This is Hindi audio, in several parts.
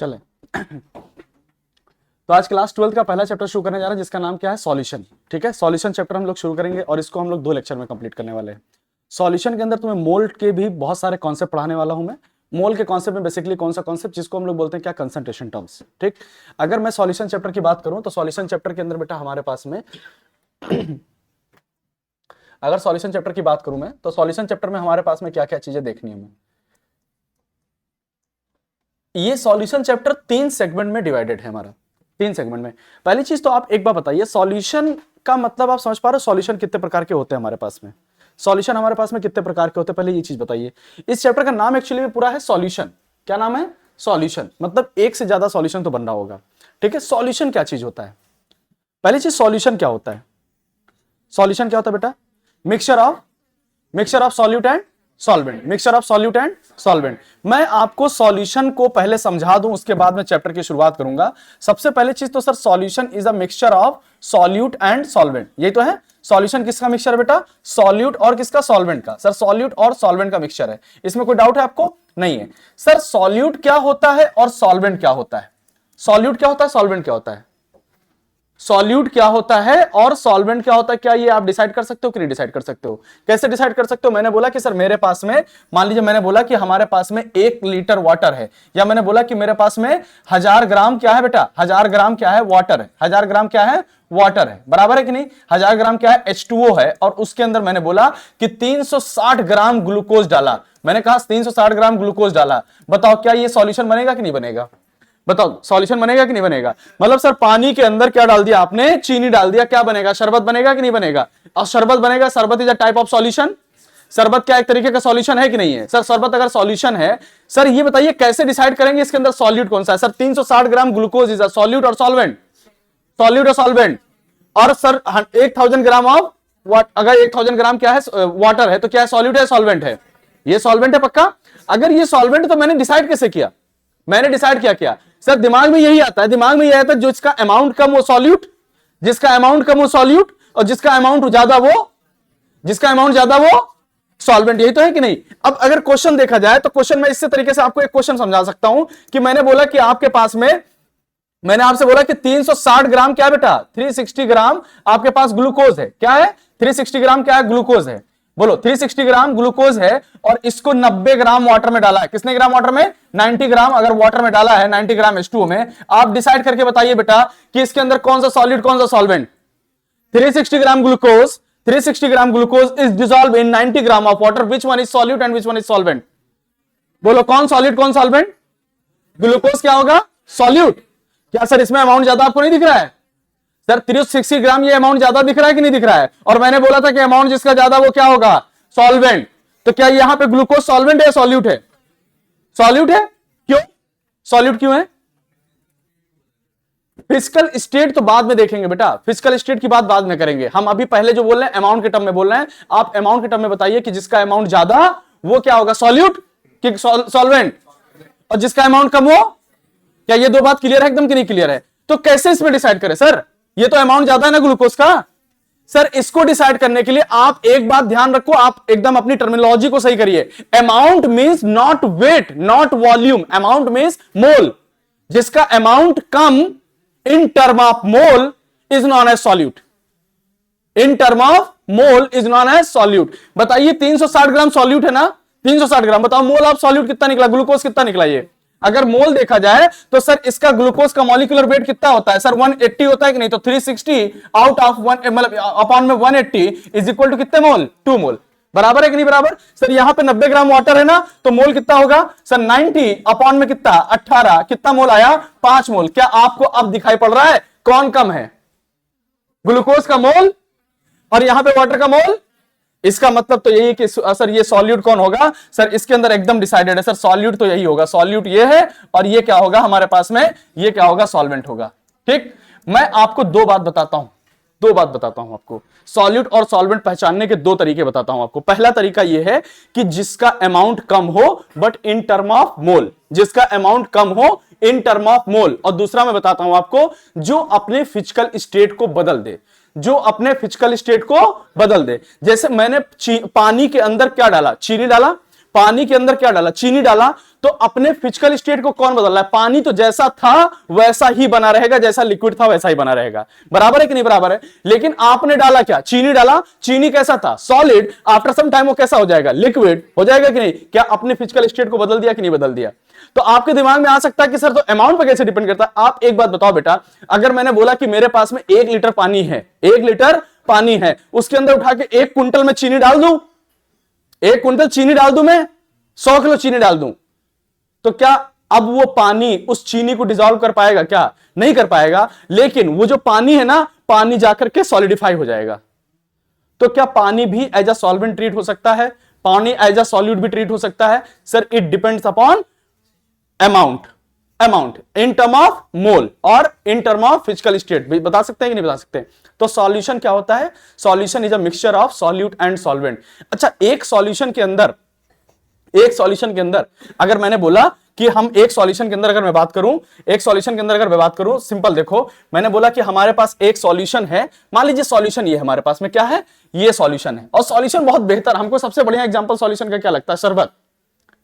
चले। तो आज क्लास 12 का पहला चैप्टर शुरू करने जा रहा है जिसका नाम क्या है, सॉल्यूशन। ठीक है, सॉल्यूशन चैप्टर हम लोग शुरू करेंगे और इसको हम लोग 2 लेक्चर में कंप्लीट करने वाले हैं। सॉल्यूशन के अंदर तुम्हें मोल के भी बहुत सारे कॉन्सेप्ट पढ़ाने वाला हूं मैं। मोल के कॉन्सेप्ट में बेसिकली कौन सा कॉन्सेप्ट, जिसको हम लोग बोलते हैं क्या, कंसंट्रेशन टर्म्स। ठीक, अगर मैं सॉल्यूशन चैप्टर की बात करूं तो सॉल्यूशन चैप्टर के अंदर बेटा हमारे पास में अगर सॉल्यूशन चैप्टर की बात करूं मैं तो सॉल्यूशन चैप्टर में हमारे पास में क्या क्या चीजें देखनी है हमें। ये सॉल्यूशन चैप्टर 3 सेगमेंट में डिवाइडेड है हमारा, 3 सेगमेंट में। पहली चीज तो आप एक बार बताइए, सॉल्यूशन का मतलब आप समझ पा रहे हो, सॉल्यूशन कितने प्रकार के होते हैं हमारे पास में, सॉल्यूशन हमारे पास में कितने प्रकार के होते हैं, पहले ये चीज बताइए। इस चैप्टर का नाम एक्चुअली में पूरा है सॉल्यूशन। क्या नाम है? सॉल्यूशन। मतलब एक से ज्यादा सॉल्यूशन तो बन रहा होगा। ठीक है, सॉल्यूशन क्या चीज होता है? पहली चीज, सॉल्यूशन क्या होता है? सॉल्यूशन क्या होता है बेटा? Mixture of solute and solvent, mixture of solute and solvent. मैं आपको सॉल्यूशन को पहले समझा दूं, उसके बाद मैं चैप्टर की शुरुआत करूंगा। सबसे पहले चीज तो sir, solution is a mixture of solute and solvent. यही तो है सॉल्यूशन। किसका मिक्सचर है बेटा? सॉल्यूट और किसका? सॉल्वेंट का। सर सॉल्यूट और सॉल्वेंट का मिक्सचर है, इसमें कोई डाउट है आपको? नहीं है। सर सॉल्यूट क्या होता है और सॉल्वेंट क्या होता है? सॉल्यूट क्या होता है, सॉल्वेंट क्या होता है? सॉल्यूट क्या होता है और सॉल्वेंट क्या होता है, क्या ये आप डिसाइड कर सकते हो कि नहीं डिसाइड कर सकते हो? कैसे डिसाइड कर सकते हो? मैंने बोला कि सर मेरे पास में, मान लीजिए मैंने बोला कि हमारे पास में 1 लीटर वाटर है, या मैंने बोला कि मेरे पास में 1000 ग्राम क्या है बेटा, 1000 ग्राम क्या है? वाटर है। 1000 ग्राम क्या है? वाटर है। बराबर है कि नहीं? 1000 ग्राम क्या है? H2O है। और उसके अंदर मैंने बोला कि 360 ग्राम ग्लूकोज डाला। मैंने कहा 360 ग्राम ग्लूकोज डाला। बताओ क्या ये सॉल्यूशन बनेगा कि नहीं बनेगा? बताओ सॉल्यूशन बनेगा कि नहीं बनेगा? मतलब सर पानी के अंदर क्या डाल दिया आपने? चीनी डाल दिया, क्या बनेगा? शरबत बनेगा कि नहीं बनेगा? और शरबत बनेगा। शरबत is a type of solution. शरबत क्या एक तरीके का सॉल्यूशन है कि नहीं है? सर शरबत अगर सॉल्यूशन है, सर ये बताइए कैसे डिसाइड करेंगे इसके अंदर सॉल्यूट कौन सा है? Sir 360 gram glucose is a solute और सॉल्वेंट, सॉल्यूट और सॉल्वेंट। और सर 1000 ग्राम ऑफ अगर 1000 ग्राम क्या है? वाटर है, तो क्या है? सॉल्यूट है, सॉल्वेंट है? ये सॉल्वेंट है पक्का। अगर ये सॉल्वेंट तो मैंने डिसाइड कैसे किया? मैंने डिसाइड क्या किया? सर दिमाग में यही आता है, दिमाग में यही आता है, जिसका अमाउंट कम वो सॉल्यूट, जिसका अमाउंट कम वो सॉल्यूट, और जिसका अमाउंट ज्यादा वो, जिसका अमाउंट ज्यादा वो सॉल्वेंट। यही तो है कि नहीं? अब अगर क्वेश्चन देखा जाए तो क्वेश्चन में इससे तरीके से आपको एक क्वेश्चन समझा सकता हूं कि मैंने बोला कि आपके पास में, मैंने आपसे बोला कि 360 ग्राम क्या बेटा? 360 ग्राम आपके पास ग्लूकोज है। क्या है? 360 ग्राम क्या है? ग्लूकोज है। बोलो 360 ग्राम ग्लूकोज है और इसको 90 ग्राम वाटर में डाला है। कितने ग्राम वाटर में? 90 ग्राम अगर वाटर में डाला है, 90 ग्राम H2O में। आप डिसाइड करके बताइए बेटा कि इसके अंदर कौन सा सॉलिड कौन सा solvent? 360 gram glucose, 360 gram glucose is dissolve in 90 gram of water. Which one is solute and which one is solvent? बोलो कौन सॉलिड कौन सॉल्वेंट? ग्लूकोज क्या होगा? सॉल्यूट। क्या सर इसमें अमाउंट ज्यादा आपको नहीं दिख रहा है? सर 360 ग्राम ये अमाउंट ज्यादा दिख रहा है कि नहीं दिख रहा है? और मैंने बोला था कि अमाउंट जिसका ज्यादा वो क्या होगा? सॉल्वेंट। तो क्या यहां पे ग्लूकोज सॉल्वेंट है, सॉल्यूट है? सॉल्यूट है। क्यों सॉल्यूट क्यों है? फिजिकल स्टेट तो बाद में देखेंगे बेटा, फिजिकल स्टेट की बात बाद में करेंगे। हम अभी पहले जो बोल रहे हैं अमाउंट के टर्म में बोल रहे हैं। आप अमाउंट के टर्म में बताइए कि जिसका अमाउंट ज्यादा वो क्या होगा? सॉल्यूट कि सॉल्वेंट? और जिसका अमाउंट कम हो? क्या ये 2 बात क्लियर है एकदम कि नहीं क्लियर है? तो कैसे इसमें डिसाइड करें? सर ये तो अमाउंट ज्यादा है ना ग्लूकोज का। सर इसको डिसाइड करने के लिए आप एक बात ध्यान रखो, आप एकदम अपनी टर्मिनोलॉजी को सही करिए। Amount means not weight, not volume. Amount means mole. जिसका अमाउंट कम in term of mole is known as solute. In term of mole is known as solute. बताइए 360 ग्राम सॉल्यूट है ना? 360 ग्राम। बताओ मोल ऑफ सॉल्यूट कितना निकला? ग्लूकोज कितना निकला? ये अगर मोल देखा जाए तो सर इसका ग्लूकोज का मॉलिक्यूलर वेट कितना होता है? सर 180 होता है कि नहीं? तो 360 आउट ऑफ 1 मतलब अपॉन में 180 इज इक्वल टू कितने मोल? 2 मोल। बराबर है कि नहीं बराबर? सर यहां पे 90 ग्राम वाटर है ना, तो मोल कितना होगा? सर 90 अपॉन में कितना? 18। कितना मोल आया? 5 मोल। क्या आपको अब दिखाई पड़ रहा है कौन कम है? ग्लूकोज का मोल और यहां पे वाटर का मोल। इसका मतलब तो यही है कि सर ये सॉल्यूट कौन होगा? सर इसके अंदर एकदम डिसाइडेड है सर, सॉल्यूट तो यही होगा। सॉल्यूट ये है और ये क्या होगा हमारे पास में? ये क्या होगा? सॉल्वेंट होगा। ठीक, मैं आपको 2 बात बताता हूं, 2 बात बताता हूं आपको। सॉल्यूट और सॉल्वेंट पहचानने के 2 तरीके बताता हूं आपको। पहला तरीका यह है कि जिसका अमाउंट कम हो बट इन टर्म ऑफ मोल, जिसका अमाउंट कम हो इन टर्म ऑफ मोल। और दूसरा मैं बताता हूं आपको जो अपने फिजिकल स्टेट को बदल दे, जो अपने फिजिकल स्टेट को बदल दे। जैसे मैंने पानी के अंदर क्या डाला? चीनी डाला। पानी के अंदर क्या डाला, चीनी डाला, तो अपने फिजिकल स्टेट को कौन बदल रहा है, पानी तो जैसा था वैसा ही बना रहेगा, जैसा लिक्विड था वैसा ही बना रहेगा, बराबर है कि नहीं बराबर है। लेकिन आपने डाला क्या, चीनी डाला, चीनी कैसा था, सॉलिड, आफ्टर सम टाइम वो कैसा हो जाएगा, लिक्विड हो जाएगा कि नहीं, क्या अपने फिजिकल स्टेट को बदल दिया कि नहीं बदल दिया। तो आपके दिमाग में आ सकता है कि सर तो अमाउंट पर कैसे डिपेंड करता है। आप एक बात बताओ बेटा, अगर मैंने बोला कि मेरे पास में 1 लीटर पानी है, 1 लीटर पानी है, उसके अंदर उठा के 1 कुंटल में चीनी डाल दूं, 1 कुंटल चीनी डाल दूं, मैं 100 किलो चीनी डाल दूं, तो क्या अब वो पानी उस चीनी को डिसॉल्व कर पाएगा, क्या नहीं कर पाएगा। लेकिन वो जो पानी है ना, पानी जाकर के सॉलिडिफाई हो जाएगा। तो क्या पानी भी एज अ सॉल्वेंट ट्रीट हो सकता है, पानी एज अ सॉल्यूट भी ट्रीट हो सकता है। Sir it depends upon amount in term of mole और in term of physical state, बता सकते हैं कि नहीं बता सकते। तो सॉल्यूशन क्या होता है, solution is a mixture of solute and solvent. अच्छा, एक सॉल्यूशन के अंदर अगर मैंने बोला कि हम एक सॉल्यूशन के अंदर अगर मैं बात करूं, सिंपल देखो, मैंने बोला कि हमारे पास एक सॉल्यूशन है, मान लीजिए सॉल्यूशन ये हमारे पास में क्या है, ये सॉल्यूशन है, और सॉल्यूशन बहुत बेहतर, हमको सबसे बढ़िया एग्जांपल सॉल्यूशन का क्या लगता है, शरबत,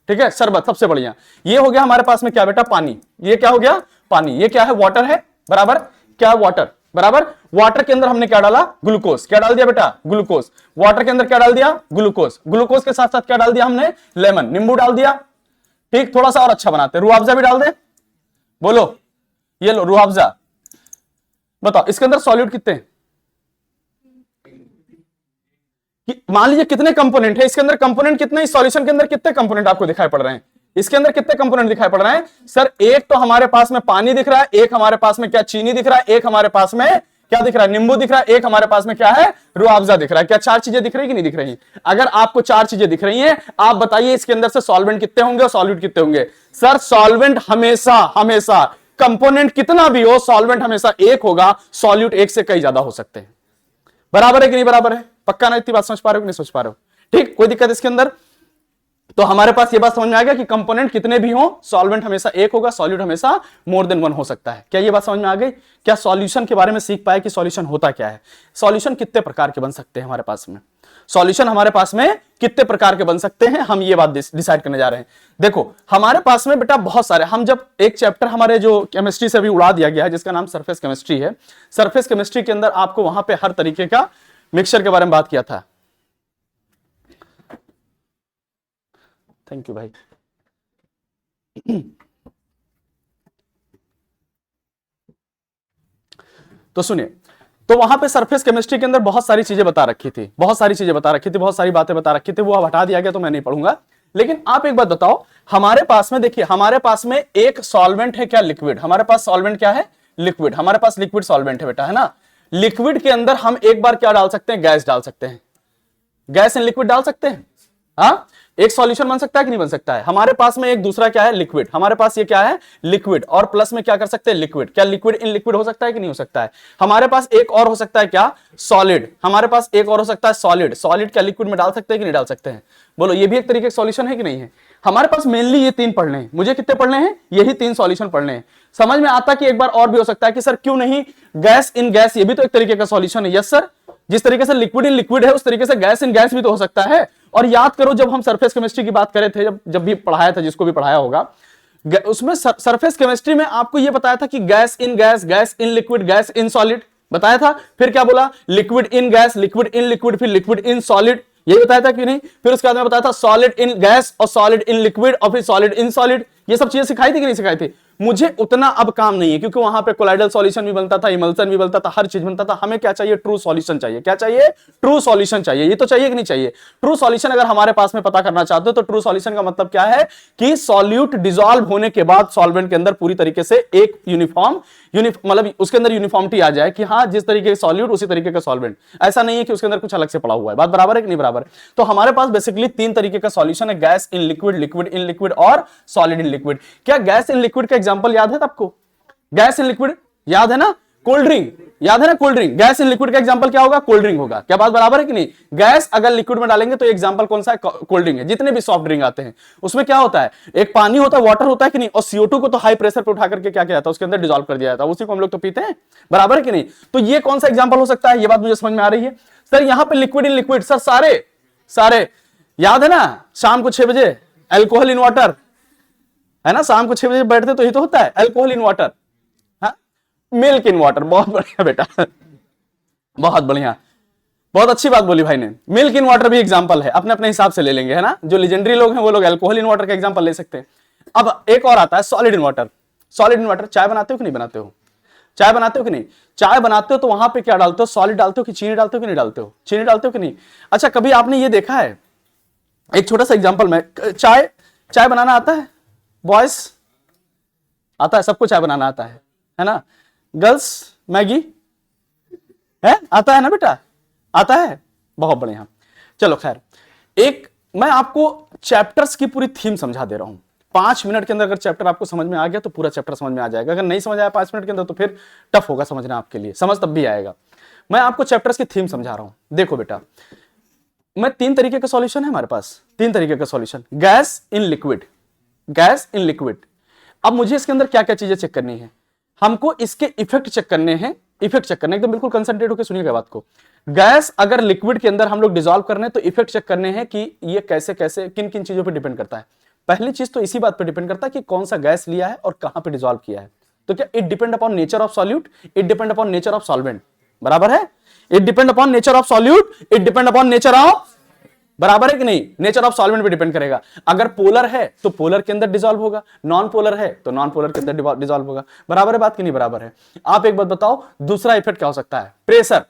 ठीक है, शरबत सबसे बढ़िया। ये हो गया हमारे पास में क्या बेटा, पानी, ये क्या हो गया, पानी, ये क्या है, वाटर है, बराबर, क्या है, वाटर, बराबर। वाटर के अंदर हमने क्या डाला, ग्लूकोज, क्या डाल दिया बेटा, ग्लूकोज। वाटर के अंदर क्या डाल दिया, ग्लूकोज। ग्लूकोज के साथ साथ क्या डाल दिया हमने, लेमन, नींबू डाल दिया। ठीक, थोड़ा सा और अच्छा बनाते, रूअफ़ज़ा भी डाल दे, बोलो, ये लो रूअफ़ज़ा। बताओ इसके अंदर सॉल्यूट कितने हैं, मान लीजिए कितने कंपोनेंट है इसके अंदर, कंपोनेंट कितने, इस सॉल्यूशन के अंदर कितने कंपोनेंट आपको दिखाई पड़ रहे हैं, इसके अंदर कितने कंपोनेंट दिखाई पड़ रहे हैं। सर एक तो हमारे पास में पानी दिख रहा है, एक हमारे पास में क्या चीनी दिख रहा है, एक हमारे पास में क्या दिख रहा है, नींबू दिख रहा है, एक हमारे पास में क्या है, रूअफ़ज़ा दिख रहा है। क्या 4 चीजें दिख रही है कि नहीं दिख रही। अगर आपको 4 चीजें दिख रही हैं, आप बताइए इसके अंदर से सॉल्वेंट कितने होंगे और सॉल्यूट कितने होंगे। सर सॉल्वेंट हमेशा कंपोनेंट कितना भी हो, सॉल्वेंट हमेशा एक होगा, सॉल्यूट एक से कई ज्यादा हो सकते हैं, बराबर है कि नहीं बराबर है। पक्का ना, इतनी बात समझ पा रहे हो कि नहीं समझ पा रहे हो, ठीक, कोई दिक्कत इसके अंदर। तो हमारे पास ये बात समझ में आ गया कि कंपोनेंट कितने भी हो, सॉल्वेंट हमेशा एक होगा, सॉल्यूट हमेशा मोर देन 1 हो सकता है। क्या ये बात समझ में आ गई। क्या सॉल्यूशन के बारे में सीख पाए कि सॉल्यूशन होता क्या है, सॉल्यूशन कितने प्रकार के बन सकते हैं हमारे पास में, सॉल्यूशन हमारे पास में कितने प्रकार के बन सकते हैं, हम ये बात डिसाइड करने जा रहे हैं। देखो हमारे पास में बेटा बहुत सारे, हम जब एक चैप्टर हमारे जो केमिस्ट्री से भी उड़ा दिया गया है जिसका नाम सरफेस केमिस्ट्री है, सरफेस केमिस्ट्री के अंदर आपको वहां पे हर तरीके का मिक्सचर के बारे में बात किया था। थैंक यू भाई। तो सुनिए, तो वहां पे सरफेस केमिस्ट्री के अंदर बहुत सारी चीजें बता रखी थी, बहुत सारी बातें बता रखी थी, वो अब हटा दिया गया तो मैं नहीं पढ़ूंगा। लेकिन आप एक बात बताओ, हमारे पास में देखिए, हमारे पास में एक सॉल्वेंट है क्या, लिक्विड, हमारे पास सॉल्वेंट क्या है, लिक्विड, हमारे पास लिक्विड सॉल्वेंट है बेटा, है ना। लिक्विड के अंदर हम एक बार क्या डाल सकते हैं, गैस डाल सकते हैं, गैस इन लिक्विड डाल सकते हैं, हाँ, एक सॉल्यूशन बन सकता है कि नहीं बन सकता है। हमारे पास में एक दूसरा क्या है, लिक्विड, हमारे पास ये क्या है, लिक्विड, और प्लस में क्या कर सकते हैं, लिक्विड। क्या लिक्विड इन लिक्विड हो सकता है कि नहीं हो सकता है। हमारे पास एक और हो सकता है क्या, सॉलिड, हमारे पास एक और हो सकता है सॉलिड। सॉलिड क्या लिक्विड में डाल सकते हैं कि नहीं डाल सकते हैं, बोलो, ये भी एक तरीके का सॉल्यूशन है कि नहीं है। हमारे पास मेनली ये 3 पढ़ने हैं, मुझे कितने पढ़ने हैं, यही 3 सॉल्यूशन पढ़ने हैं। समझ में आता कि एक बार और भी हो सकता है कि सर क्यों नहीं गैस इन गैस, ये भी तो एक तरीके का सॉल्यूशन है। यस सर, जिस तरीके से लिक्विड इन लिक्विड है उस तरीके से गैस इन गैस भी तो हो सकता है। और याद करो जब हम सरफेस केमिस्ट्री की बात करे थे, जब भी पढ़ाया था, जिसको भी पढ़ाया होगा, उसमें सरफेस केमिस्ट्री में आपको यह बताया था कि gas in gas, gas in liquid, gas in solid बताया था। फिर क्या बोला, liquid in gas, liquid in liquid, फिर लिक्विड इन सॉलिड, यही बताया था कि नहीं। फिर उसके बाद में बताया था सॉलिड इन गैस और सॉलिड इन लिक्विड और फिर सॉलिड इन सॉलिड। ये सब चीजें सिखाई थी कि नहीं सिखाई थी। मुझे उतना अब काम नहीं है क्योंकि वहां पे कोलाइडल सॉल्यूशन भी बनता था, इमल्सन भी बनता था, हर चीज बनता था। हमें क्या चाहिए, ट्रू सॉल्यूशन चाहिए। क्या चाहिए, ट्रू सॉल्यूशन चाहिए। ये तो चाहिए कि नहीं चाहिए। ट्रू सॉल्यूशन अगर हमारे पास में पता करना चाहते हो तो ट्रू सॉल्यूशन का मतलब क्या है कि सॉल्यूट डिसॉल्व होने के बाद सॉल्वेंट के अंदर पूरी तरीके से एक यूनिफॉर्म मतलब उसके अंदर यूनिफॉर्मिटी आ जाए कि हाँ जिस तरीके का सॉल्यूट उसी तरीके का सॉल्वेंट। ऐसा नहीं है कि उसके अंदर कुछ अलग से पड़ा हुआ है। बात बराबर है कि नहीं बराबर। तो हमारे पास बेसिकली 3 तरीके का सॉल्यूशन है, gas in liquid, liquid in liquid और सॉलिड इन लिक्विड। क्या गैस इन लिक्विड का एग्जांपल याद है आपको? गैस इन लिक्विड याद है ना, कोल्ड ड्रिंक याद है ना, cold drink. Gas in liquid का एग्जांपल क्या होगा, कोल्ड ड्रिंक होगा। क्या बात बराबर है कि नहीं। गैस अगर लिक्विड में डालेंगे तो एग्जांपल कौन सा है, कोल्ड ड्रिंक है। जितने भी सॉफ्ट ड्रिंक आते हैं उसमें क्या होता है, एक पानी होता है, वाटर होता है कि नहीं, और CO2 को तो हाई प्रेशर पे उठा करके क्या किया जाता है, उसके अंदर डिसॉल्व कर दिया जाता है, उसी को हम लोग तो पीते हैं। बराबर है कि नहीं। तो ये कौन सा एग्जांपल हो सकता है, ये बात मुझे समझ में आ रही है। सर यहां पे लिक्विड इन लिक्विड, सर सारे याद है ना, शाम को 6 बजे अल्कोहल इन वाटर, है ना, शाम को 6 बजे बैठते तो ये तो होता है alcohol in water, milk in water. बहुत बढ़िया बेटा, बहुत बढ़िया, बहुत अच्छी बात बोली भाई ने। मिल्क इन वाटर भी एग्जांपल है, अपने अपने हिसाब से ले लेंगे, है ना। जो लेजेंडरी लोग हैं वो लोग अल्कोहल इन वाटर का एग्जांपल ले सकते हैं। अब एक और आता है solid in water. Solid in water, चाय बनाते हो कि नहीं बनाते हो? चाय बनाते हो कि नहीं? चाय बनाते हो तो वहां पे क्या डालते हो? सॉलिड डालते हो कि चीनी डालते हो कि नहीं डालते हो? चीनी डालते हो कि नहीं? अच्छा, कभी आपने ये देखा है, एक छोटा सा एग्जांपल में, चाय बनाना आता है बॉयज? आता है, सबको चाय बनाना आता है ना। गर्ल्स मैगी है, आता है ना बेटा, आता है, बहुत बढ़िया। चलो खैर, एक मैं आपको चैप्टर्स की पूरी थीम समझा दे रहा हूं। 5 मिनट के अंदर अगर चैप्टर आपको समझ में आ गया तो पूरा चैप्टर समझ में आ जाएगा। अगर नहीं समझ आया 5 मिनट के अंदर तो फिर टफ होगा समझना आपके लिए, समझ तब भी आएगा। मैं आपको चैप्टर्स की थीम समझा रहा हूं। देखो बेटा, मैं 3 तरीके का सॉल्यूशन है हमारे पास, 3 तरीके का solution, gas in liquid, gas in liquid. अब मुझे इसके अंदर क्या क्या चीजें चेक करनी है? हमको इसके इफेक्ट चेक करने हैं, इफेक्ट चेक करने, एकदम बिल्कुल कंसंट्रेट होकर सुनिएगा बात को। गैस अगर लिक्विड के अंदर हम लोग डिसॉल्व करने हैं तो इफेक्ट चेक करने हैं कि ये कैसे कैसे किन किन चीजों पे डिपेंड करता है। पहली चीज तो इसी बात पे डिपेंड करता है कि कौन सा गैस लिया है और कहां पे डिसॉल्व किया है। तो क्या it depend upon nature of solute, it depend upon nature of solvent, बराबर है? It depend upon nature of solute, it depend upon nature of, बराबर है कि नहीं? नेचर ऑफ सॉल्वेंट पे डिपेंड करेगा। अगर पोलर है तो पोलर के अंदर डिसॉल्व होगा, नॉन पोलर है तो नॉन पोलर के अंदर डिसॉल्व होगा। बराबर है बात कि नहीं बराबर है? आप एक बात बताओ, दूसरा इफेक्ट क्या हो सकता है? प्रेशर।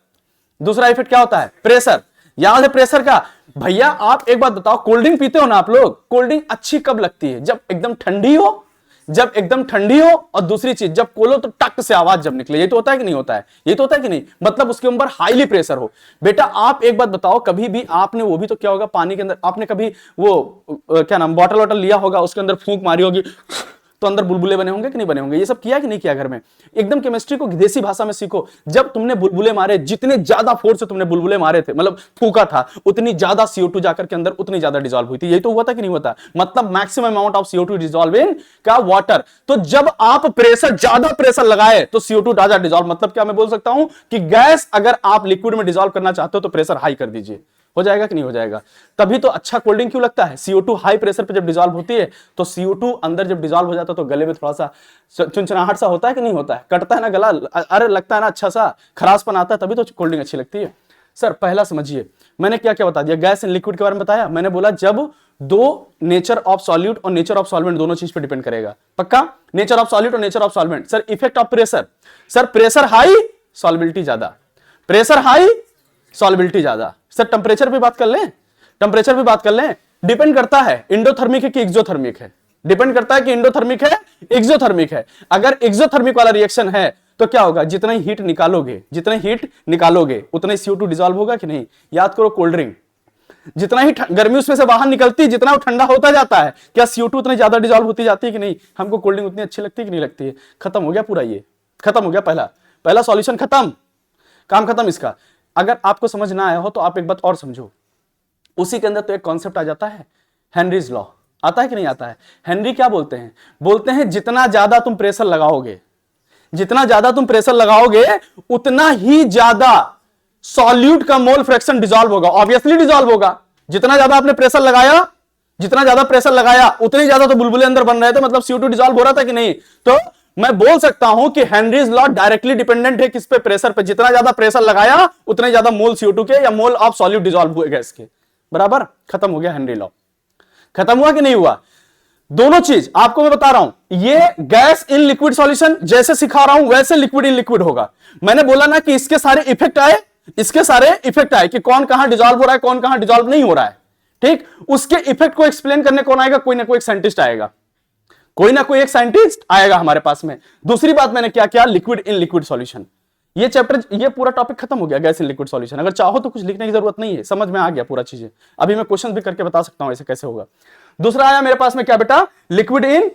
दूसरा इफेक्ट क्या होता है? प्रेशर। याद है प्रेशर का? भैया आप एक बात बताओ, कोल्ड ड्रिंक पीते हो ना आप लोग, कोल्ड ड्रिंक अच्छी कब लगती है? जब एकदम ठंडी हो, जब एकदम ठंडी हो, और दूसरी चीज जब खोलो तो टक से आवाज जब निकले। ये तो होता है कि नहीं होता है? ये तो होता है कि नहीं? मतलब उसके ऊपर हाईली प्रेशर हो। बेटा आप एक बात बताओ, कभी भी आपने वो भी तो क्या होगा, पानी के अंदर आपने कभी वो क्या नाम बॉटल वॉटल लिया होगा, उसके अंदर फूंक मारी होगी तो अंदर बुलबुले बने होंगे कि नहीं बने होंगे? ये सब किया कि नहीं किया घर में? एकदम केमिस्ट्री को देसी भाषा में सीखो। जब तुमने बुलबुले मारे, जितने ज्यादा फोर्स से तुमने बुलबुले मारे थे, मतलब फूका था, उतनी ज्यादा CO2 जाकर के अंदर उतनी ज्यादा डिसॉल्व हुई थी। यही तो हुआ था कि नहीं हुआ था? मतलब maximum amount of CO2 dissolve in क्या वाटर। तो जब आप प्रेशर, ज्यादा प्रेशर लगाए तो CO2 ज्यादा डिसॉल्व। मतलब क्या मैं बोल सकता हूं कि गैस अगर आप लिक्विड में डिसॉल्व करना चाहते हो तो प्रेशर हाई कर दीजिए। हो जाएगा कि नहीं हो जाएगा? तभी तो अच्छा कोल्ड ड्रिंक क्यों लगता है? CO2 हाई प्रेशर पे जब डिसॉल्व होती है तो CO2 अंदर जब डिसॉल्व हो जाता है तो गले में थोड़ा सा चुनचुनाहट सा होता है कि नहीं होता है? कटता है ना गला, अरे लगता है ना अच्छा सा, खरासपन आता है, तभी तो कोल्ड ड्रिंक अच्छी लगती है। सर पहला समझिए, मैंने क्या क्या बता दिया? गैस एंड लिक्विड के बारे में बताया। मैंने बोला जब दो नेचर ऑफ सॉल्यूट और नेचर ऑफ सॉल्वेंट दोनों चीज पे डिपेंड करेगा। पक्का? नेचर ऑफ सॉल्यूट और nature of solvent. Sir effect of pressure, sir pressure high solubility ज्यादा, प्रेशर हाई सॉल्युबिलिटी ज्यादा। सर टेम्परेचर पे बात कर लें, टेम्परेचर पे बात कर लें। डिपेंड करता है इंडोथर्मिक है कि एक्सोथर्मिक है, डिपेंड करता है कि इंडोथर्मिक है एक्सोथर्मिक है। अगर एक्सोथर्मिक वाला रिएक्शन है तो क्या होगा? जितना ही हीट निकालोगे, जितने हीट निकालोगे उतना ही CO2 डिसॉल्व होगा कि नहीं? याद करो कोल्ड ड्रिंक, जितना ही गर्मी उसमें से बाहर निकलती है, जितना वो ठंडा होता जाता है, क्या CO2 उतनी ज्यादा डिसॉल्व होती जाती है कि नहीं? हमको कोल्ड ड्रिंक उतनी अच्छी लगती है कि नहीं लगती है? खत्म हो गया पूरा, ये खत्म हो गया, पहला सॉल्यूशन खत्म, काम खत्म इसका। अगर आपको समझ ना आया हो तो आप एक बात और समझो, उसी के अंदर तो एक कॉन्सेप्ट आ जाता है, हेनरीज लॉ। आता है कि नहीं आता है? हेनरी क्या बोलते हैं? बोलते हैं जितना ज्यादा तुम प्रेशर लगाओगे, जितना ज्यादा तुम प्रेशर लगाओगे उतना ही ज्यादा सॉल्यूट का मोल फ्रैक्शन डिसॉल्व होगा। ऑब्वियसली डिसॉल्व होगा। जितना ज्यादा आपने प्रेशर लगाया, जितना ज्यादा प्रेशर लगाया उतनी ज्यादा तो बुलबुले अंदर बन रहे थे, मतलब CO2 डिसॉल्व हो रहा था कि नहीं? तो मैं बोल सकता हूं कि हेनरीज लॉ डायरेक्टली डिपेंडेंट है किस पे? प्रेशर पे। जितना ज्यादा प्रेशर लगाया उतने ज्यादा मोल CO2 के या मोल ऑफ सॉल्यूट डिसॉल्व हुए गैस के। बराबर? खत्म हो गया हेनरी लॉ। खत्म हुआ कि नहीं हुआ? दोनों चीज आपको मैं बता रहा हूं, ये गैस इन लिक्विड सॉल्यूशन जैसे सिखा रहा हूं वैसे लिक्विड इन लिक्विड होगा। मैंने बोला ना कि इसके सारे इफेक्ट आए, इसके सारे इफेक्ट आए कि कौन कहां डिसॉल्व हो रहा है, कौन कहां डिसॉल्व नहीं हो रहा है। ठीक, उसके इफेक्ट को एक्सप्लेन करने कौन आएगा? कोई ना कोई साइंटिस्ट आएगा, कोई ना कोई एक साइंटिस्ट आएगा हमारे पास में। दूसरी बात मैंने क्या किया? Liquid in liquid solution. ये चैप्टर, ये पूरा टॉपिक खत्म हो गया, गैस इन लिक्विड सॉल्यूशन। अगर चाहो तो कुछ लिखने की जरूरत नहीं है, समझ में आ गया पूरा चीजें। अभी मैं क्वेश्चन भी करके बता सकता हूं ऐसे कैसे होगा। दूसरा आया मेरे पास में क्या बेटा? Liquid in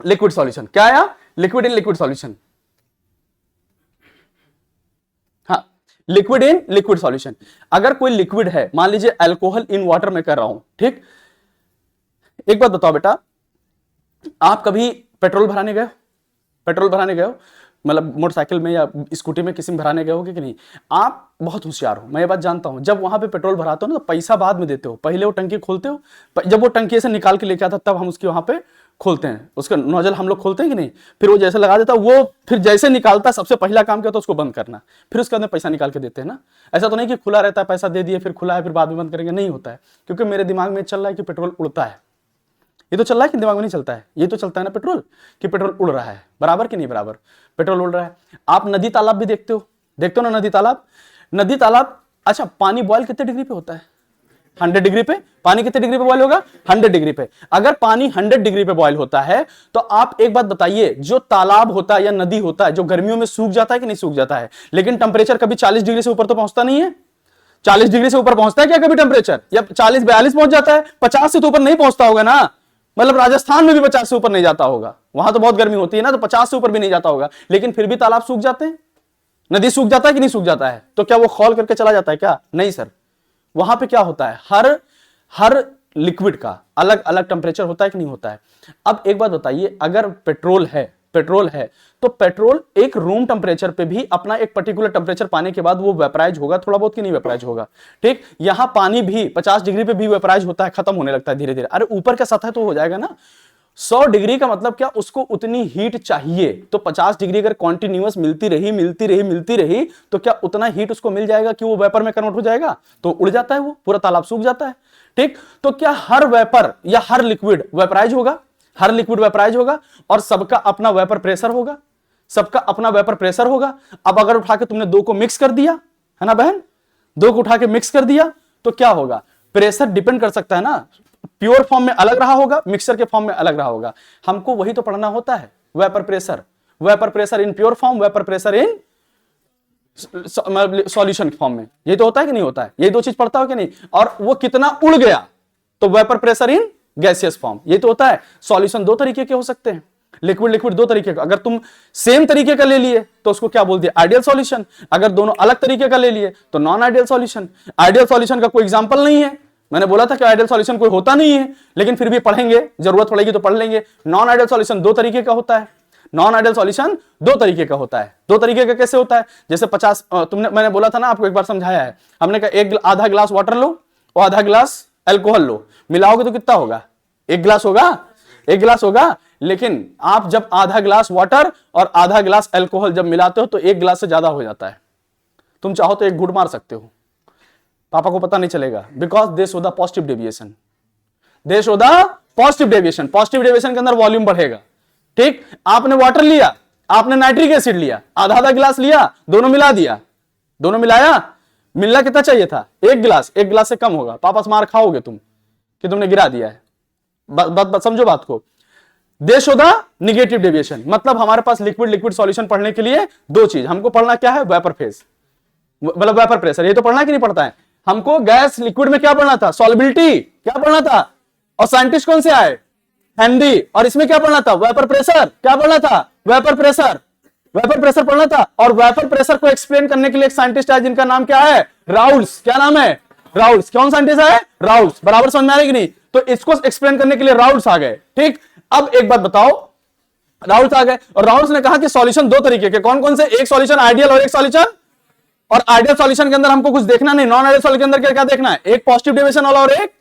liquid solution. क्या आया? Liquid in liquid solution. हाँ, लिक्विड इन लिक्विड सॉल्यूशन। अगर कोई लिक्विड है, मान लीजिए अल्कोहल इन वाटर में कर रहा हूं, ठीक। एक बात बताओ बेटा, आप कभी पेट्रोल भराने गए हो? पेट्रोल भराने गए हो मतलब मोटरसाइकिल में या स्कूटी में किसी में भराने गए होगे कि नहीं? आप बहुत होशियार हो, मैं ये बात जानता हूं। जब वहां पे पेट्रोल भराते हो ना तो पैसा बाद में देते हो, पहले वो टंकी खोलते हो। जब वो टंकी से निकाल के लेके आता तब हम उसकी वहां पे खोलते हैं, उसका नोजल हम लोग खोलते हैं कि नहीं? फिर वो जैसे लगा देता वो, फिर जैसे निकालता सबसे पहला काम क्या होता है, उसको बंद करना, फिर उसके बाद में पैसा निकाल के देते हैं ना। ऐसा तो नहीं कि खुला रहता है, पैसा दे दिए फिर खुला है फिर बाद में बंद करेंगे, नहीं होता है। क्योंकि मेरे दिमाग में चल रहा है कि पेट्रोल उड़ता है। ये तो चल रहा है कि दिमाग में नहीं चलता है? ये तो चलता है ना पेट्रोल, कि पेट्रोल उड़ रहा है, बराबर कि नहीं बराबर? पेट्रोल उड़ रहा है। आप नदी तालाब भी देखते हो ना, नदी तालाब, नदी तालाब। अच्छा, पानी बॉयल कितने डिग्री पे होता है? 100 डिग्री पे। पानी कितने डिग्री पे बॉयल होगा? 100 डिग्री पे। अगर पानी 100 डिग्री पे बॉयल होता है तो आप एक बात बताइए, जो तालाब होता है या नदी होता है जो गर्मियों में सूख जाता है कि नहीं सूख जाता है? लेकिन टेंपरेचर कभी 40 डिग्री से ऊपर तो पहुंचता नहीं है। 40 डिग्री से ऊपर पहुंचता है क्या कभी टेंपरेचर? या 40-42 पहुंच जाता है? 50 से तो ऊपर नहीं पहुंचता होगा ना। मतलब राजस्थान में भी 50 से ऊपर नहीं जाता होगा, वहां तो बहुत गर्मी होती है ना, तो 50 से ऊपर भी नहीं जाता होगा। लेकिन फिर भी तालाब सूख जाते हैं, नदी सूख जाता है कि नहीं सूख जाता है? तो क्या वो खौल करके चला जाता है क्या? नहीं सर। वहां पे क्या होता है, हर लिक्विड का अलग अलग टेंपरेचर होता है कि नहीं होता है? अब एक बात बताइए, अगर पेट्रोल है तो पेट्रोल एक रूम टेंपरेचर पे भी अपना एक पर्टिकुलर टेंपरेचर पाने के बाद वो वेपराइज होगा थोड़ा बहुत कि नहीं वेपराइज होगा? ठीक, यहां पानी भी 50 डिग्री पे भी वेपराइज होता है, खत्म होने लगता है धीरे धीरे। अरे ऊपर का सतह तो हो जाएगा ना। 100 डिग्री का मतलब क्या, उसको उतनी हीट चाहिए, तो 50 डिग्री अगर कॉन्टिन्यूअस मिलती रही तो क्या उतना हीट उसको मिल जाएगा कि वो वेपर में कन्वर्ट हो जाएगा? तो उड़ जाता है, वो पूरा तालाब सूख जाता है। ठीक, तो क्या हर वेपर या हर लिक्विड वेपराइज होगा? हर लिक्विड वेपराइज होगा और सबका अपना वेपर प्रेशर होगा, सबका अपना वेपर प्रेशर होगा। अब अगर उठा के तुमने दो को मिक्स कर दिया है ना बहन, दो को उठा के मिक्स कर दिया तो क्या होगा? प्रेशर डिपेंड कर सकता है ना, प्योर फॉर्म में अलग रहा होगा, मिक्सर के फॉर्म में अलग रहा होगा। हमको वही तो पढ़ना होता है, vapour pressure in pure form, vapour pressure in solution form में। ये तो होता है कि नहीं होता है? ये दो चीज पढ़ता हो कि नहीं? और वो कितना उड़ गया तो vapour pressure in gaseous form, ये तो होता है। सॉल्यूशन दो तरीके के हो सकते हैं, लिक्विड दो तरीके का। अगर तुम सेम तरीके का ले लिए तो उसको क्या बोल दिया? Ideal solution. अगर दोनों अलग तरीके का ले लिए तो non ideal solution. Ideal solution का कोई एग्जांपल नहीं है, मैंने बोला था कि आइडियल सॉल्यूशन कोई होता नहीं है, लेकिन फिर भी पढ़ेंगे, जरूरत पड़ेगी तो पढ़ लेंगे। नॉन आइडियल सॉल्यूशन दो तरीके का होता है, नॉन आइडियल सॉल्यूशन दो तरीके का होता है। दो तरीके का कैसे होता है? जैसे 50, मैंने बोला था ना आपको, एक बार समझाया है हमने, कहा एक आधा गिलास वाटर लो और आधा गिलास अल्कोहल लो, मिलाओगे तो कितना होगा? एक गिलास होगा। लेकिन आप जब आधा गिलास वाटर और आधा गिलास अल्कोहल जब मिलाते हो तो एक गिलास से ज्यादा हो जाता है। तुम चाहो तो एक घूंट मार सकते हो, पापा को पता नहीं चलेगा, because they show the positive deviation. Positive deviation के अंदर वॉल्यूम बढ़ेगा। ठीक, आपने वाटर लिया, आपने नाइट्रिक एसिड लिया, आधा आधा गिलास लिया, दोनों मिला दिया, दोनों मिलाया, मिलना कितना चाहिए था? एक गिलास से कम होगा। पापा से मार खाओगे तुम कि तुमने गिरा दिया है। बात समझो बात को। दे शो द निगेटिव डेविएशन, मतलब हमारे पास लिक्विड सॉल्यूशन पढ़ने के लिए दो चीज हमको पढ़ना क्या है? वेपर फेज, मतलब वेपर प्रेशर। ये तो पढ़ना कि नहीं पढ़ता है? हमको गैस लिक्विड में क्या पढ़ना था? सॉल्युबिलिटी। क्या पढ़ना था? और साइंटिस्ट कौन से आए? हेनरी। और इसमें क्या पढ़ना था? Vapour pressure. क्या पढ़ना था? वेपर प्रेशर पढ़ना था। और वेपर प्रेशर को एक्सप्लेन करने के लिए एक साइंटिस्ट है जिनका नाम क्या है? राउल्स। क्या नाम है? राउल्स। कौन साइंटिस्ट है? राउल्स। बराबर समझ में आ रही कि नहीं? तो इसको एक्सप्लेन करने के लिए राउल्स आ गए। ठीक, अब एक बात बताओ, राउल्स आ गए और राउल्स ने कहा कि सॉल्यूशन दो तरीके के, कौन कौन से? एक सॉल्यूशन आइडियल और एक सॉल्यूशन, और आइडियल सॉल्यूशन के अंदर हमको कुछ देखना नहीं, नॉन आइडियल सॉल्यूशन के अंदर क्या क्या देखना है? एक पॉजिटिव डेविएशन वाला और एक,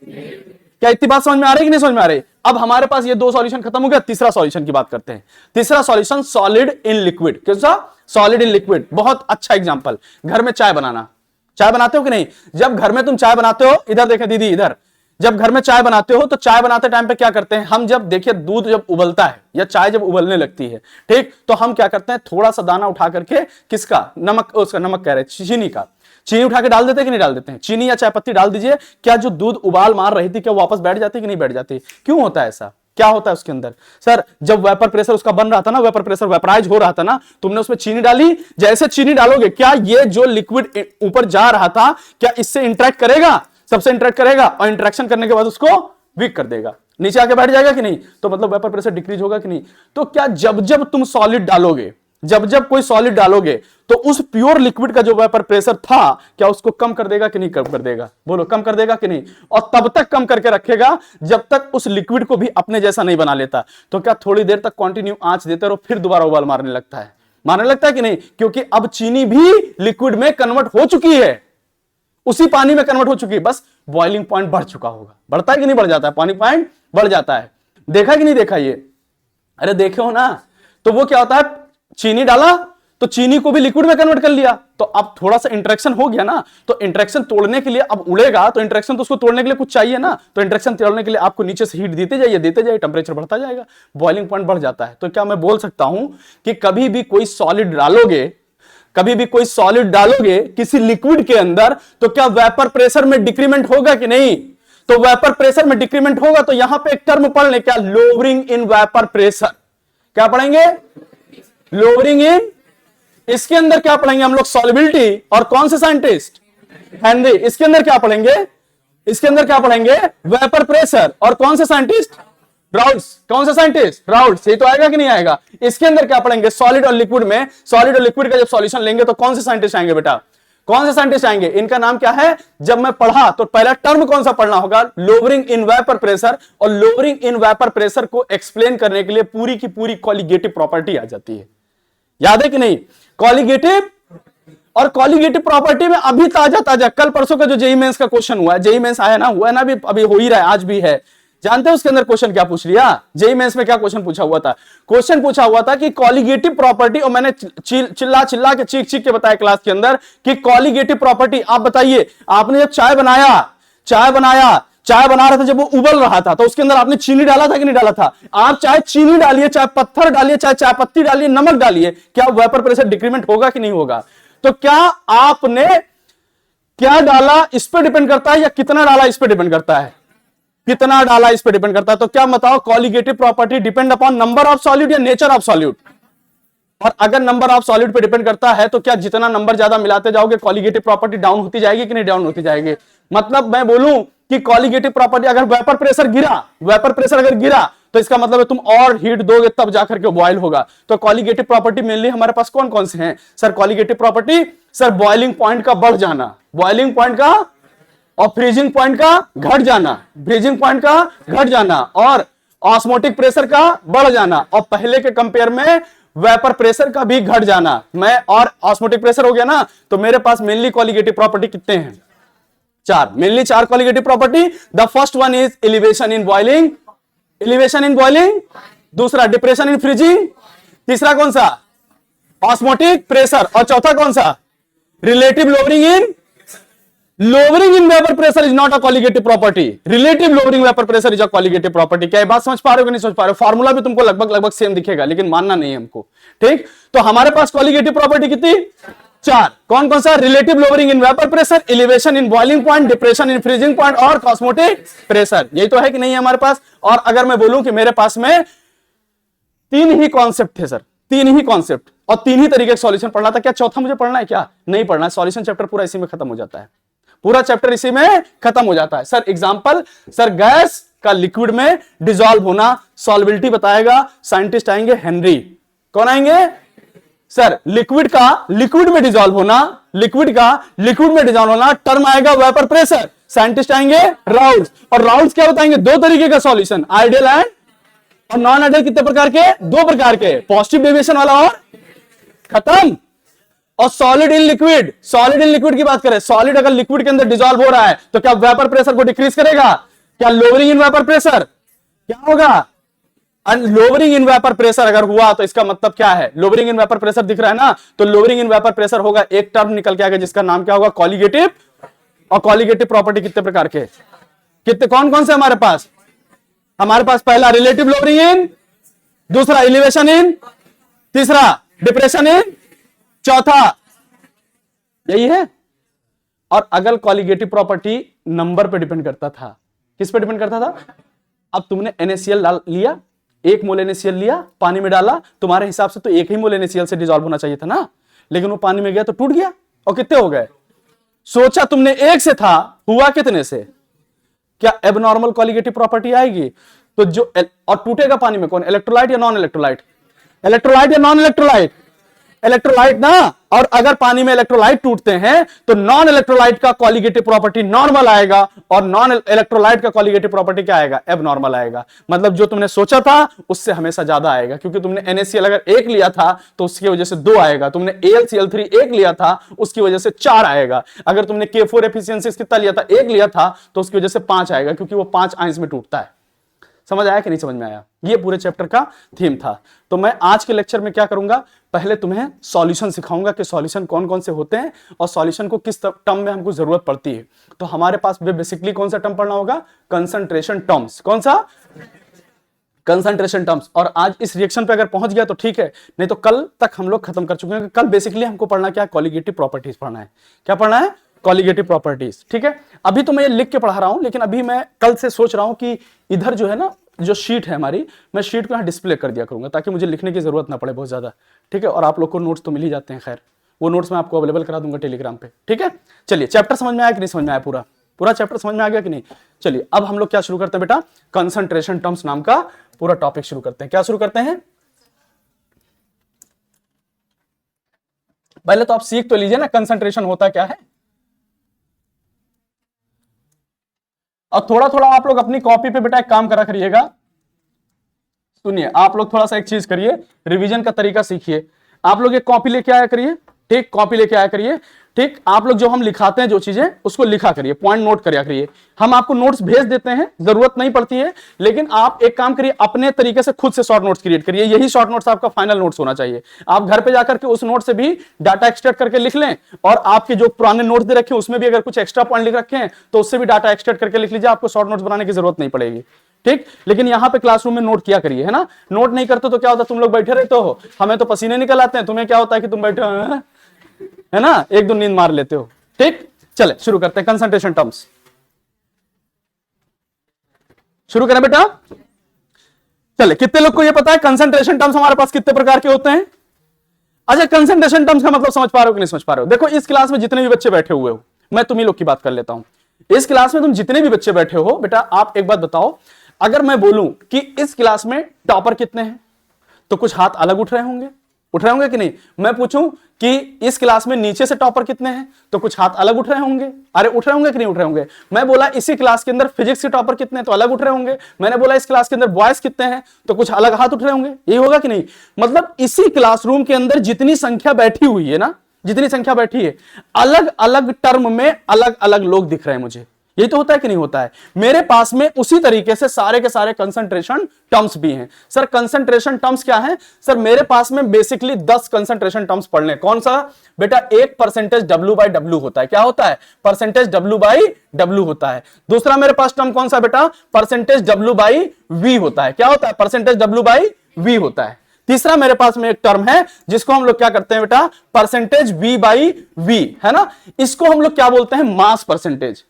क्या इतनी बात समझ में आ रही है कि नहीं समझ में आ रही? अब हमारे पास ये दो सॉल्यूशन खत्म हो गया, तीसरा सॉल्यूशन की बात करते हैं। तीसरा सॉल्यूशन सॉलिड इन लिक्विड। कैसा? Solid in liquid. बहुत अच्छा एग्जांपल, घर में चाय बनाना। चाय बनाते हो कि नहीं? जब घर में तुम चाय बनाते हो, इधर देखें दीदी, इधर, जब घर में चाय बनाते हो तो चाय बनाते टाइम पे क्या करते हैं हम? जब देखिए दूध जब उबलता है या चाय जब उबलने लगती है, ठीक, तो हम क्या करते हैं? थोड़ा सा दाना उठा करके, किसका? नमक, उसका नमक कह रहे हैं, चीनी का, चीनी उठा के डाल देते हैं कि नहीं डाल देते हैं? चीनी या चाय पत्ती डाल दीजिए, क्या जो दूध उबाल मार रही थी क्या वापस बैठ जाती कि नहीं बैठ जाती? क्यों होता है ऐसा? क्या होता है उसके अंदर? सर जब वेपर प्रेशर उसका बन रहा था ना, वेपर प्रेशर वेपराइज हो रहा था ना, तुमने उसमें चीनी डाली, जैसे चीनी डालोगे क्या ये जो लिक्विड ऊपर जा रहा था क्या इससे इंटरेक्ट करेगा? सबसे इंटरेक्ट करेगा और इंटरेक्शन करने के बाद उसको वीक कर देगा, नीचे आके बैठ जाएगा कि नहीं? तो मतलब वेपर प्रेशर डिक्रीज होगा कि नहीं? तो क्या जब जब तुम सॉलिड डालोगे, जब जब कोई सॉलिड डालोगे तो उस प्योर लिक्विड का जो वेपर प्रेशर था क्या उसको कम कर देगा कि नहीं कम कर देगा? बोलो, कम कर देगा कि नहीं? और तब तक कम करके रखेगा जब तक उस लिक्विड को भी अपने जैसा नहीं बना लेता। तो क्या थोड़ी देर तक कंटिन्यू आंच देते रहो, फिर दोबारा उबाल मारने लगता है? मारने लगता है कि नहीं, क्योंकि अब चीनी भी लिक्विड में कन्वर्ट हो चुकी है, उसी पानी में कन्वर्ट हो चुकी है, बस बॉइलिंग पॉइंट बढ़ चुका होगा। बढ़ता है कि नहीं बढ़ जाता है, पानी पॉइंट बढ़ जाता है। देखा कि नहीं देखा ये, अरे देखे हो ना। तो वो क्या होता है, चीनी डाला तो चीनी को भी लिक्विड में कन्वर्ट कर लिया, तो अब थोड़ा सा इंटरेक्शन हो गया ना, तो इंटरेक्शन तोड़ने के लिए अब उड़ेगा, तो इंटरेक्शन तो उसको तोड़ने के लिए कुछ चाहिए ना, तो इंटरेक्शन तोड़ने के लिए आपको नीचे से हीट देते जाइए, टेंपरेचर बढ़ता जाएगा, बॉइलिंग पॉइंट बढ़ जाता है। तो क्या मैं बोल सकता हूं कि कभी भी कोई सॉलिड डालोगे किसी लिक्विड के अंदर, तो क्या वेपर प्रेशर में डिक्रीमेंट होगा कि नहीं? तो वेपर प्रेशर में डिक्रीमेंट होगा, तो यहां पे एक टर्म पढ़ ले, क्या, लोअरिंग इन वेपर प्रेशर। क्या पढ़ेंगे? Lowering in. इसके अंदर क्या पढ़ेंगे हम लोग? सॉल्युबिलिटी। और कौन से साइंटिस्ट? हेनरी। इसके अंदर क्या पढ़ेंगे? Vapour pressure. और कौन से साइंटिस्ट? राउल्ट्स। कौन सा साइंटिस्ट? राउल्ट्स। ये तो आएगा कि नहीं आएगा? इसके अंदर क्या पढ़ेंगे? सॉलिड और लिक्विड में, सॉलिड और लिक्विड का जब सॉल्यूशन लेंगे तो कौन से साइंटिस्ट आएंगे बेटा? कौन से साइंटिस्ट आएंगे? इनका नाम क्या है? जब मैं पढ़ा तो पहला टर्म कौन सा पढ़ना होगा? Lowering in vapour pressure. और लोअरिंग इन वेपर प्रेशर को एक्सप्लेन करने के लिए पूरी की पूरी कॉलिगेटिव प्रॉपर्टी आ जाती है। याद है कि नहीं? कॉलिगेटिव। और कॉलिगेटिव प्रॉपर्टी में अभी ताजा कल परसों का जो जेईई मेंस का क्वेश्चन हुआ है, जेईई मेंस आया ना, हुआ है ना, अभी हो ही रहा है, आज भी है। जानते हैं उसके अंदर क्वेश्चन क्या पूछ लिया? जेईई मेंस में क्या क्वेश्चन पूछा हुआ था? क्वेश्चन पूछा हुआ था कि कॉलिगेटिव प्रॉपर्टी, और मैंने चिल्ला के चीख के बताया क्लास के अंदर कि कॉलिगेटिव प्रॉपर्टी। आप बताइए, आपने जब चाय बना रहे थे, जब वो उबल रहा था, तो उसके अंदर आपने चीनी डाला था कि नहीं डाला था? आप चाहे चीनी डालिए, चाहे पत्थर डालिए, चाहे चाय पत्ती डालिए, नमक डालिए, क्या वेपर प्रेशर डिक्रीमेंट होगा कि नहीं होगा? तो क्या आपने क्या डाला इस पर डिपेंड करता है, या कितना डाला इस पर डिपेंड करता है? कितना डाला इस पर डिपेंड करता है। तो क्या बताओ, colligative property depend upon number of solute या नेचर ऑफ सॉल्यूट? और अगर नंबर ऑफ सॉल्यूट पे डिपेंड करता है, तो क्या जितना नंबर ज्यादा मिलाते जाओगे कॉलिगेटिव प्रॉपर्टी डाउन होती जाएगी कि नहीं डाउन होती जाएगी? मतलब मैं बोलूं कि कॉलिगेटिव प्रॉपर्टी, अगर वेपर प्रेशर गिरा, तो इसका मतलब है तुम और हीट दोगे तब जाकर के बॉयल होगा। तो कॉलिगेटिव प्रॉपर्टी मेनली हमारे पास कौन कौन से हैं sir? Colligative property sir, boiling point का बढ़ जाना, बॉइलिंग पॉइंट का, और फ्रीजिंग पॉइंट का घट जाना, और ऑस्मोटिक प्रेशर का बढ़ जाना, और पहले के कंपेयर में वेपर प्रेशर का भी घट जाना। मैं और ऑस्मोटिक प्रेशर हो गया ना, तो मेरे पास मेनली कॉलिगेटिव प्रॉपर्टी कितने हैं? 4, mainly 4 colligative property. The first one is elevation in boiling, दूसरा डिप्रेशन इन फ्रीजिंग, तीसरा कौन सा? ऑस्मोटिक प्रेशर, और चौथा कौन सा? Relative lowering in vapour pressure is not a colligative property, relative lowering vapour pressure is a colligative property. क्या ये बात समझ पा रहे हो कि नहीं समझ पा रहे हो? फॉर्मूला भी तुमको लगभग सेम दिखेगा, लेकिन मानना नहीं है हमको, ठीक? तो हमारे पास कॉलिगेटिव प्रॉपर्टी कितनी? 4। कौन कौन सा? Relative lowering in vapour pressure, elevation in boiling point, depression in freezing point, और ऑस्मोटिक प्रेशर। यही तो है कि नहीं है हमारे पास? और अगर मैं बोलूं कि मेरे पास में 3 ही कॉन्सेप्ट थे सर, 3 ही कॉन्सेप्ट, और 3 ही तरीके का सॉल्यूशन पढ़ना था, क्या चौथा मुझे पढ़ना है? क्या नहीं पढ़ना है? सॉल्यूशन चैप्टर पूरा इसी में खत्म हो जाता है, पूरा चैप्टर इसी में खत्म हो जाता है। सर एग्जांपल, सर गैस का लिक्विड में डिसॉल्व होना, सॉल्युबिलिटी बताएगा, साइंटिस्ट आएंगे हेनरी। कौन आएंगे सर? लिक्विड में डिसॉल्व होना, टर्म आएगा वेपर प्रेशर, साइंटिस्ट आएंगे राउल्ट्स। और राउल्ट्स क्या बताएंगे? 2 तरीके का सॉल्यूशन, आइडियल एंड और नॉन आइडियल। कितने प्रकार के? 2 प्रकार के, पॉजिटिव डेविएशन वाला और खत्म। और सॉलिड इन लिक्विड की बात करें, सॉलिड अगर लिक्विड के अंदर डिसॉल्व हो रहा है, तो क्या वेपर प्रेशर को डिक्रीज करेगा? क्या लोअरिंग इन वेपर प्रेशर? क्या होगा? लोअरिंग इन वेपर प्रेशर अगर हुआ, तो इसका मतलब क्या है? लोअरिंग इन वेपर प्रेशर दिख रहा है ना, तो लोअरिंग इन वेपर प्रेशर होगा, एक टर्म निकल के आएगा जिसका नाम क्या होगा? कॉलिगेटिव। और कॉलिगेटिव प्रॉपर्टी कितने प्रकार के, कितने, कौन कौन से हमारे पास? हमारे पास पहला रिलेटिव लोअरिंग इन, दूसरा एलिवेशन इन, तीसरा डिप्रेशन इन, चौथा यही है। और अगर कॉलिगेटिव प्रॉपर्टी नंबर पे डिपेंड करता था, किस पे डिपेंड करता था? अब तुमने NaCl लिया, 1 मोल NaCl लिया, पानी में डाला, तुम्हारे हिसाब से तो 1 ही मोल NaCl से डिसॉल्व होना चाहिए था ना, लेकिन वो पानी में गया तो टूट गया। और कितने हो गए? सोचा तुमने 1 से था, हुआ कितने से? क्या एबनॉर्मल कॉलिगेटिव प्रॉपर्टी आएगी? तो जो और टूटेगा पानी में कौन? इलेक्ट्रोलाइट या नॉन इलेक्ट्रोलाइट? इलेक्ट्रोलाइट या नॉन इलेक्ट्रोलाइट? इलेक्ट्रोलाइट ना, और अगर पानी में इलेक्ट्रोलाइट टूटते हैं तो नॉन इलेक्ट्रोलाइट का कॉलिगेटिव प्रॉपर्टी नॉर्मल आएगा और नॉन इलेक्ट्रोलाइट का कॉलिगेटिव प्रॉपर्टी क्या आएगा, एबनॉर्मल आएगा। मतलब जो तुमने सोचा था उससे हमेशा ज्यादा आएगा, क्योंकि तुमने NaCl अगर 1 लिया था तो उसकी वजह से 2 आएगा, तुमने AlCl3 1 लिया था उसकी वजह से 4 आएगा, अगर तुमने K4 एफिशिएंसी कितना लिया था, 1 लिया था तो उसकी वजह से 5 आएगा, क्योंकि वो 5 आंश में टूटता है। समझ आया कि नहीं समझ में आया? ये पूरे चैप्टर का थीम था। तो मैं आज के लेक्चर में क्या करूंगा, पहले तुम्हें सॉल्यूशन सिखाऊंगा कि सॉल्यूशन कौन कौन से होते हैं और सॉल्यूशन को किस टर्म में हमको जरूरत पड़ती है। तो हमारे पास बेसिकली कौन सा टर्म पढ़ना होगा, कंसंट्रेशन टर्म्स। कौन सा? Concentration terms. और आज इस रिएक्शन पे अगर पहुंच गया तो ठीक है, नहीं तो कल तक हम लोग खत्म कर चुके हैं। कल बेसिकली हमको पढ़ना क्या है, कॉलिगेटिव प्रॉपर्टीज पढ़ना है। क्या पढ़ना है? Colligative properties. ठीक है, अभी तो मैं ये लिख के पढ़ा रहा हूं, लेकिन अभी मैं कल से सोच रहा हूं कि इधर जो है ना, जो शीट है हमारी, मैं शीट को यहाँ डिस्प्ले कर दिया करूंगा ताकि मुझे लिखने की जरूरत ना पड़े बहुत ज्यादा। ठीक है, और आप लोग को नोट्स तो मिल ही जाते हैं, खैर वो नोट्स मैं आपको अवेलेबल करा दूंगा टेलीग्राम पे। ठीक है, चलिए चैप्टर समझ में आया कि नहीं समझ में आया? पूरा चैप्टर समझ में आ गया कि नहीं? चलिए अब हम लोग क्या शुरू करते हैं बेटा, कंसंट्रेशन टर्म्स नाम का पूरा टॉपिक शुरू करते हैं। क्या शुरू करते हैं? पहले तो आप सीख तो लीजिए ना कंसंट्रेशन होता क्या है, और थोड़ा थोड़ा आप लोग अपनी कॉपी पे बेटा एक काम करा करिएगा। सुनिए, आप लोग थोड़ा सा एक चीज करिए, रिवीजन का तरीका सीखिए। आप लोग एक कॉपी लेके आया करिए, ठीक, कॉपी लेके आया करिए। ठीक, आप लोग जो हम लिखाते हैं जो चीजें उसको लिखा करिए, पॉइंट नोट करिया करिए। हम आपको नोट्स भेज देते हैं, जरूरत नहीं पड़ती है, लेकिन आप एक काम करिए, अपने तरीके से खुद से शॉर्ट नोट्स क्रिएट करिए। यही शॉर्ट नोट्स आपका फाइनल नोट्स होना चाहिए। आप घर पे जाकर के उस नोट से भी डाटा एक्सट्रैक्ट करके लिख लें, और आपके जो पुराने नोट्स दे रखे हैं उसमें भी अगर कुछ एक्स्ट्रा पॉइंट लिख रखे हैं तो उससे भी डाटा एक्सट्रैक्ट करके लिख लीजिए। आपको शॉर्ट नोट्स बनाने की जरूरत नहीं पड़ेगी। ठीक, लेकिन यहां पे क्लासरूम में नोट किया करिए, है ना। नोट नहीं करते तो क्या होता है, तुम लोग बैठे रहते हो, हमें तो पसीने निकल आते हैं, तुम्हें क्या होता है कि तुम बैठे हो, है ना, एक दो नींद मार लेते हो। ठीक, चले शुरू करते हैं कंसंट्रेशन टर्म्स। शुरू करें बेटा? चले, कितने लोग को ये पता है कंसंट्रेशन टर्म्स हमारे पास कितने प्रकार के होते हैं? अच्छा, कंसंट्रेशन टर्म्स का मतलब समझ पा रहे हो कि नहीं समझ पा रहे हो? देखो, इस क्लास में जितने भी बच्चे बैठे हुए हो, मैं तुम्ही लोग की बात कर लेता हूं। इस क्लास में तुम जितने भी बच्चे बैठे हो बेटा, आप एक बात बताओ, अगर मैं बोलूं कि इस क्लास में टॉपर कितने हैं, तो कुछ हाथ अलग उठ रहे होंगे कि नहीं? मैं पूछूं कि इस क्लास में नीचे से टॉपर कितने हैं, तो कुछ हाथ अलग उठ रहे होंगे। अरे उठ रहे होंगे कि नहीं उठ रहे होंगे? मैं बोला इसी क्लास के अंदर फिजिक्स के टॉपर कितने हैं, तो अलग उठ रहे होंगे। मैंने बोला इस क्लास के अंदर बॉयज कितने हैं, तो कुछ अलग हाथ उठ रहे होंगे। यही होगा कि नहीं? मतलब इसी क्लासरूम के अंदर जितनी संख्या बैठी हुई है ना, जितनी संख्या बैठी है, अलग अलग टर्म में अलग अलग लोग दिख रहे हैं मुझे। यही तो होता है कि नहीं होता है? मेरे पास में उसी तरीके से सारे के सारे कंसंट्रेशन टर्म्स भी हैं। सर कंसंट्रेशन टर्म्स क्या है? सर मेरे पास में बेसिकली 10 कंसंट्रेशन टर्म्स पढ़ने। कौन सा बेटा? एक परसेंटेज W/W होता है। क्या होता है? परसेंटेज W/W होता है। दूसरा मेरे पास टर्म कौन सा बेटा? परसेंटेज W/V होता है। क्या होता है? परसेंटेज W/V होता है। तीसरा मेरे पास में एक टर्म है जिसको हम लोग क्या करते हैं बेटा? परसेंटेज V/V, है ना। इसको हम लोग क्या बोलते हैं? Mass percentage.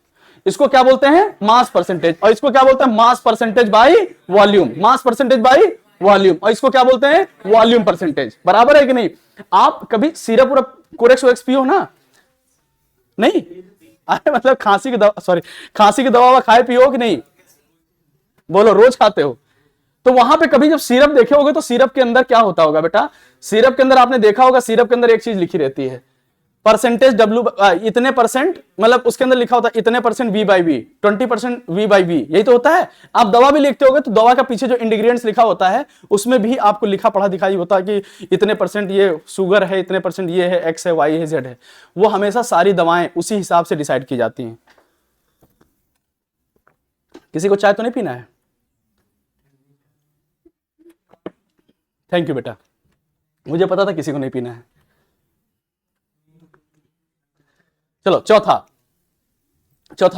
इसको क्या बोलते हैं? Mass percentage. और इसको क्या बोलते हैं? Mass percentage by volume. Mass percentage by volume. और इसको क्या बोलते हैं? Volume percentage. बराबर है कि नहीं? आप कभी सिरप और कोरेक्स वोरेक्स पियो ना? नहीं? अरे मतलब खांसी की दवा, सॉरी, खांसी की दवा खाए पियो कि नहीं? बोलो, रोज खाते हो? तो वहां पे कभी जब सिरप देखे होगे तो सिरप के अंदर क्या होता होगा बेटा? सिरप के अंदर आपने देखा होगा, सिरप के अंदर एक चीज लिखी रहती है, परसेंटेज W, इतने परसेंट, मतलब उसके अंदर लिखा होता है इतने परसेंट V/V, 20% V/V। यही तो होता है। आप दवा भी लिखते होगे तो दवा का पीछे जो इंग्रेडिएंट्स लिखा होता है उसमें भी आपको लिखा पढ़ा दिखाई होता है कि इतने परसेंट ये शुगर है, इतने परसेंट ये है, X है, Y है, Z है। वो हमेशा सारी दवाएं उसी हिसाब से डिसाइड की जाती हैं। किसी को चाय तो नहीं पीना है? थैंक यू बेटा, मुझे पता था किसी को नहीं पीना है। चलो चौथा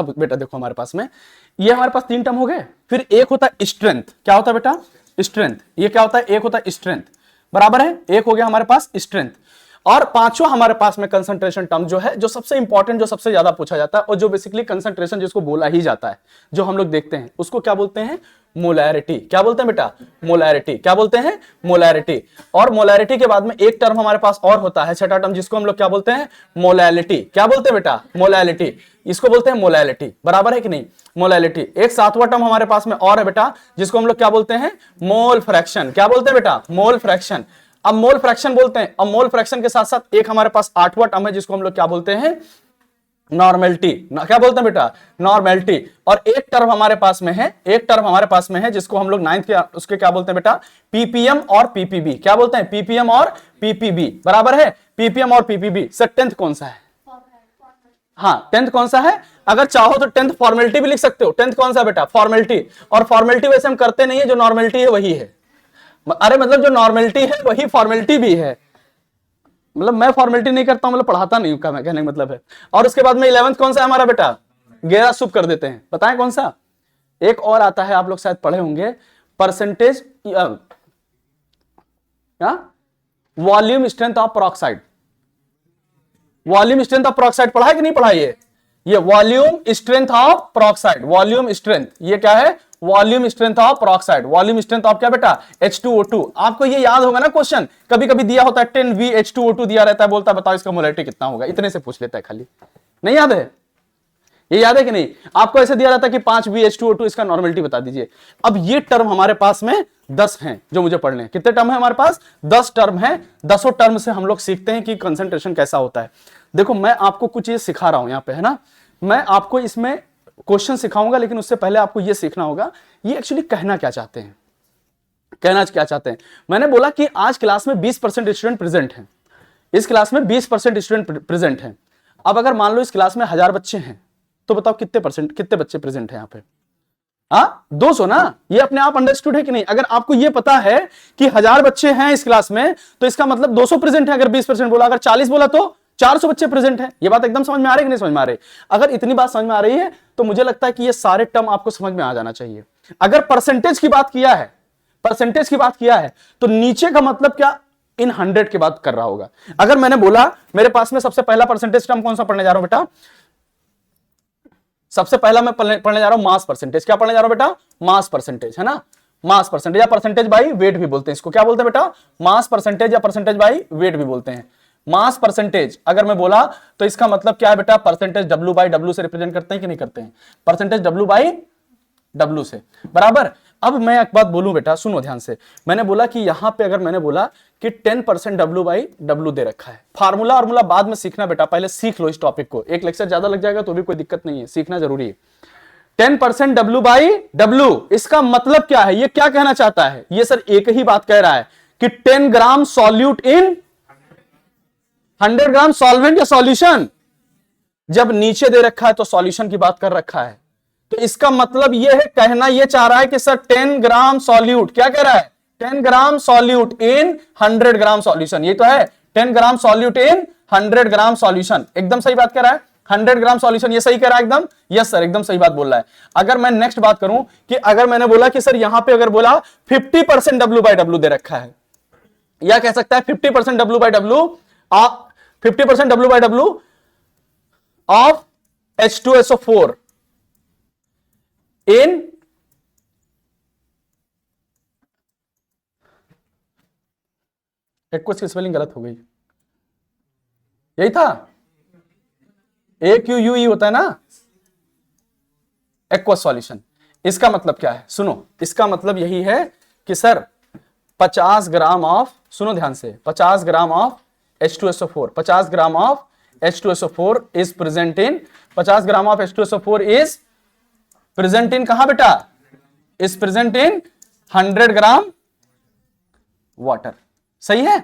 बेटा देखो, हमारे पास में ये हमारे पास 3 टर्म हो गए। फिर एक होता है स्ट्रेंथ। क्या होता है बेटा? स्ट्रेंथ। ये क्या होता है? एक होता है स्ट्रेंथ। बराबर है, एक हो गया हमारे पास स्ट्रेंथ। और पांचवा हमारे पास में कंसंट्रेशन टर्म जो है, जो सबसे इंपॉर्टेंट, जो सबसे ज्यादा पूछा जाता है और जो बेसिकली कंसंट्रेशन जिसको बोला ही जाता है, जो हम लोग देखते हैं, उसको क्या बोलते हैं? मोलैरिटी। क्या बोलते हैं बेटा? मोलैरिटी। क्या बोलते हैं? मोलैरिटी। और मोलैरिटी के बाद में एक टर्म हमारे पास और होता है, छठा टर्म, जिसको हम लोग क्या बोलते हैं? मोलैलिटी। क्या बोलते हैं बेटा? मोलैलिटी। इसको बोलते हैं मोलैलिटी। बराबर है कि नहीं? मोलैलिटी। एक सातवां टर्म हमारे पास में और है बेटा, जिसको हम लोग क्या बोलते हैं? Mole fraction. क्या बोलते हैं बेटा? मोल फ्रैक्शन। अब मोल फ्रैक्शन बोलते हैं। अब मोल फ्रैक्शन के साथ साथ एक हमारे पास 8वां टर्म है जिसको हम लोग क्या बोलते हैं, नॉर्मेलिटी। क्या बोलते हैं बेटा, नॉर्मेलिटी। और एक टर्म हमारे पास में है, एक टर्म हमारे पास में है जिसको हम लोग 9th के उसके क्या बोलते हैं बेटा, पीपीएम और पीपीबी। क्या बोलते हैं, पीपीएम और पीपीबी, बराबर है, पीपीएम और पीपीबी। सर 10th कौन सा है, हाँ 10th कौन सा है, अगर चाहो तो 10th फॉर्मेलिटी भी लिख सकते हो। 10th कौन सा बेटा, फॉर्मेलिटी। और फॉर्मेलिटी वैसे हम करते नहीं है, जो नॉर्मेलिटी है वही है। अरे मतलब जो नॉर्मेलिटी है वही फॉर्मेलिटी भी है। मतलब मैं फॉर्मेलिटी नहीं करता हूं, मतलब पढ़ाता नहीं हूं, मैं कहने का मतलब है। और उसके बाद में 11th कौन सा है हमारा बेटा, गैरा शुभ कर देते हैं, बताएं कौन सा। एक और आता है, आप लोग शायद पढ़े होंगे, percentage volume strength of peroxide. Volume strength of peroxide पढ़ा है कि नहीं पढ़ा, ये volume strength of peroxide, volume strength, ये क्या है, volume strength of peroxide. Volume strength of क्या बेटा, H2O2। आपको ये याद होगा ना क्वेश्चन, कभी कभी दिया होता है 10V H2O2 दिया रहता है, बोलता है बताओ इसका मोलैरिटी कितना होगा, इतने से पूछ लेता है खाली। नहीं याद है, ये याद है कि नहीं, आपको ऐसे दिया रहता है कि 5V H2O2 इसका नॉर्मेलिटी बता दीजिए। अब ये टर्म हमारे पास में 10 हैं जो मुझे पढ़ने हैं। कितने टर्म है हमारे पास, 10 टर्म है। 10 टर्म से हम लोग सीखते हैं कि कंसंट्रेशन कैसा होता है। देखो मैं आपको कुछ ये सिखा रहा हूं यहां पे, है ना, मैं आपको इसमें क्वेश्चन सिखाऊंगा, लेकिन उससे पहले आपको ये सीखना होगा ये एक्चुअली कहना क्या चाहते हैं, कहना क्या चाहते हैं। मैंने बोला कि आज क्लास में 20% स्टूडेंट प्रेजेंट हैं, इस क्लास में 20% स्टूडेंट प्रेजेंट हैं। अब अगर मान लो इस क्लास में 1000 बच्चे हैं, तो बताओ कितने बच्चे प्रेजेंट हैं यहाँ पे, 200 ना। ये अपने आप अंडरस्टूड है कि नहीं। अगर आपको ये पता है कि 1000 बच्चे हैं इस क्लास में, तो इसका मतलब 200 प्रेजेंट है। अगर 20% बोला, अगर 40 बोला तो 400 बच्चे प्रेजेंट हैं। ये बात एकदम समझ में आ रही है कि नहीं समझ में आ रही। अगर इतनी बात समझ में आ रही है तो मुझे लगता है कि ये सारे टर्म आपको समझ में आ जाना चाहिए। अगर परसेंटेज की बात किया है, परसेंटेज की बात किया है, तो नीचे का मतलब क्या, इन 100 की बात कर रहा होगा। अगर मैंने बोला मेरे पास में सबसे पहला परसेंटेज टर्म कौन सा पढ़ने जा रहा हूं बेटा, सबसे पहला मैं पढ़ने जा रहा हूं मास परसेंटेज। क्या पढ़ने जा रहा हूं बेटा, मास परसेंटेज, है ना, मास परसेंटेज या परसेंटेज बाई वेट भी बोलते हैं इसको। क्या बोलते हैं बेटा, मास परसेंटेज या परसेंटेज बाई वेट भी बोलते हैं। मास परसेंटेज अगर मैं बोला तो इसका मतलब क्या है बेटा, परसेंटेज W बाई W से रिप्रेजेंट करते हैं कि नहीं करते हैं, परसेंटेज W बाई W से, बराबर। अब मैं एक बात बोलूं बेटा, सुनो ध्यान से। मैंने बोला कि यहां पे अगर मैंने बोला कि 10% W बाई W दे रखा है, फार्मूला और बाद में सीखना बेटा, पहले सीख लो इस टॉपिक को। एक लेक्चर ज्यादा लग जाएगा तो भी कोई दिक्कत नहीं है, सीखना जरूरी है। 10% W बाई W, इसका मतलब क्या है, ये क्या कहना चाहता है, ये सर एक ही बात कह रहा है कि 10 ग्राम सॉल्यूट इन 100 ग्राम सॉल्वेंट या सॉल्यूशन। जब नीचे दे रखा है तो सॉल्यूशन की बात कर रखा है, तो इसका मतलब यह है, कहना यह चाह रहा है कि सर 10 ग्राम सॉल्यूट, क्या कह रहा है, 10 ग्राम सॉल्यूट इन 100 ग्राम सॉल्यूशन। ये तो है 10 ग्राम सॉल्यूट इन 100 ग्राम सॉल्यूशन, एकदम सही बात कह रहा है। 100 ग्राम सॉल्यूशन, ये सही कह रहा है एकदम, यस सर एकदम सही बात बोल रहा है। अगर मैं नेक्स्ट बात करूं कि अगर मैंने बोला कि सर यहां पे अगर बोला 50% W बाई W दे रखा है, या कह सकता है 50% W by W, 50% W by W of H2SO4 in aqueous की स्पेलिंग गलत हो गई, यही था, AQUE होता है ना, एक्वस सॉल्यूशन। इसका मतलब क्या है, सुनो, इसका मतलब यही है कि सर 50 ग्राम ऑफ, सुनो ध्यान से, 50 gram of H2SO4, 50 gram of H2SO4 is present in, 50 gram of H2SO4 is present इन कहां बेटा, is present in 100 gram water. सही है,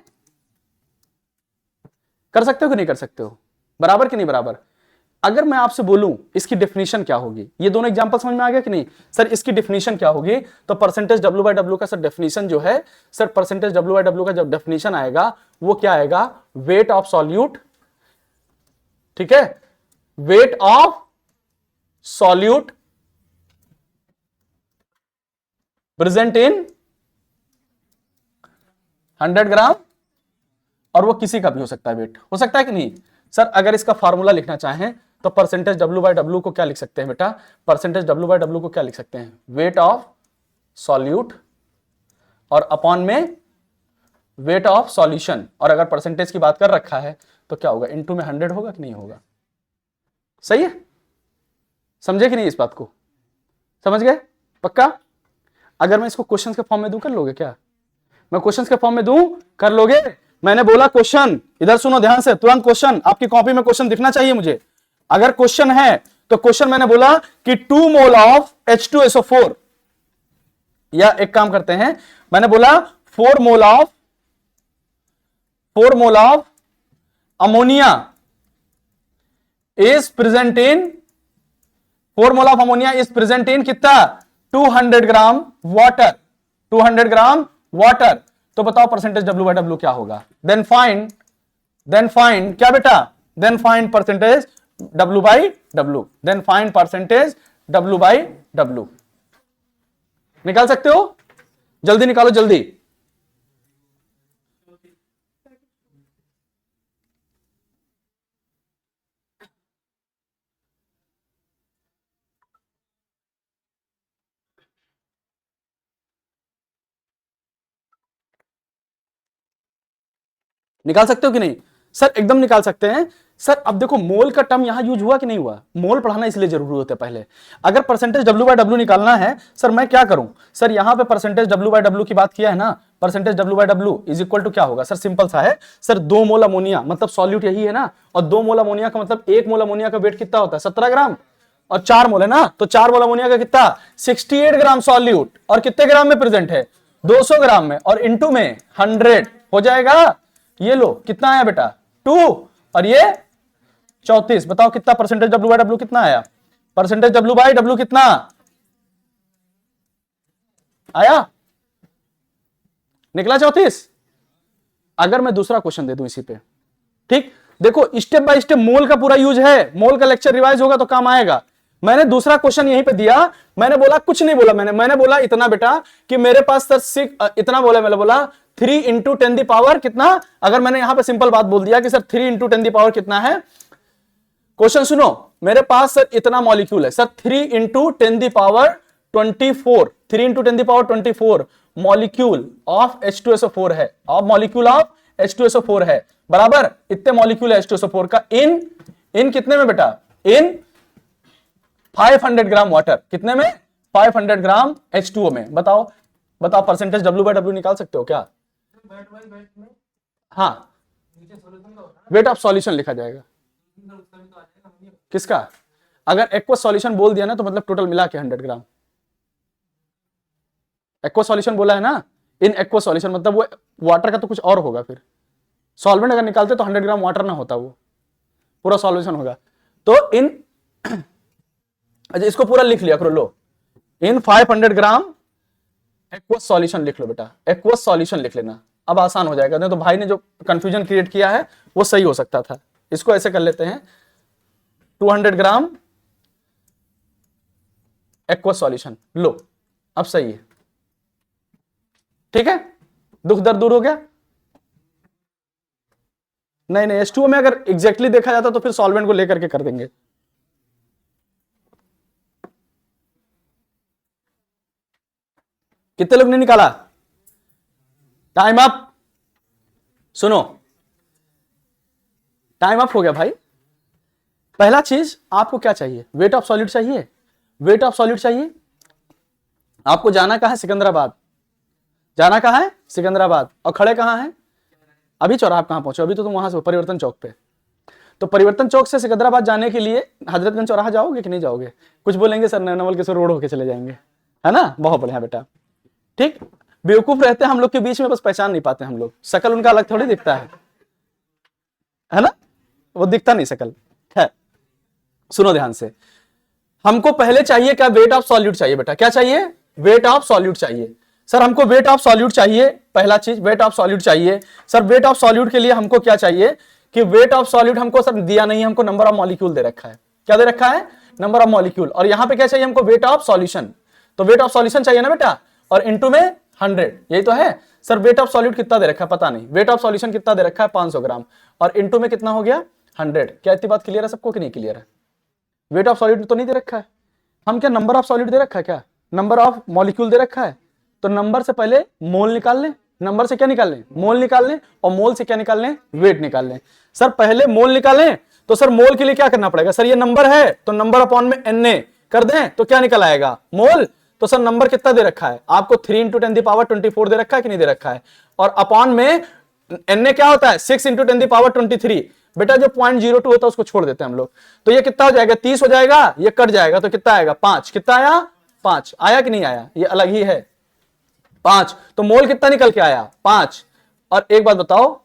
कर सकते हो कि नहीं कर सकते हो, बराबर कि नहीं बराबर। अगर मैं आपसे बोलूं इसकी डेफिनेशन क्या होगी, ये दोनों एग्जांपल समझ में आ गया कि नहीं सर, इसकी डेफिनेशन क्या होगी, तो परसेंटेज W बाई W का सर डेफिनेशन जो है sir, percentage W by W का जब डेफिनेशन आएगा वो क्या आएगा, वेट ऑफ सॉल्यूट, ठीक है, wait of solute present in 100 ग्राम, और वो किसी का भी हो सकता है, वेट हो सकता है कि नहीं सर। अगर इसका फार्मूला लिखना चाहें तो परसेंटेज W बाई W को क्या लिख सकते हैं बेटा, परसेंटेज W बाई W को क्या लिख सकते हैं, वेट ऑफ सॉल्यूट और अपॉन में वेट ऑफ सॉल्यूशन, और अगर परसेंटेज की बात कर रखा है तो क्या होगा, इनटू में 100 होगा कि नहीं होगा। सही है, समझे कि नहीं इस बात को, समझ गए पक्का। अगर मैं इसको क्वेश्चन के फॉर्म में दूं कर लोगे क्या, मैं क्वेश्चन के फॉर्म में दूं, कर लोगे? मैंने बोला क्वेश्चन, इधर सुनो ध्यान से, तुरंत क्वेश्चन, आपकी कॉपी में क्वेश्चन दिखना चाहिए मुझे। अगर क्वेश्चन है तो क्वेश्चन मैंने बोला कि 2 मोल ऑफ H2SO4, या एक काम करते हैं, मैंने बोला 4 मोल of ammonia is present in 4 mole of ammonia is present इन कितना? 200 ग्राम वाटर, 200 ग्राम वाटर। तो बताओ परसेंटेज W/W क्या होगा? देन फाइंड क्या बेटा? Then find percentage W/W, then find percentage W/W। निकाल सकते हो? जल्दी निकालो, जल्दी। निकाल सकते हो कि नहीं? सर एकदम निकाल सकते हैं सर। अब देखो मोल का टर्म यहां यूज हुआ कि नहीं हुआ? मोल पढ़ाना इसलिए जरूरी होता है पहले। अगर परसेंटेज W/W निकालना है सर, मैं क्या करूं सर? यहां पे परसेंटेज W/W की बात किया है ना, percentage W/W is equal to क्या होगा सर? सिंपल सा है सर, 2 मोल अमोनिया मतलब सॉल्यूट यही है ना, और 2 मोल अमोनिया का मतलब 1 मोल अमोनिया का वेट कितना होता है? 17 ग्राम, और 4 मोल है ना, तो 4 मोल अमोनिया का कितना? 68 ग्राम सॉल्यूट, और कितने ग्राम में प्रेजेंट है? 200 ग्राम में, और इंटू में 100 हो जाएगा। ये लो कितना आया बेटा? 2, और ये 34। बताओ कितना परसेंटेज W/W कितना आया? परसेंटेज W/W कितना आया? निकला 34। अगर मैं दूसरा क्वेश्चन दे दूं इसी पे, ठीक, देखो स्टेप बाय स्टेप मोल का पूरा यूज है, मोल का लेक्चर रिवाइज होगा तो काम आएगा। मैंने दूसरा क्वेश्चन यहीं पे दिया, मैंने बोला कुछ नहीं बोला, मैंने बोला इतना बेटा कि मेरे पास सर इतना बोला, मैंने बोला 3 इंटू 10 दी पावर कितना। अगर मैंने यहां पे सिंपल बात बोल दिया कि सर 3 इंटू 10 दी पावर कितना है, क्वेश्चन सुनो, मेरे पास सर इतना मॉलिक्यूल है sir, 3 into 10 the power 24, 3 into 10 the power 24 molecule of H2SO4 है, और मॉलिक्यूल ऑफ H2SO4 है, बराबर इतने मॉलिक्यूल है H2SO4 का इन कितने में बेटा? इन 500 ग्राम वाटर, कितने में? 500 ग्राम H2O में। बताओ परसेंटेज W/W निकाल सकते हो क्या? हाँ, वेट ऑफ सॉल्यूशन लिखा जाएगा। किसका? अगर एक्वस सॉल्यूशन बोल दिया ना तो मतलब टोटल मिला के 100 ग्राम। एक्वस सॉल्यूशन बोला है ना, इन एक्वस सॉल्यूशन मतलब वो वाटर का तो कुछ और होगा। फिर सॉल्वेंट अगर निकालते तो 100 ग्राम वाटर ना होता, वो पूरा सॉल्यूशन होगा। तो इन अच्छा इसको पूरा लिख लिया करो, लो इन 500 ग्राम एक्वस सॉल्यूशन लिख लो बेटा, एक्वस सॉल्यूशन लिख लेना, अब आसान हो जाएगा। नहीं तो भाई ने जो कंफ्यूजन क्रिएट किया है वो सही हो सकता था। इसको ऐसे कर लेते हैं, 200 ग्राम एक्वस सॉल्यूशन लो, अब सही है, ठीक है, दुख दर्द दूर हो गया। नहीं H2O में अगर एग्जैक्टली देखा जाता तो फिर सॉल्वेंट को लेकर के कर देंगे। कितने लोग ने निकाला? Time up. सुनो, टाइम अप हो गया भाई। पहला चीज आपको क्या चाहिए? वेट ऑफ सॉल्यूट चाहिए, वेट ऑफ सॉल्यूट चाहिए। आपको जाना कहां है? सिकंदराबाद। जाना कहां है? सिकंदराबाद। और खड़े कहां हैं? अभी चौराहा कहां पहुंचे? अभी तो तुम वहां से परिवर्तन चौक पे। तो परिवर्तन चौक से सिकंदराबाद जाने के लिए हजरतगंज चौराहा जाओगे कि नहीं जाओगे? कुछ बोलेंगे सर नवल के रोड होके चले जाएंगे, है ना? बहुत बढ़िया बेटा, ठीक। बेवकूफ रहते हैं हम लोग के बीच में, बस पहचान नहीं पाते हम लोग, शकल उनका अलग थोड़ी दिखता है ना? वो दिखता नहीं शकल। है, सुनो ध्यान से, हमको पहले चाहिए क्या? वेट ऑफ सॉल्यूट चाहिए बेटा। क्या चाहिए? वेट ऑफ सॉल्यूट चाहिए। सर हमको वेट ऑफ सॉल्यूट चाहिए, पहला चीज वेट ऑफ सॉल्यूट चाहिए। सर वेट ऑफ सॉल्यूट के लिए हमको क्या चाहिए कि वेट ऑफ सॉल्यूट हमको सर दिया नहीं, हमको नंबर ऑफ मॉलिक्यूल दे रखा है। क्या दे रखा है? Number of molecule. और यहां पे क्या चाहिए हमको? Wait of solution. तो वेट ऑफ सॉल्यूशन चाहिए ना बेटा, और इंटू में 100, यही तो है। सर वेट ऑफ सॉल्यूट कितना दे रखा है पता नहीं, वेट ऑफ सॉल्यूशन कितना दे रखा है? 500 ग्राम, और इंटू में कितना हो गया? 100। क्या इतनी बात क्लियर है सबको कि नहीं क्लियर है? वेट ऑफ सॉल्यूट तो नहीं दे रखा है, हम क्या नंबर ऑफ सॉल्यूट दे रखा है? क्या नंबर ऑफ मॉलिक्यूल दे रखा है? तो नंबर से पहले मोल निकाल लें, नंबर से क्या निकाल लें? मोल निकाल लें, और मोल से क्या निकाल लें? वेट निकाल लें। सर पहले मोल निकालें तो सर मोल के लिए क्या करना पड़ेगा? सर ये नंबर है तो नंबर अपॉन में Na कर दें तो क्या निकल आएगा? मोल। तो सर नंबर कितना दे रखा है आपको? 3 × 10⁻24 दे रखा है कि नहीं दे रखा है? और अपॉन में n ने क्या होता है? 6 × 10⁻23। बेटा जो 0.02 होता है उसको छोड़ देते हैं हम लोग। तो ये कितना हो जाएगा? 30 हो जाएगा, ये कट जाएगा तो कितना आएगा? 5। कितना आया? 5 आया कि नहीं आया? ये अलग ही है 5। तो मोल कितना निकल के आया? 5। और एक बात बताओ,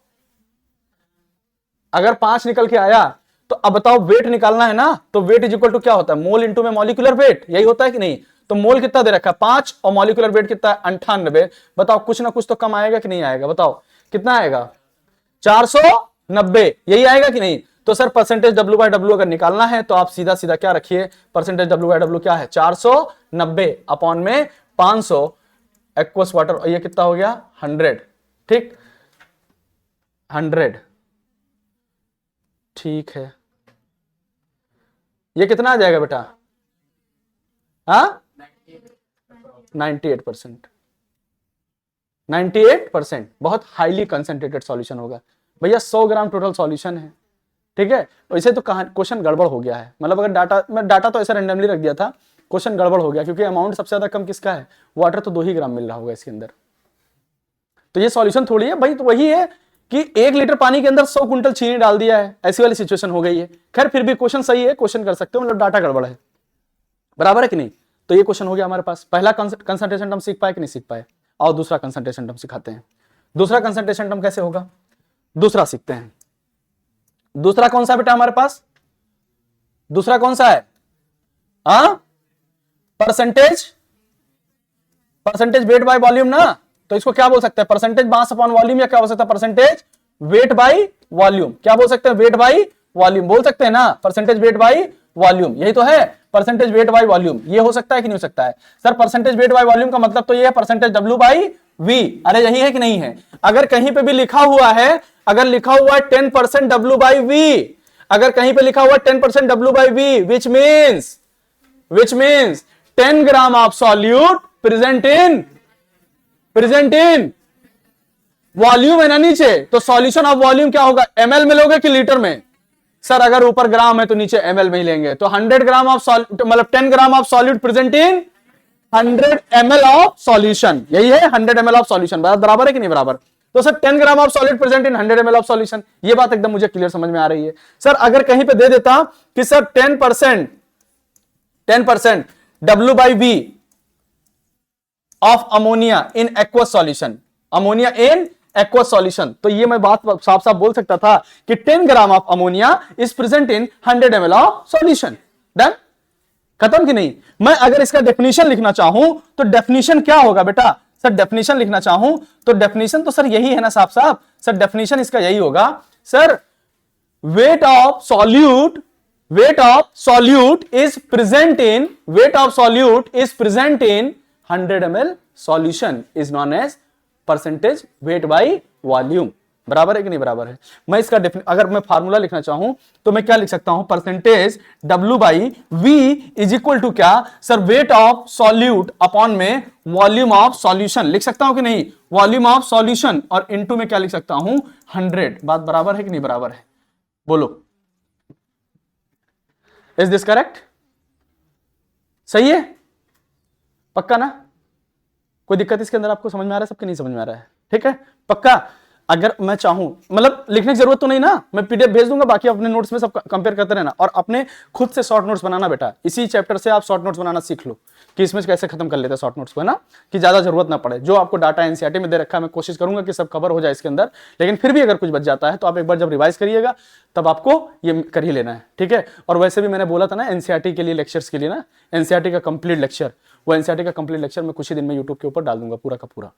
अगर 5 निकल के आया तो अब बताओ वेट निकालना है ना, तो वेट इज इक्वल टू क्या होता है? मोल इंटू में मॉलिक्यूलर वेट, यही होता है कि नहीं? तो मोल कितना दे रखा है? 5 और मॉलिक्यूलर वेट कितना है? 98। बताओ कुछ ना कुछ तो कम आएगा कि नहीं आएगा? बताओ कितना आएगा? 490, यही आएगा कि नहीं? तो सर परसेंटेज W/W अगर निकालना है तो आप सीधा सीधा क्या रखिए? परसेंटेज W/W क्या है? 490 अपॉन में 500 एक्वस वाटर, और ये कितना हो गया? 100। ठीक, 100। ठीक है, ये कितना आ जाएगा बेटा? हाँ, 98%। 98% बहुत हाईली कंसेंट्रेटेड सॉल्यूशन होगा भैया। 100 ग्राम टोटल सॉल्यूशन है, ठीक है। वैसे तो क्वेश्चन गड़बड़ हो गया है, मतलब अगर डाटा तो ऐसा रैंडमली रख दिया था, क्वेश्चन गड़बड़ हो गया क्योंकि अमाउंट सबसे ज्यादा कम किसका है? वाटर तो 2 ही ग्राम मिल रहा होगा इसके अंदर। तो ये सॉल्यूशन थोड़ी है भाई, तो वही है कि 1 लीटर पानी के अंदर 100 क्विंटल चीनी डाल दिया है, ऐसी वाली सिचुएशन हो गई है। खैर फिर भी क्वेश्चन सही है, क्वेश्चन कर सकते हो, मतलब डाटा गड़बड़ है, बराबर है कि नहीं? तो ये क्वेश्चन हो गया हमारे पास। पहला कंसंट्रेशन टर्म सीख पाए कि नहीं सीख पाए? और दूसरा कंसंट्रेशन टर्म सिखाते हैं। दूसरा कंसंट्रेशन टर्म कैसे होगा? दूसरा सीखते हैं। दूसरा कौन सा बेटा हमारे पास? दूसरा कौन सा है? हाँ, परसेंटेज वेट बाय वॉल्यूम ना। तो इसको क्या बोल सकते हैं? परसेंटेज मास अपॉन वॉल्यूम, या क्या हो सकता है? Percentage weight by volume. क्या बोल सकते हैं? वेट बाय वॉल्यूम बोल सकते हैं ना, परसेंटेज वेट बाय वॉल्यूम, यही तो है परसेंटेज वेट बाय वॉल्यूम। ये हो सकता है कि नहीं हो सकता है? Sir percentage weight by volume का मतलब तो ये है परसेंटेज W/V। अरे यही है कि नहीं है? अगर कहीं पे भी लिखा हुआ है, अगर लिखा हुआ है 10% W/V, अगर कहीं पे लिखा हुआ है 10% W/V, which means 10 gram of solute present in volume है ना नीचे, तो सॉल्यूशन ऑफ वॉल्यूम क्या होगा? ml में लोगे कि लीटर में? सर अगर ऊपर ग्राम है तो नीचे ml में ही लेंगे। तो 100 ग्राम ऑफ मतलब 10 gram of solute present in 100 ml of solution, यही है 100 ml ऑफ सॉल्यूशन। बराबर है कि नहीं बराबर? तो sir 10 gram of solid present in 100 ml of solution, ये बात एकदम मुझे क्लियर समझ में आ रही है। सर अगर कहीं पे दे देता कि sir 10% W/V of ammonia in aqueous solution, ammonia in aqueous solution, तो ये मैं बात साफ साफ बोल सकता था कि 10 gram of ammonia is present in 100 ml of solution. Done, खत्म कि नहीं? मैं अगर इसका डेफिनेशन लिखना चाहूं तो डेफिनेशन क्या होगा बेटा? सर डेफिनेशन लिखना चाहूं तो डेफिनेशन तो सर यही है ना साफ साफ। सर डेफिनेशन इसका यही होगा, sir weight of solute is present in 100 ml solution is known as percentage weight by volume. बराबर है कि नहीं बराबर है? मैं इसका अगर मैं फार्मूला लिखना चाहूं तो मैं क्या लिख सकता हूं? Percentage W/V is equal to क्या? Sir weight of solute upon में वॉल्यूम ऑफ सॉल्यूशन लिख सकता हूं कि नहीं? वॉल्यूम ऑफ सॉल्यूशन, और इनटू में क्या लिख सकता हूं? 100। बात बराबर है कि नहीं बराबर है? बोलो, इज दिस करेक्ट? सही है? पक्का ना? कोई दिक्कत इसके अंदर आपको समझ में आ रहा है? सबके नहीं समझ में आ रहा है? ठीक है, पक्का? अगर मैं चाहूं, मतलब लिखने की जरूरत तो नहीं ना, मैं पीडीएफ भेज दूंगा, बाकी अपने नोट्स में सब कंपेयर करते रहना, और अपने खुद से शॉर्ट नोट्स बनाना बेटा। इसी चैप्टर से आप शॉर्ट नोट्स बनाना सीख लो कि इसमें कैसे खत्म कर लेते हैं शॉर्ट नोट्स को, है ना, कि ज्यादा जरूरत ना पड़े। जो आपको डाटा एनसीईआरटी में दे रखा है, मैं कोशिश करूंगा कि सब कवर हो जाए इसके अंदर, लेकिन फिर भी अगर कुछ बच जाता है तो आप एक बार जब रिवाइज करिएगा तब आपको ये कर ही लेना है, ठीक है। और वैसे भी मैंने बोला था ना एनसीईआरटी के लिए लेक्चर्स के लिए ना, एनसीईआरटी का कंप्लीट लेक्चर, वो एनसीईआरटी का कंप्लीट लेक्चर मैं कुछ ही दिन में यूट्यूब के ऊपर डाल दूंगा पूरा का पूरा।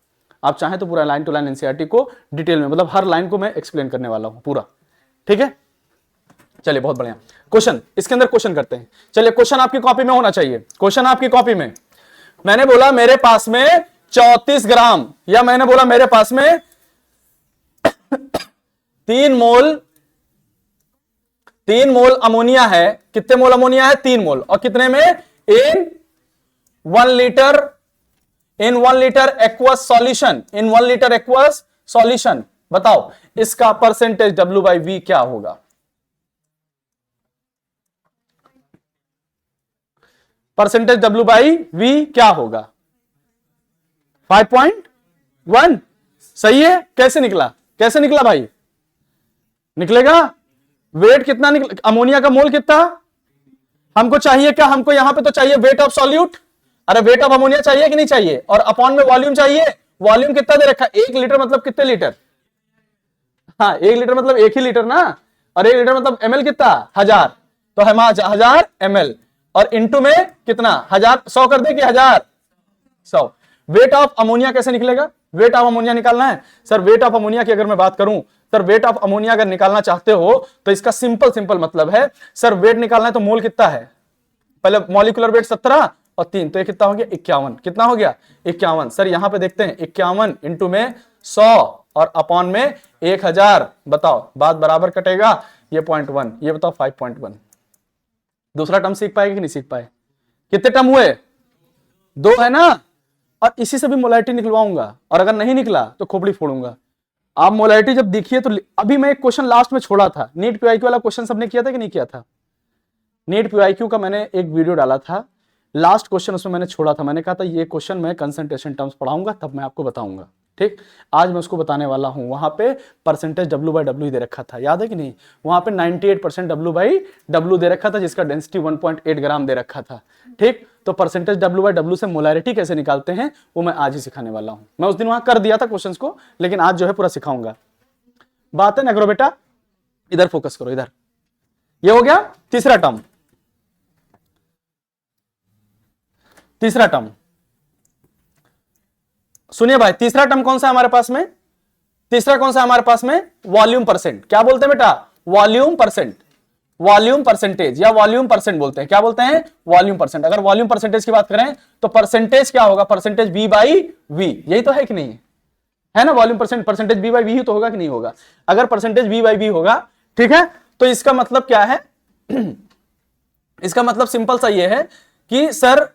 आप चाहें तो पूरा लाइन टू लाइन एनसीईआरटी को डिटेल में, मतलब हर लाइन को मैं एक्सप्लेन करने वाला हूं पूरा, ठीक है। चलिए बहुत बढ़िया। क्वेश्चन इसके अंदर क्वेश्चन करते हैं। चलिए क्वेश्चन आपकी कॉपी में होना चाहिए। क्वेश्चन आपकी कॉपी में, मैंने बोला मेरे पास में 34 ग्राम, या मैंने बोला मेरे पास में 3 मोल अमोनिया है। कितने मोल अमोनिया है? 3 मोल। और कितने में? इन 1 लीटर एक्वस सॉल्यूशन, इन 1 लीटर एक्वस सॉल्यूशन। बताओ इसका परसेंटेज W/V क्या होगा? परसेंटेज W बाई V क्या होगा? 5.1। सही है। कैसे निकला? कैसे निकला भाई? निकलेगा। वेट कितना निकल, अमोनिया का मोल कितना हमको चाहिए? क्या हमको यहां पे तो चाहिए वेट ऑफ सॉल्यूट। अरे वेट ऑफ अमोनिया चाहिए कि नहीं चाहिए? और अपॉन में वॉल्यूम चाहिए। वॉल्यूम कितना दे रखा है? 1 लीटर मतलब कितने लीटर? हाँ 1 लीटर मतलब 1 ही लीटर ना, और 1 लीटर मतलब ml कितना? 1000। तो हम 1000 ml और इंटू में कितना? 1000, 100 कर दे कि 1000? 100। वेट ऑफ अमोनिया कैसे निकलेगा? वेट ऑफ अमोनिया निकालना है सर। वेट ऑफ अमोनिया की अगर मैं बात करूं सर, वेट ऑफ अमोनिया अगर निकालना चाहते हो तो इसका सिंपल मतलब है सर, वेट निकालना है तो मोल कितना है? पहले मॉलिक्यूलर वेट 17 और 3 तो ये कितना हो गया? 51। कितना हो गया? 51। सर यहां पे देखते हैं 51 इंटू में 100 और अपॉन में 1000। बताओ बात बराबर कटेगा। ये 0.1, ये बताओ 5.1। दूसरा टर्म सीख पाएगा कि नहीं सीख पाए? कितने टर्म हुए? 2 है ना। और इसी से भी मोलैरिटी निकलवाऊंगा, और अगर नहीं निकला तो खोपड़ी फोड़ूंगा। आप मोलैरिटी जब देखिए तो अभी मैं एक क्वेश्चन लास्ट में छोड़ा था, नीट पीआईक्यू वाला क्वेश्चन सबने किया था कि नहीं किया था? नीट पीआईक्यू का मैंने एक वीडियो डाला था, लास्ट क्वेश्चन उसमें मैंने छोड़ा था। मैंने कहा था ये क्वेश्चन मैं कंसंट्रेशन टर्म्स पढ़ाऊंगा तब मैं आपको बताऊंगा। ठीक, आज मैं उसको बताने वाला हूं। वहां पे परसेंटेज W बाई W दे रखा था, याद है कि नहीं? वहां पे 98% W बाई W दे रखा था, जिसका डेंसिटी 1.8 ग्राम दे रखा था। ठीक, तो परसेंटेज W बाई W से मोलैरिटी कैसे निकालते हैं वो मैं आज ही सिखाने वाला हूं। मैं उस दिन वहां कर दिया था क्वेश्चंस को, लेकिन आज जो है पूरा सिखाऊंगा। बात है ना करो बेटा, इधर फोकस करो, इधर। ये हो गया तीसरा टर्म। तीसरा टर्म सुनिए भाई, तीसरा टर्म कौन सा है हमारे पास में? तीसरा कौन सा है हमारे पास में? Volume percent. क्या बोलते हैं बेटा? Volume percent. वॉल्यूम परसेंटेज या वॉल्यूम परसेंट बोलते हैं। क्या बोलते हैं? Volume percent. अगर वॉल्यूम परसेंटेज की बात करें तो परसेंटेज क्या होगा? Percentage V by V। यही तो है कि नहीं है ना? Volume percent percentage V by V ही तो होगा कि नहीं होगा? अगर परसेंटेज V बाई V होगा, ठीक है, तो इसका मतलब क्या है? इसका मतलब सिंपल सा ये है कि सर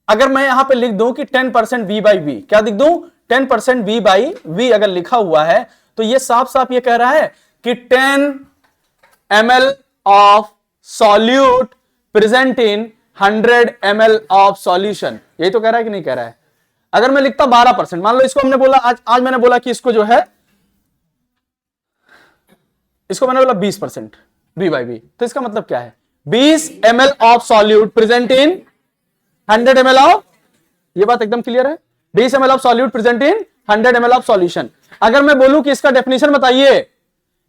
अगर मैं यहां पे लिख दूं कि 10% V बाई V, क्या लिख दूं? 10% V बाई V अगर लिखा हुआ है तो ये साफ साफ ये कह रहा है कि 10 ml of solute present in 100 ml of solution. यही तो कह रहा है कि नहीं कह रहा है? अगर मैं लिखता 12%, मान लो इसको हमने बोला आज मैंने बोला कि इसको जो है, इसको मैंने बोला 20% V बाई V, तो इसका मतलब क्या है? 20 ml of solute present in 100 ml of, ये बात एकदम क्लियर है। 20 ml of solute present in 100 ml of solution. अगर मैं बोलूं कि इसका डेफिनेशन बताइए,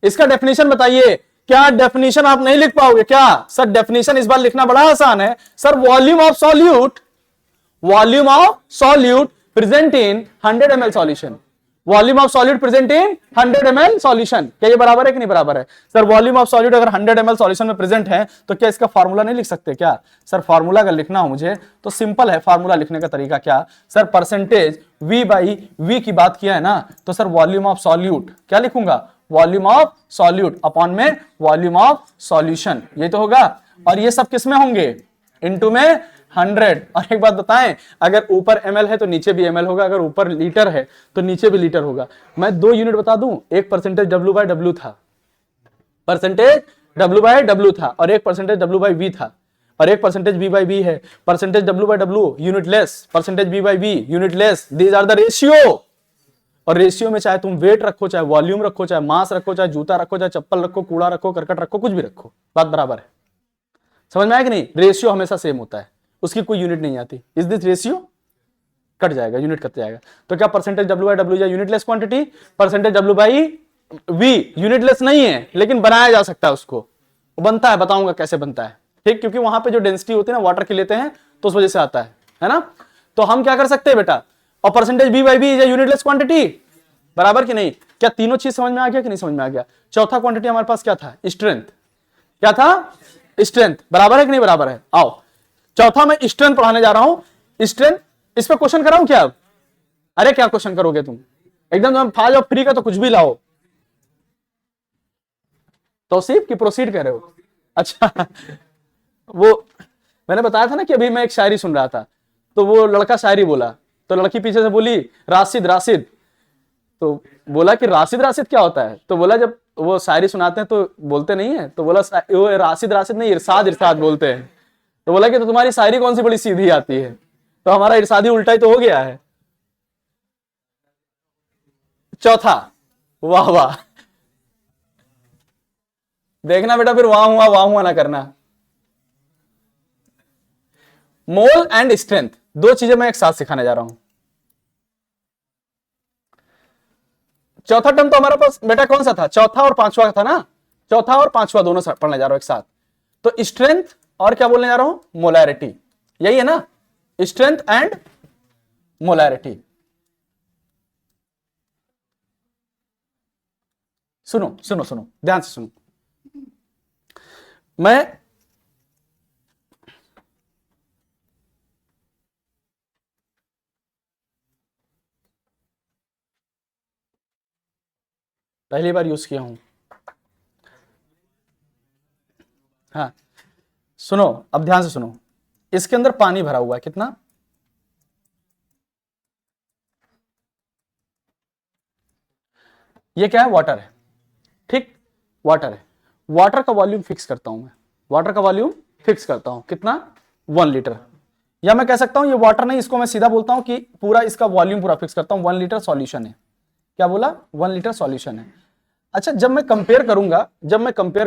इसका डेफिनेशन बताइए, क्या डेफिनेशन आप नहीं लिख पाओगे क्या? सर डेफिनेशन इस बार लिखना बड़ा आसान है sir. Volume of solute, volume of solute present in 100 ml solution. Volume of solute present in 100 ml solution. क्या ये बराबर है कि नहीं बराबर है? सर वॉल्यूम ऑफ सॉल्यूट अगर 100 ml सॉल्यूशन में प्रेजेंट है तो क्या इसका फार्मूला नहीं लिख सकते क्या? सर फार्मूला अगर लिखना हो मुझे तो सिंपल है। फार्मूला लिखने का तरीका क्या? Sir percentage V by V की बात किया है ना, तो सर वॉल्यूम ऑफ सॉल्यूट क्या लिखूंगा? वॉल्यूम ऑफ सॉल्यूट अपॉन में वॉल्यूम ऑफ सॉल्यूशन, ये तो होगा। और ये सब किस में होंगे? इनटू में 100। और एक बात बताएं, अगर ऊपर ml है तो नीचे भी ml होगा, अगर ऊपर लीटर है तो नीचे भी लीटर होगा। मैं 2 यूनिट बता दूं, एक परसेंटेज W बाई W था, परसेंटेज W बाई W था, और एक परसेंटेज W बाई V था, और एक परसेंटेज V बाई V है। Percentage W by W unitless, percentage V by V unitless. These are the ratio. और रेशियो में चाहे तुम वेट रखो, चाहे वॉल्यूम रखो, चाहे मास रखो, चाहे जूता रखो, चाहे चप्पल रखो, कूड़ा रखो, करकट रखो, कुछ भी रखो, बात बराबर है। समझ में आया कि नहीं? रेशियो हमेशा सेम होता है, उसकी कोई यूनिट नहीं आती। Is this ratio? कट जाएगा, यूनिट कट जाएगा। तो क्या परसेंटेज W बाई W या unitless quantity? Percentage W by V unitless नहीं है, लेकिन बनाया जा सकता है उसको, वो बनता है, बताऊंगा कैसे बनता है। ठीक, क्योंकि वहां पे जो डेंसिटी होती है ना वाटर की लेते हैं तो उस वजह से आता है ना। तो हम क्या कर सकते हैं बेटा? और percentage V by V is unitless quantity, बराबर कि नहीं? क्या तीनों चीज समझ में आ गया कि नहीं समझ में आ गया? चौथा क्वांटिटी हमारे पास क्या था? स्ट्रेंथ। क्या था? स्ट्रेंथ। बराबर है कि नहीं बराबर है? आओ चौथा मैं स्ट्रेंथ पढ़ाने जा रहा हूं। स्ट्रेंथ, इस पे क्वेश्चन कराऊं क्या? अरे क्या क्वेश्चन करोगे तुम? एकदम तुम फा जाओ फ्री का, तो कुछ भी लाओ। तौसीफ की प्रोसीड कर रहे हो? अच्छा वो मैंने बताया था ना कि अभी मैं एक शायरी सुन रहा था, तो वो लड़का शायरी बोला, तो लड़की पीछे से बोली राशिद राशिद। तो बोला कि राशिद राशिद क्या होता है? तो बोला जब वो शायरी सुनाते हैं तो बोलते नहीं है, तो बोला वो राशिद राशिद नहीं, इरशाद इरशाद बोलते हैं। तो बोला कि तो तुम्हारी शायरी कौन सी बड़ी सीधी आती है, तो हमारा इरशादी उल्टा ही तो हो गया है। चौथा, वाह वाह, देखना बेटा फिर वाह हुआ ना करना। मोल एंड स्ट्रेंथ, दो चीजें मैं एक साथ सिखाने जा रहा हूं। चौथा टर्म तो हमारे पास बेटा कौन सा था, चौथा और पांचवा था ना, चौथा और पांचवा दोनों पढ़ने जा रहा हूं एक साथ। तो स्ट्रेंथ और क्या बोलने जा रहा हूं, मोलैरिटी, यही है ना, स्ट्रेंथ एंड मोलैरिटी। सुनो सुनो सुनो ध्यान से सुनो, मैं पहली बार यूज किया हूं। हाँ सुनो, अब ध्यान से सुनो, इसके अंदर पानी भरा हुआ है, कितना, ये क्या है, वाटर है, ठीक, वाटर है। वाटर का वॉल्यूम फिक्स करता हूं मैं, वाटर का वॉल्यूम फिक्स करता हूं, कितना, 1 लीटर। या मैं कह सकता हूं ये वाटर नहीं, इसको मैं सीधा बोलता हूं कि पूरा इसका वॉल्यूम पूरा फिक्स करता हूं, 1 लीटर सॉल्यूशन है। क्या बोला, 1 लीटर सॉल्यूशन है। अच्छा, जब मैं कंपेयर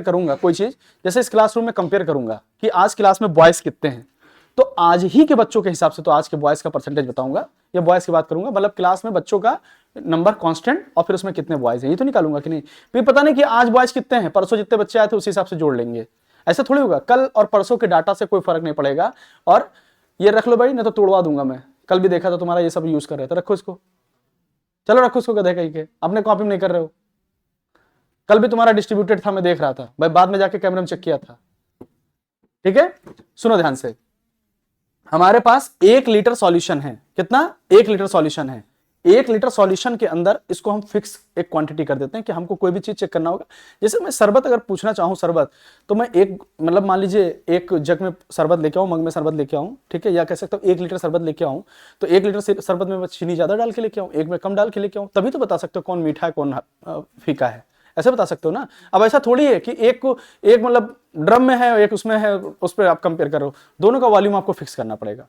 करूंगा कोई चीज, जैसे इस क्लासरूम में कंपेयर करूंगा कि आज क्लास में बॉयज कितने हैं, तो आज ही के बच्चों के हिसाब से तो आज के बॉयज का परसेंटेज बताऊंगा, या बॉयज की बात करूंगा, मतलब क्लास में बच्चों का नंबर कांस्टेंट और फिर उसमें कितने बॉयज हैं ये तो निकालूंगा कि नहीं। फिर पता नहीं कि आज बॉयज कितने हैं, परसों जितने बच्चे आए थे उसी हिसाब से जोड़ लेंगे, ऐसा थोड़ी होगा। कल और परसों के डाटा से कोई फर्क नहीं पड़ेगा। और ये रख लो भाई, नहीं तो तोड़वा दूंगा मैं, कल भी देखा था तुम्हारा ये सब यूज कर रहे थे, रखो इसको, चलो रखो इसको, गधे कहीं के, अपने कॉपी में नहीं कर रहे हो। कल भी तुम्हारा डिस्ट्रीब्यूटेड था, मैं देख रहा था भाई, बाद में जाके कैमरे में चेक किया था, ठीक है। सुनो ध्यान से, हमारे पास 1 लीटर सॉल्यूशन है, कितना, 1 लीटर सॉल्यूशन है। 1 लीटर सॉल्यूशन के अंदर इसको हम फिक्स एक क्वांटिटी कर देते हैं कि हमको कोई भी चीज चेक करना होगा। जैसे मैं शरबत अगर पूछना चाहूं, शरबत, तो मैं एक, मतलब मान लीजिए एक जग में शरबत लेके आऊं, मग में शरबत लेके आऊं, ठीक है, या कह सकता हूं 1 लीटर शरबत लेके आऊं, तो 1 लीटर शरबत में चीनी ज्यादा डाल के लेके आऊं, एक में कम डाल के लेके आऊं, तभी तो बता सकते हो कौन मीठा है कौन फीका है, ऐसे बता सकते हो ना। अब ऐसा थोड़ी है कि एक को एक मतलब ड्रम में है, एक उसमें है, उस पर आप कंपेयर करो, दोनों का वॉल्यूम आपको फिक्स करना पड़ेगा।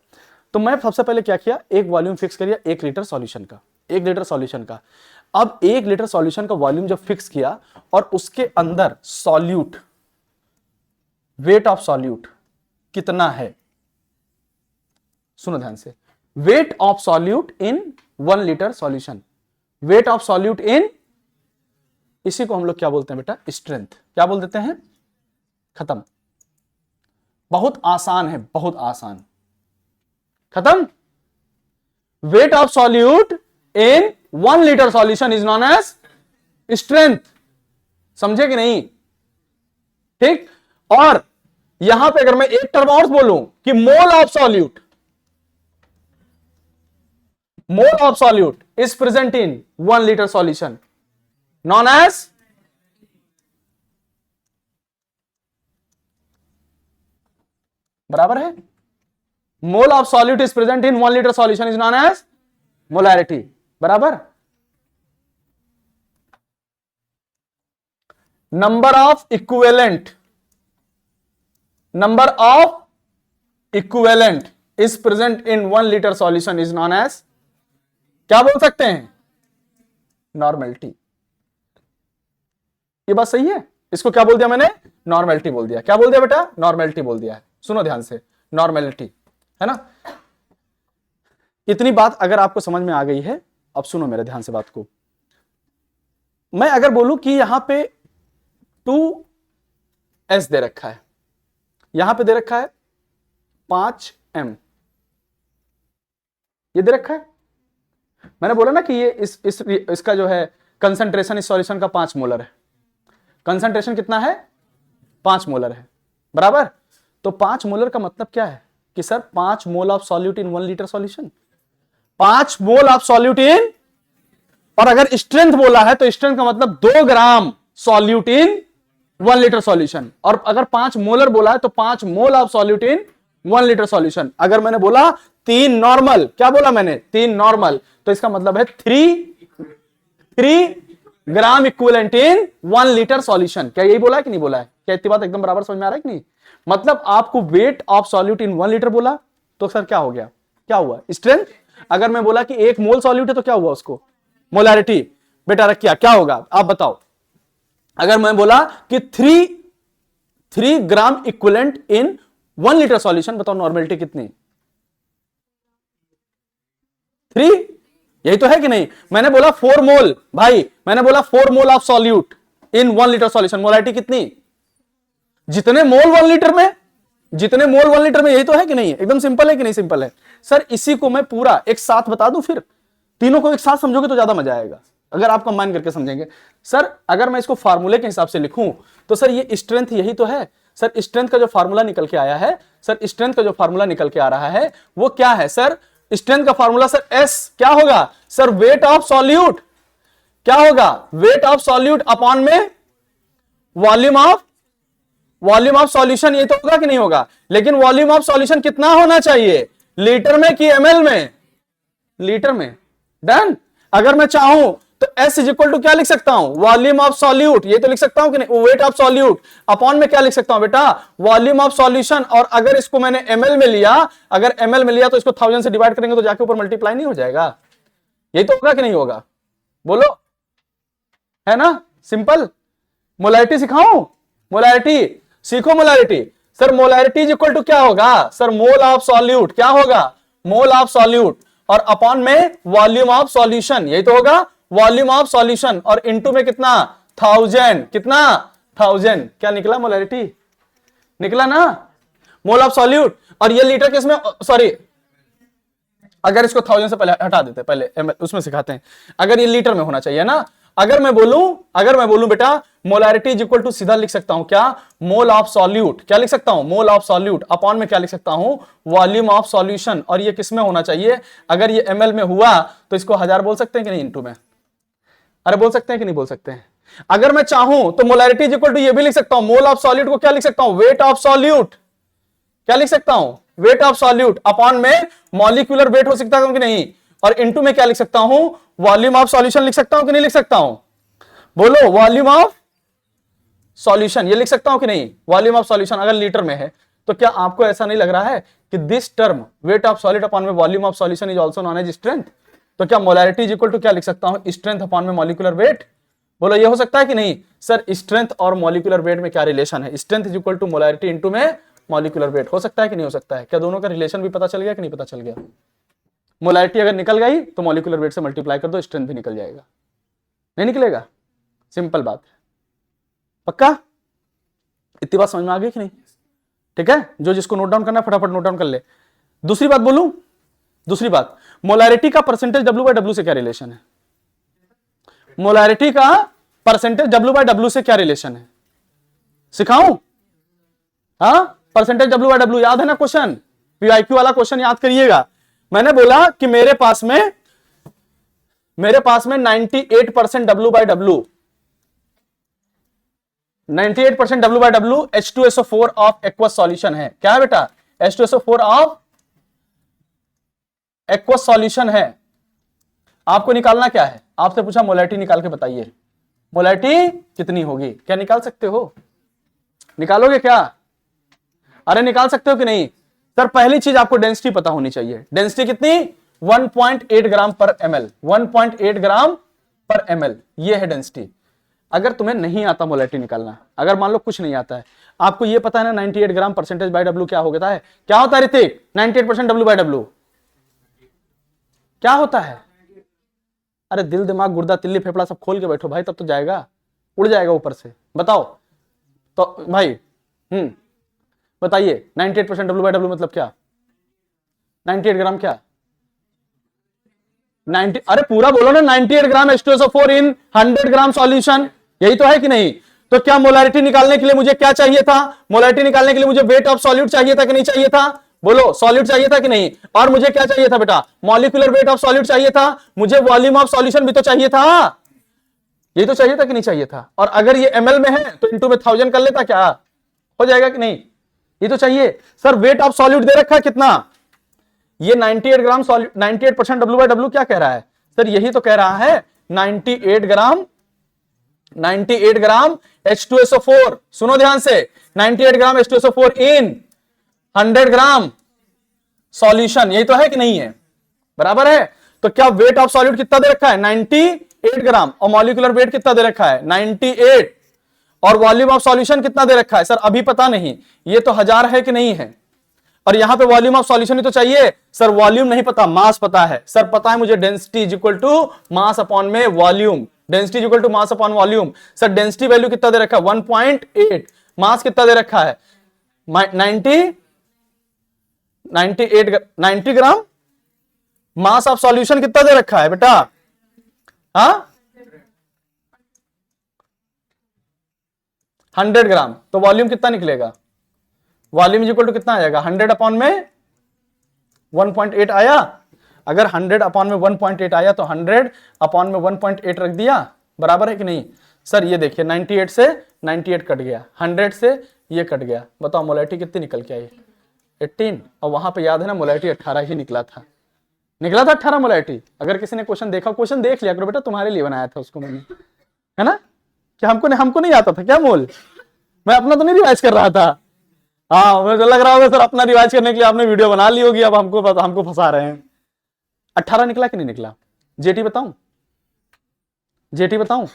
तो मैं सबसे पहले क्या किया, एक वॉल्यूम फिक्स करिए 1 लीटर सॉल्यूशन का, 1 लीटर सॉल्यूशन का। अब 1 लीटर सॉल्यूशन का वॉल्यूम जब फिक्स किया और उसके अंदर सॉल्यूट, वेट ऑफ सॉल्यूट कितना है, सुनो ध्यान से, wait of solute in 1 litre solution, wait of solute इन, इसी को हम लोग क्या बोलते हैं बेटा, स्ट्रेंथ। क्या बोल देते हैं, खत्म, बहुत आसान है, बहुत आसान, खत्म। Weight of solute in 1 litre solution is known as strength, समझे कि नहीं, ठीक। और यहां पे अगर मैं एक टर्म और बोलूं कि mole of solute, mole of solute is present in 1 litre solution known as, बराबर है, mole of solute is present in 1 litre solution is known as molarity, बराबर। Number of equivalent, number of equivalent is present in 1 litre solution is known as, क्या बोल सकते हैं, नॉर्मेलिटी। ये बात सही है, इसको क्या बोल दिया मैंने, नॉर्मेलिटी बोल दिया। क्या बोल दिया बेटा, नॉर्मेलिटी बोल दिया है। सुनो ध्यान से, नॉर्मेलिटी है ना। इतनी बात अगर आपको समझ में आ गई है, अब सुनो मेरे ध्यान से बात को। मैं अगर बोलूं कि यहां पे 2s दे रखा है, यहां पे दे रखा है 5m, ये दे रखा है, मैंने बोला ना कि ये इसका जो है कंसंट्रेशन इस सॉल्यूशन का 5 मोलर है, कंसंट्रेशन कितना है, 5 मोलर है, बराबर। तो 5 मोलर का मतलब क्या है कि sir 5 mole of solute in 1 litre solution, 5 mole of solute इन, और अगर स्ट्रेंथ बोला है तो स्ट्रेंथ का मतलब 2 ग्राम सॉल्यूट इन 1 लीटर सॉल्यूशन, और अगर 5 मोलर बोला है तो 5 मोल of solute in 1 litre solution. अगर मैंने बोला 3 नॉर्मल, क्या बोला मैंने, 3 नॉर्मल, तो इसका मतलब है 3 ग्राम इक्विवेलेंट इन 1 लीटर सॉल्यूशन। क्या यही बोला है कि नहीं बोला है, क्या इतनी बात एकदम बराबर समझ में आ रहा है कि नहीं? मतलब आपको wait of solute in 1 litre बोला तो सर क्या हो गया, क्या हुआ? स्ट्रेंथ। अगर मैं बोला कि 1 मोल सॉल्यूट है तो क्या हुआ उसको? मोलैरिटी। बेटा रखिया क्या होगा आप बताओ? अगर मैं बोला कि 3 ग्राम इक्विवेलेंट इन 1 लीटर सॉल्यूशन, बताओ नॉर्मेलिटी कितनी? 3। यही तो है कि नहीं? मैंने बोला 4 मोल, भाई मैंने बोला 4 मोल of solute in 1 litre solution, molarity कितनी? जितने मोल 1 लीटर में, जितने मोल 1 लीटर में, यही तो है कि नहीं? एकदम सिंपल है कि नहीं? सिंपल है सर। इसी को मैं पूरा एक साथ बता दूं, फिर तीनों को एक साथ समझोगे तो ज्यादा मजा आएगा अगर आप कंबाइन करके समझेंगे। सर अगर मैं इसको फार्मूले के हिसाब से लिखूं तो सर ये स्ट्रेंथ यही तो है सर। स्ट्रेंथ का जो फार्मूला निकल के आया है सर, स्ट्रेंथ का जो फार्मूला निकल के आ रहा है वो क्या है सर? स्ट्रेंथ का फार्मूला सर एस क्या होगा सर? Weight of solute. क्या होगा? वेट ऑफ सॉल्यूट अपॉन में वॉल्यूम ऑफ सॉल्यूशन। ये तो होगा कि नहीं होगा? लेकिन वॉल्यूम ऑफ सॉल्यूशन कितना होना चाहिए? लीटर में कि एमएल में? लीटर में। डन। अगर मैं चाहूं तो S इज इक्वल टू क्या लिख सकता हूं? Volume of solute. ये तो लिख सकता हूं कि नहीं? वेट ऑफ सॉल्यूट अपॉन में क्या लिख सकता हूं बेटा? Volume of solution. और अगर इसको मैंने एमएल में लिया, अगर एमएल में लिया तो इसको 1000 से डिवाइड करेंगे तो जाके ऊपर मल्टीप्लाई नहीं हो जाएगा? ये तो होगा कि नहीं होगा? बोलो, है ना? सिंपल। मोलैरिटी सिखाऊं? मोलैरिटी सीखो। Molarity sir, molarity is equal to क्या होगा सर? Mole of solute. क्या होगा? मोल ऑफ सॉल्यूट और अपॉन में वॉल्यूम ऑफ सॉल्यूशन। यही तो होगा वॉल्यूम ऑफ सॉल्यूशन। और इनटू में कितना? 1000। कितना? 1000। क्या निकला? मोलैरिटी निकला ना? मोल ऑफ सॉल्यूट। और ये लीटर किसमें, सॉरी अगर इसको 1000 से पहले हटा देते, पहले उसमें सिखाते हैं। अगर ये लीटर में होना चाहिए ना। अगर मैं बोलूं बेटा मोलैरिटी इज इक्वल टू, सीधा लिख सकता हूं क्या? Mole of solute. क्या लिख सकता हूं? मोल ऑफ सॉल्यूट अपॉन में क्या लिख सकता हूं? Volume of solution. और ये किसमें होना चाहिए? अगर ये एमएल में हुआ तो इसको 1000 बोल सकते हैं कि नहीं? इनटू में। अरे बोल सकते हैं कि नहीं बोल सकते हैं? अगर मैं चाहूं तो मोलैरिटी इज इक्वल टू ये भी लिख सकता हूं, मोल ऑफ सॉल्यूट को क्या लिख सकता हूं? Wait of solute. क्या लिख सकता हूं? वेट ऑफ सॉल्यूट अपॉन में मॉलिक्यूलर वेट हो सकता है कि नहीं? और इनटू में क्या लिख सकता हूं? वॉल्यूम ऑफ सॉल्यूशन लिख सकता हूं कि नहीं लिख सकता हूं? बोलो, वॉल्यूम ऑफ सॉल्यूशन ये लिख सकता हूं कि नहीं? वॉल्यूम ऑफ सॉल्यूशन अगर लीटर में है तो क्या आपको ऐसा नहीं लग रहा है कि this term weight of solid upon में volume of solution is also known as strength? तो क्या मोलैरिटी इज इक्वल टू क्या लिख सकता हूं? स्ट्रेंथ अपॉन में मॉलिक्यूलर वेट। बोलो, ये हो सकता है कि नहीं? सर स्ट्रेंथ और मॉलिक्यूलर वेट में क्या रिलेशन है? Strength is equal to molarity into में मॉलिक्यूलर वेट। हो सकता है कि नहीं हो सकता है? क्या दोनों का रिलेशन भी पता चल गया कि नहीं पता चल गया? मोलैरिटी अगर निकल गई तो मॉलिक्यूलर वेट से मल्टीप्लाई कर दो, स्ट्रेंथ भी निकल जाएगा। नहीं निकलेगा? सिंपल बात है। पक्का? इतनी बात समझ में आ गई कि नहीं? ठीक है, जो जिसको नोट डाउन करना है फटाफट नोट डाउन कर ले। दूसरी बात बोलूं? दूसरी बात, मोलैरिटी का परसेंटेज W/W से क्या रिलेशन है? मोलैरिटी का परसेंटेज W/W से क्या रिलेशन है? सिखाऊं? हाँ, परसेंटेज W/W याद है ना? क्वेश्चन PIQ वाला क्वेश्चन याद करिएगा। मैंने बोला कि मेरे पास में 98% W/W 98% W/W H2SO4 of aqueous solution है। क्या है बेटा? H2SO4 ऑफ एक्वस सॉल्यूशन है। आपको निकालना क्या है? आपसे पूछा मोलैरिटी निकाल के बताइए, मोलैरिटी कितनी होगी? क्या निकाल सकते हो? निकालोगे क्या? अरे निकाल सकते हो कि नहीं? सर पहली चीज आपको डेंसिटी पता होनी चाहिए। डेंसिटी कितनी? 1.8 ग्राम पर ml। 1.8 ग्राम पर ml ये है डेंसिटी। अगर तुम्हें नहीं आता मोलैरिटी निकालना, अगर मान लो कुछ नहीं आता है, आपको ये पता है ना 98 ग्राम परसेंटेज बाय W क्या होता है? क्या होता है ऋतिक? 98% W/W क्या होता है? अरे दिल दिमाग गुर्दा तिल्ली फेफड़ा सब खोल के बैठो भाई, तब तो जाएगा, उड़ जाएगा ऊपर से। बताओ तो भाई, बताइए 98% W/W मतलब क्या? 98 ग्राम क्या? 90, अरे पूरा बोलो ना। 98 ग्राम H2SO4 इन 100 ग्राम सॉल्यूशन, यही तो है कि नहीं? तो क्या मोलैरिटी निकालने के लिए मुझे क्या चाहिए था? मोलैरिटी निकालने के लिए मुझे वेट ऑफ सॉल्यूट चाहिए था कि नहीं चाहिए था? बोलो, सॉल्यूट चाहिए था कि नहीं? और मुझे क्या चाहिए था बेटा? मॉलिक्यूलर वेट ऑफ सॉल्यूट चाहिए था। मुझे वॉल्यूम ऑफ सॉल्यूशन भी तो चाहिए था। ये तो चाहिए था कि नहीं चाहिए था? और अगर ये ml में है तो इनटू में 1000 कर लेता, क्या हो जाएगा कि नहीं? ये तो चाहिए। सर वेट ऑफ सॉल्यूट दे रखा है कितना? ये 98 ग्राम सॉल्यूट, 98% W/W क्या कह रहा है? सर यही तो कह रहा है 98 ग्राम H2SO4, सुनो ध्यान से, 98 ग्राम H2SO4 इन 100 ग्राम सॉल्यूशन, यही तो है कि नहीं है, बराबर है। तो क्या वेट ऑफ सॉल्यूट कितना दे रखा है 98 ग्राम, और मॉलिक्यूलर वेट कितना दे रखा है 98, और वॉल्यूम ऑफ सॉल्यूशन कितना दे रखा है सर अभी पता नहीं, ये तो 1000 है कि नहीं है, और यहां पे वॉल्यूम ऑफ सॉल्यूशन ही तो चाहिए सर, वॉल्यूम नहीं पता, मास पता है सर, पता है मुझे density is equal to mass upon में volume, density is equal to mass upon volume. Sir density value कितना दे रखा है 1.8, मास कितना दे रखा है 90 ग्राम, मास ऑफ सॉल्यूशन कितना दे रखा है बेटा, हाँ 100 ग्राम, तो वॉल्यूम कितना निकलेगा, वॉल्यूम इज इक्वल टू कितना आ जाएगा 100 अपॉन में 1.8 आया, अगर 100 अपॉन में 1.8 आया तो 100 अपॉन में 1.8 रख दिया, बराबर है कि नहीं सर। ये देखिए 98 से 98 कट गया, 100 से ये कट गया, बताओ मोलैरिटी कितनी निकल के आई 18, और वहां पे याद है ना मोलैरिटी 18 ही निकला था 18 मोलैरिटी। अगर किसी ने क्वेश्चन देखा, क्वेश्चन देख लिया करो बेटा, तुम्हारे लिए बनाया था उसको मैंने, है ना, क्या हमको नहीं आता था क्या मोल, मैं अपना तो नहीं रिवाइज कर रहा था, हाँ मुझे लग रहा होगा सर अपना रिवाइज करने के लिए आपने वीडियो बना ली होगी, अब हमको फंसा रहे हैं। 18 निकला कि नहीं निकला, जेटी बताऊं, जेटी बताऊं,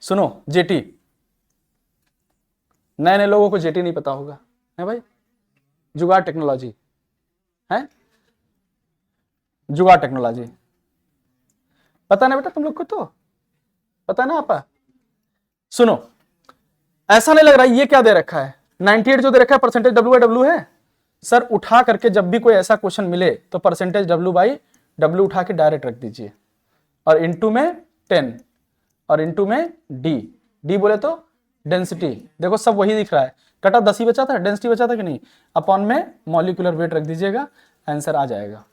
सुनो जेटी, नए नए लोगों को जेटी नहीं पता होगा, है भाई, जुगाड़ टेक्नोलॉजी है, जुगाड़ टेक्नोलॉजी पता ना बेटा तुम लोग को, तो पता ना आपा। सुनो ऐसा नहीं लग रहा ये क्या दे रखा है 98 जो दे रखा है परसेंटेज W/W है सर, उठा करके जब भी कोई ऐसा क्वेश्चन मिले तो परसेंटेज W/W उठा के डायरेक्ट रख दीजिए, और इनटू में 10 और इनटू में डी बोले तो डेंसिटी, देखो सब वही दिख रहा है, कटा 10 ही बचा था, डेंसिटी बचा था कि नहीं, अपॉन में मॉलिक्यूलर वेट रख दीजिएगा, आंसर आ जाएगा,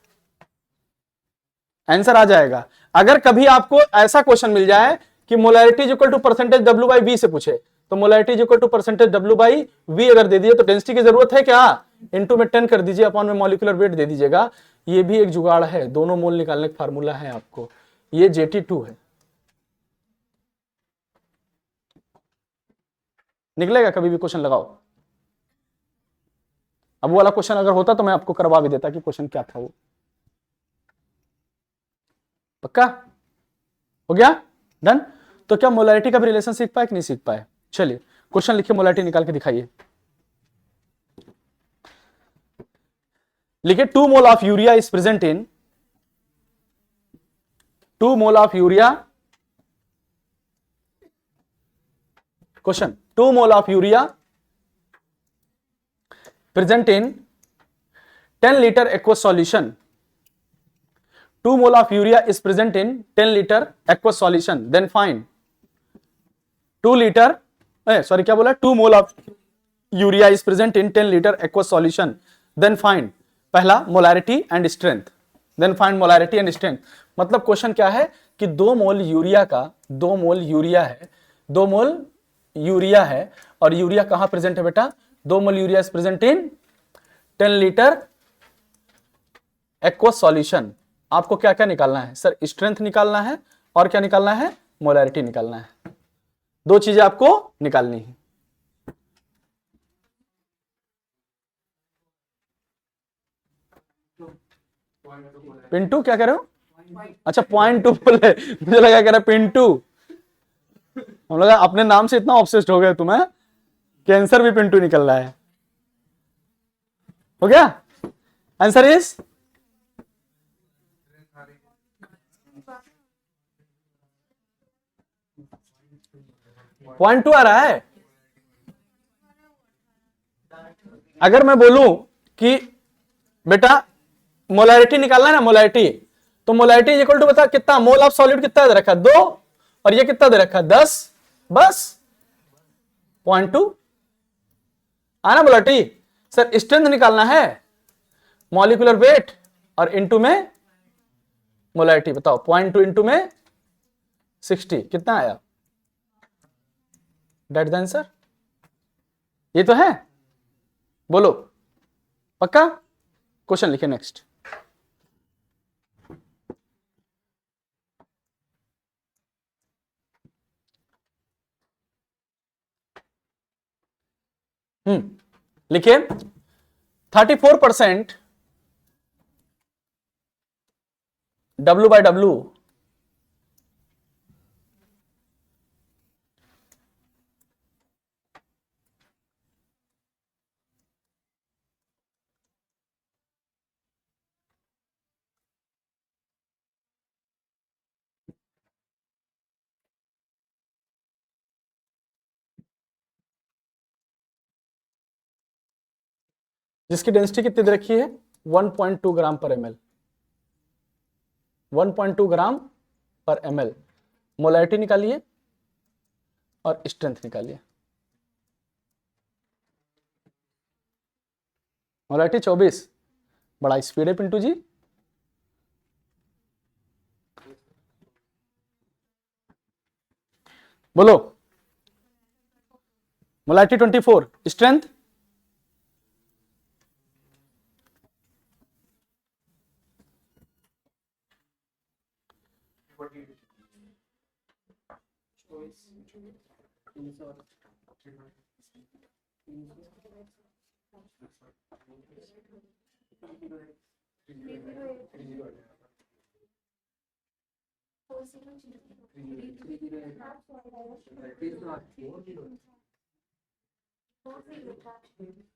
आंसर आ जाएगा। अगर कभी आपको ऐसा क्वेश्चन मिल जाए कि molarity equal to percentage W/V से पूछे, तो molarity equal to percentage W/V अगर दे दिए तो डेंसिटी की जरूरत है क्या, इनटू में 10 कर दीजिए, अपॉन में मॉलिक्यूलर वेट दे दीजिएगा। ये भी एक जुगाड़ है, दोनों मोल निकालने का फार्मूला है आपको, ये JT2 है, निकलेगा कभी भी क्वेश्चन लगाओ। अब वो वाला क्वेश्चन अगर होता तो मैं आपको करवा भी देता कि क्वेश्चन क्या था वो, पक्का हो गया डन। तो क्या मोलैरिटी का भी रिलेशन सीख पाए कि नहीं सीख पाए, चलिए क्वेश्चन लिखिए, मोलैरिटी निकाल के दिखाइए, लिखिए 2 mole of urea is present in 2 mole of urea, question 2 mole of urea present in 10 liter aqueous solution, 2 mole of urea is present in 10 liter aqueous solution, then find 2 liter sorry क्या बोला 2 mole of urea is present in 10 liter aqueous solution, then find पहला molarity and strength, then find molarity and strength। मतलब क्वेश्चन क्या है कि 2 मोल यूरिया का 2 मोल यूरिया है, 2 मोल यूरिया है, और यूरिया कहां प्रेजेंट है बेटा, 2 mole urea is present in 10 litre aqueous solution. आपको क्या क्या निकालना है सर, स्ट्रेंथ निकालना है, और क्या निकालना है, मोलैरिटी निकालना है, दो चीजें आपको निकालनी है। पिंटू क्या कह रहे हो, अच्छा 0.2 बोले, मुझे लगा कह रहे पिंटू, हम लोग अपने नाम से इतना ऑब्सेस्ड हो गए तुम्हें, कैंसर भी पिंटू निकल रहा है, हो गया, आंसर इज 0.2 आ रहा है। अगर मैं बोलूं कि बेटा मोलैरिटी निकालना है ना, मोलैरिटी, तो मोलैरिटी इक्वल टू बता कितना, मोल ऑफ सॉलिड कितना दे रखा है 2, और ये कितना दे रखा है 10, बस 0.2 आना मोलैरिटी। सर स्ट्रेंथ निकालना है, मॉलिक्यूलर वेट और इनटू में मोलैरिटी, बताओ 0.2 इनटू में 60 कितना आया, दैट द आंसर, ये तो है, बोलो पक्का। क्वेश्चन लिखे नेक्स्ट, लिखिए 34% W/W जिसकी डेंसिटी कितनी दे रखी है 1.2 ग्राम पर ml, 1.2 ग्राम पर ml। मोलैरिटी निकालिए और स्ट्रेंथ निकालिए। मोलैरिटी 24, बड़ा स्पीड है पिंटू जी। बोलो। मोलैरिटी 24, स्ट्रेंथ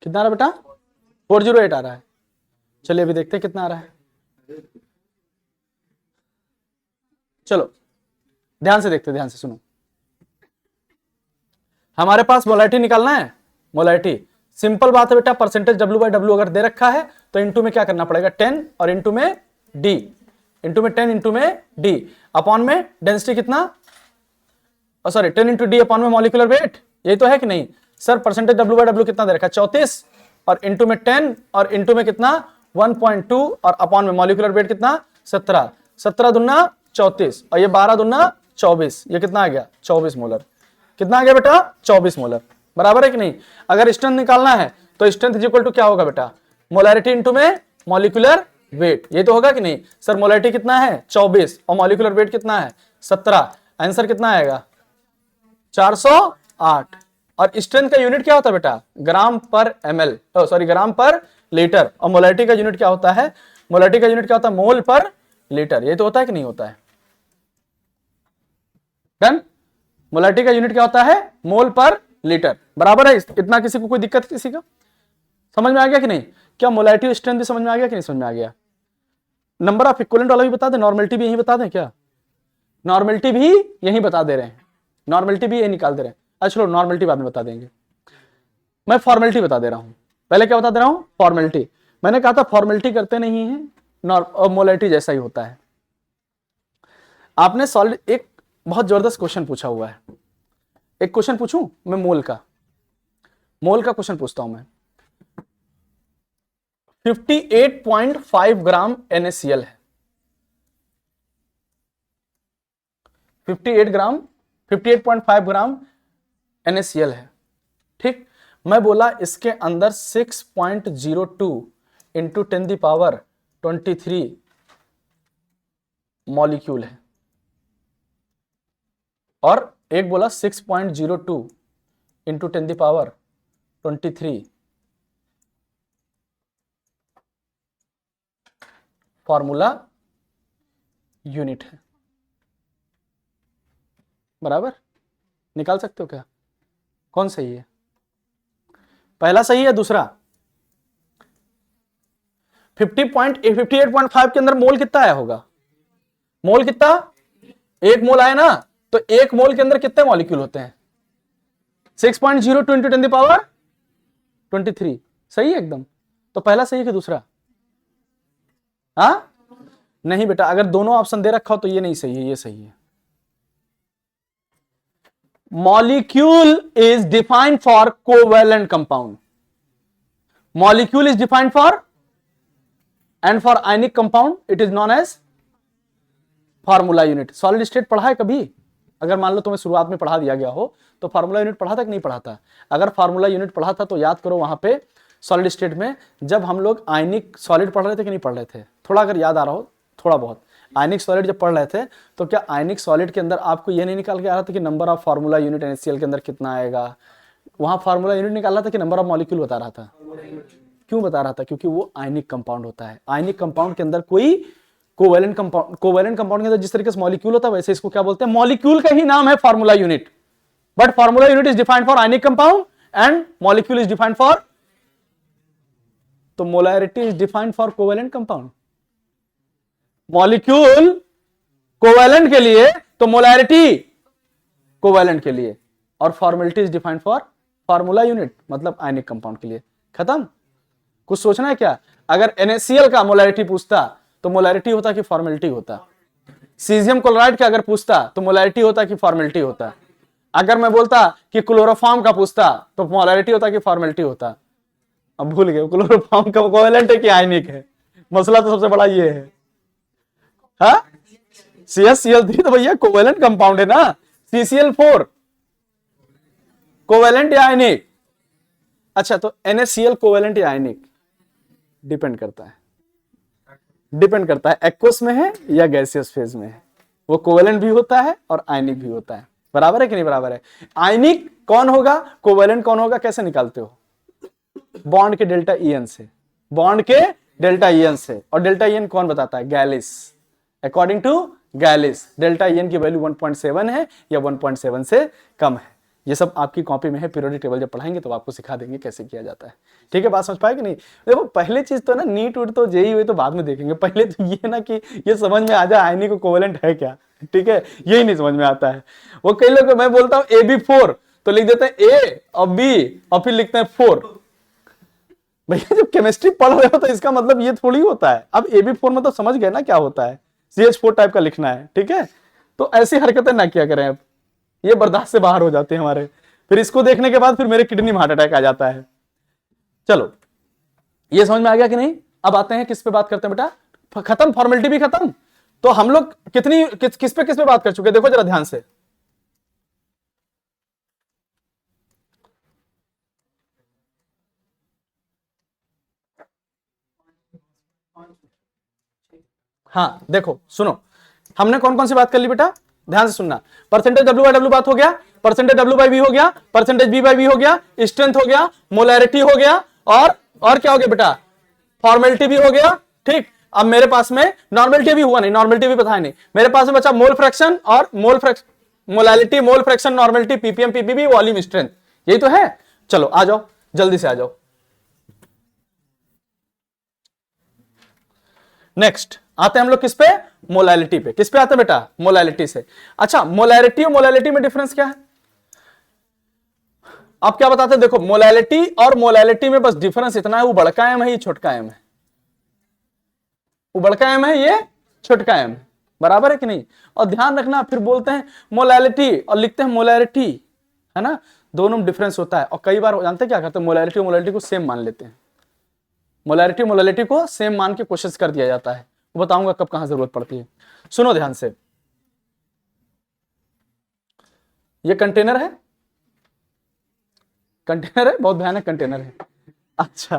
कितना आ रहा बेटा 408 आ रहा है। चलिए अभी देखते हैं कितना आ रहा है। चलो ध्यान से देखते, ध्यान से सुनो। हमारे पास मोलैरिटी निकालना है। मोलैरिटी सिंपल बात है बेटा, परसेंटेज W/W अगर दे रखा है तो इंटू में क्या करना पड़ेगा 10 और इंटू में D, इंटू में 10 इंटू में D अपॉन में डेंसिटी कितना, सॉरी 10 इंटू D अपॉन में मॉलिक्यूलर वेट। यही तो है कि नहीं सर? परसेंटेज W/W कितना दे रखा है 34 और इंटू में 10 और इंटू में कितना 1.2 और अपॉन में मॉलिक्यूलर वेट कितना 17, 17 दूना 34 और ये 12 दूना 24, ये कितना आ गया 24 मोलर। कितना आ गया बेटा 24 मोलर, बराबर है कि नहीं? अगर स्ट्रेंथ निकालना है तो स्ट्रेंथ इज इक्वल टू क्या होगा बेटा मोलैरिटी इंटू में मॉलिक्यूलर वेट। ये तो होगा कि नहीं सर? मोलैरिटी कितना है 24 और मॉलिक्यूलर वेट कितना है 17, आंसर कितना आएगा 408। और स्ट्रेंथ का यूनिट क्या होता है बेटा ग्राम पर ml, सॉरी ग्राम पर लीटर। और मोलैरिटी का यूनिट क्या होता है? मोलैरिटी का यूनिट क्या होता है मोल पर लीटर। ये तो होता है कि नहीं होता है? डन। मोलैरिटी का यूनिट क्या होता है मोल पर लीटर, बराबर है। इतना किसी को कोई दिक्कत किसी का समझ में आ गया कि नहीं? क्या मोलैरिटी स्ट्रेंथ भी समझ में आ गया कि नहीं समझ में आ गया? नंबर ऑफ इक्विवेलेंट वाला भी बता दें, नॉर्मलिटी भी यही बता दें क्या? नॉर्मलिटी भी यही बता दे रहे हैं, नॉर्मलिटी भी यही निकाल दे रहे हैं। अच्छा चलो नॉर्मलिटी बाद में बता देंगे, मैं फॉर्मेलिटी बता दे रहा हूं। पहले क्या बता दे रहा हूं फॉर्मेलिटी। मैंने कहा था फॉर्मेलिटी करते नहीं है, मोलैरिटी जैसा ही होता है। आपने सॉलिड एक बहुत जबरदस्त क्वेश्चन पूछा हुआ है। एक क्वेश्चन पूछूं मैं मोल का क्वेश्चन पूछता हूं मैं। 58.5 ग्राम NaCl है, 58.5 ग्राम NaCl है, ठीक। मैं बोला इसके अंदर 6.02 इंटू 10⁻23 मॉलिक्यूल है और एक बोला 6.02 इंटू 10⁻23 फॉर्मूला यूनिट है, बराबर। निकाल सकते हो क्या कौन सही है? पहला सही है, दूसरा 58.5 के अंदर मोल कितना आया होगा? मोल कितना? एक मोल आया ना, तो एक मोल के अंदर कितने मॉलिक्यूल होते हैं? 6.02 इंटू 10⁻23 सही है एकदम। तो पहला सही है कि दूसरा? हाँ नहीं बेटा, अगर दोनों ऑप्शन दे रखा हो तो ये नहीं सही है, ये सही है। Molecule is defined for covalent compound. Molecule is defined for and for ionic compound it is known as formula unit. Solid state पढ़ा है कभी? अगर मान लो तुम्हें शुरुआत में पढ़ा दिया गया हो तो फार्मूला यूनिट पढ़ा था कि नहीं पढ़ा था? अगर फार्मूला यूनिट पढ़ा था तो याद करो वहां पे सॉलिड स्टेट में जब हम लोग आयनिक सॉलिड पढ़ रहे थे कि नहीं पढ़ रहे थे? थोड़ा अगर याद आ रहा हो थोड़ा बहुत, आयनिक सॉलिड जब पढ़ रहे थे तो क्या आयनिक सॉलिड के अंदर आपको ये नहीं निकाल के आ रहा था कि number of formula unit NaCl के अंदर कितना आएगा? वहां फार्मूला यूनिट निकाल रहा था कि नंबर ऑफ मॉलिक्यूल बता रहा था? क्यों बता रहा था? क्योंकि वो आयनिक कंपाउंड होता है। आयनिक कंपाउंड के अंदर कोई कोवेलेंट कंपाउंड के अंदर जिस तरीके से मॉलिक्यूल होता है वैसे इसको क्या बोलते हैं? मॉलिक्यूल का ही नाम है formula unit, but formula unit is defined for ionic compound and molecule is defined for, तो molarity is defined for covalent compound. Molecule covalent के लिए तो मोलैरिटी कोवेलेंट के लिए, और formality is defined for formula unit, मतलब आयनिक कंपाउंड के लिए। खत्म? कुछ सोचना है क्या? अगर NaCl का मोलैरिटी पूछता तो मोलैरिटी होता कि फॉर्मेलिटी होता? सीजियम क्लोराइड का अगर पूछता तो मोलैरिटी होता कि फॉर्मेलिटी होता? अगर मैं बोलता कि क्लोरोफॉर्म का पूछता तो मोलैरिटी होता कि फॉर्मेलिटी होता? अब भूल गए क्लोरोफॉर्म का कोवेलेंट है कि आयनिक है? मसला तो सबसे बड़ा ये है। हाँ, CsCl3 तो भैया कोवेलेंट कंपाउंड है ना। CCl4 कोवेलेंट या आयनिक? अच्छा, तो NaCl कोवेलेंट या आयनिक? डिपेंड करता है, डिपेंड करता है एक्वस में है या गैसियस फेज में है। वो कोवेलेंट भी होता है और आयनिक भी होता है। बराबर है कि नहीं बराबर है? आयनिक कौन होगा, कोवेलेंट कौन होगा, कैसे निकालते हो? बॉन्ड के डेल्टा EN से, बॉन्ड के डेल्टा EN से। और डेल्टा EN कौन बताता है? गैलिस। अकॉर्डिंग टू गैलिस डेल्टा EN की वैल्यू 1.7 है या 1.7 से कम है। ये सब आपकी कॉपी में है, पीरियोडिक टेबल जब पढ़ाएंगे तो आपको सिखा देंगे कैसे किया जाता है। ठीक है, बात समझ पाए कि नहीं? देखो पहले चीज तो ना, नीट उट तो जेई हुए तो बाद में देखेंगे, पहले तो ये ना कि ये समझ में आ जाए आयनिक को कोवेलेंट है क्या। ठीक है, यही नहीं समझ में आता है। वो कई लोग, मैं बोलता हूँ AB4 तो लिख देते हैं A और B और फिर लिखते हैं 4। भैया जब केमिस्ट्री पढ़ रहे हो तो इसका मतलब ये थोड़ी होता है। अब AB4 मतलब समझ गए ना क्या होता है, CH4 टाइप का लिखना है। ठीक है, तो ऐसी हरकतें ना किया करें, अब ये बर्दाश्त से बाहर हो जाते हैं हमारे। फिर इसको देखने के बाद फिर मेरे किडनी में हार्ट अटैक आ जाता है। चलो, ये समझ में आ गया कि नहीं? अब आते हैं किस पे बात करते हैं बेटा? खत्म, फॉर्मेलिटी भी खत्म। तो हम लोग किस पे बात कर चुके हैं? देखो जरा ध्यान से। हाँ देखो सुनो, हमने कौन कौन सी बात कर ली बेटा? ध्यान से सुनना। परसेंटेज W/W बात हो गया, परसेंटेज W/V हो गया, परसेंटेज B/V हो गया, स्ट्रेंथ हो गया, मोलैरिटी हो गया, और क्या हो गया बेटा? फॉर्मेलिटी भी हो गया। ठीक, अब मेरे पास में नॉर्मेलिटी भी हुआ नहीं, नॉर्मेलिटी भी बताया नहीं। मेरे पास में बचा मोल फ्रैक्शन और molality, mole fraction, normality, PPM, PPB, volume, strength. यही तो है। चलो आ जाओ, जल्दी से आ जाओ। नेक्स्ट आते हैं हम लोग किस पे? मोलैलिटी पे। किस पे आते हैं बेटा? मोलैलिटी से। अच्छा, मोलैरिटी और मोलैलिटी में डिफरेंस क्या है? आप क्या बताते हैं? देखो, मोलैलिटी और मोलैलिटी में बस डिफरेंस इतना है, वो बड़का एम है, ये छोटका एम है। वो बड़का एम है, ये छोटका एम है। बराबर है कि नहीं? और ध्यान रखना, फिर बोलते हैं मोलैलिटी और लिखते हैं मोलैरिटी, है ना? दोनों में डिफरेंस होता है। और कई बार जानते हैं क्या करते हैं? मोलैरिटी और मोलैलिटी को सेम मान लेते हैं। मोलैरिटी को सेम मान के कोशिश कर दिया जाता है। वो बताऊंगा कब कहां जरूरत पड़ती है। सुनो ध्यान से, ये कंटेनर है, कंटेनर है, बहुत भयानक कंटेनर है। अच्छा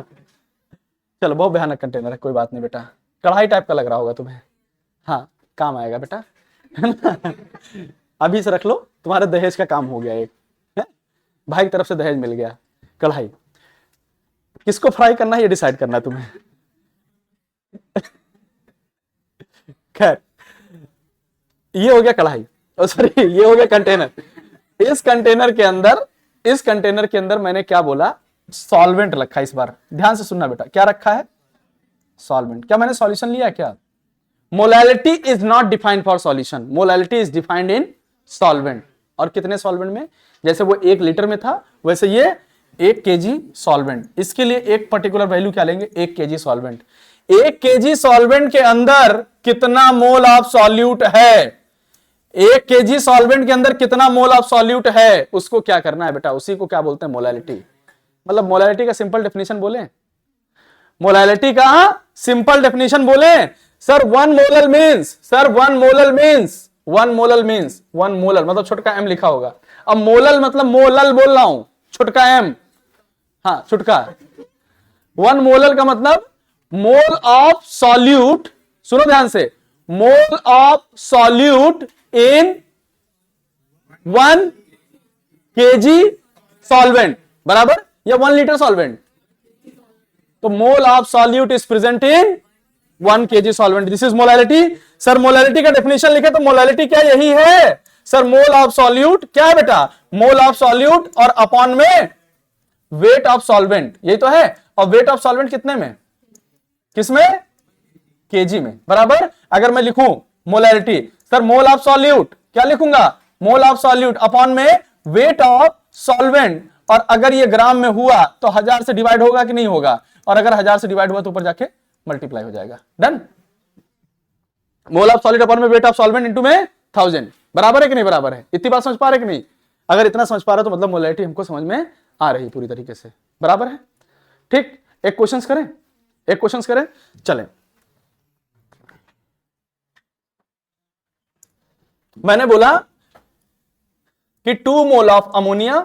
चलो, बहुत भयानक कंटेनर है, कोई बात नहीं बेटा, कढ़ाई टाइप का लग रहा होगा तुम्हें। हाँ, काम आएगा बेटा, है ना? अभी से रख लो, तुम्हारे दहेज का काम हो गया एक, है? भाई की तरफ से दहेज मिल गया। कढ़ाई किसको फ्राई करना है ये डिसाइड करना है तुम्हें। खैर, ये हो गया कढ़ाई, सॉरी ये हो गया कंटेनर। इस कंटेनर के अंदर मैंने क्या बोला? सॉल्वेंट रखा। इस बार ध्यान से सुनना बेटा, क्या रखा है? सॉल्वेंट। क्या मैंने सॉल्यूशन लिया क्या? Molality is not defined for solution, molality is defined in solvent. और कितने सॉल्वेंट में? जैसे वो 1 लीटर में था, वैसे ये 1 kg सॉल्वेंट। इसके लिए एक पर्टिकुलर वैल्यू क्या लेंगे? 1 kg सॉल्वेंट। 1 kg सॉल्वेंट के अंदर कितना मोल ऑफ सॉल्यूट है? 1 kg सॉल्वेंट के अंदर कितना मोल ऑफ सॉल्यूट है, उसको क्या करना है बेटा? उसी को क्या बोलते हैं? मोलैलिटी। मतलब मोलैलिटी का सिंपल डेफिनेशन बोले, मोलैलिटी का सिंपल डेफिनेशन बोले sir, 1 molar means, sir 1 molar means, 1 molar means, 1 molar मतलब छोटका एम लिखा होगा। अब मोलल मतलब मोलल बोल रहा हूं, छोटका एम, हाँ छुटका। 1 मोलर का मतलब मोल ऑफ सॉल्यूट, सुनो ध्यान से, मोल of solute in 1 kg solvent, बराबर, या 1 लीटर सॉल्वेंट। तो मोल of solute is present in 1 kg solvent, this is molality. Sir molality का डेफिनेशन लिखे तो मोलैलिटी क्या यही है सर, मोल ऑफ सॉल्यूट क्या है बेटा, मोल ऑफ सॉल्यूट और अपॉन में वेट ऑफ सॉल्वेंट, यही तो है। और वेट ऑफ सॉल्वेंट कितने में, किसमें, केजी में, बराबर। अगर मैं लिखूं molality, sir mole of solute क्या लिखूंगा, मोल ऑफ सॉल्यूट अपॉन में वेट ऑफ सॉल्वेंट, और अगर ये ग्राम में हुआ तो 1000 से डिवाइड होगा कि नहीं होगा, और अगर 1000 से डिवाइड हुआ तो ऊपर जाके मल्टीप्लाई हो जाएगा। Done. Mole of solid upon में वेट ऑफ सॉल्वेंट इनटू में 1000, बराबर है कि नहीं बराबर है। इतनी बात समझ पा रहे कि नहीं, अगर इतना समझ पा रहे तो मतलब मोलैलिटी हमको समझ में आ रही पूरी तरीके से, बराबर है। ठीक, एक क्वेश्चंस करें, एक क्वेश्चंस करें, चलें। मैंने बोला कि 2 mole of ammonia,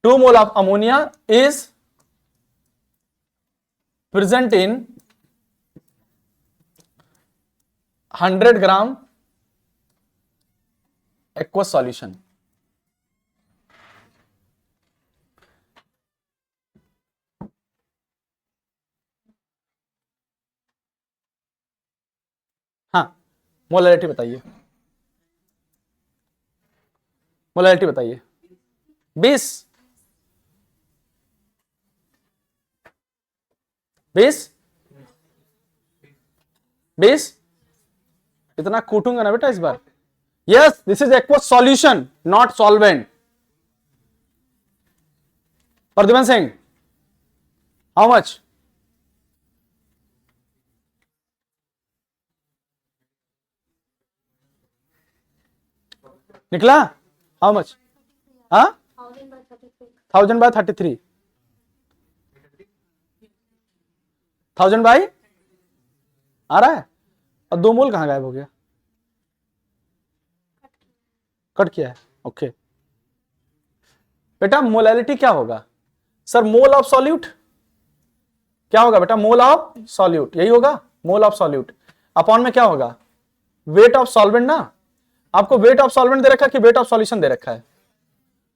2 mole of ammonia is present in 100 gram aqueous solution. हाँ, मोलैलिटी बताइए, मोलैलिटी बताइए। 20 20 20, इतना कूटूंगा ना बेटा इस बार। Yes, this is aqueous solution not solvent. Pradyuman Singh, how much, निकला, हाउ मच, हाँ 1000/33, 1000 बाई आ रहा है, और 2 मोल कहां गायब हो गया, कट किया है, ओके। बेटा मोलैलिटी क्या होगा सर, मोल ऑफ सॉल्यूट, क्या होगा बेटा, मोल ऑफ सॉल्यूट, यही होगा मोल ऑफ सॉल्यूट, अपॉन में क्या होगा, वेट ऑफ सॉल्वेंट ना। आपको वेट ऑफ सॉल्वेंट दे रखा है कि वेट ऑफ सॉल्यूशन दे रखा है,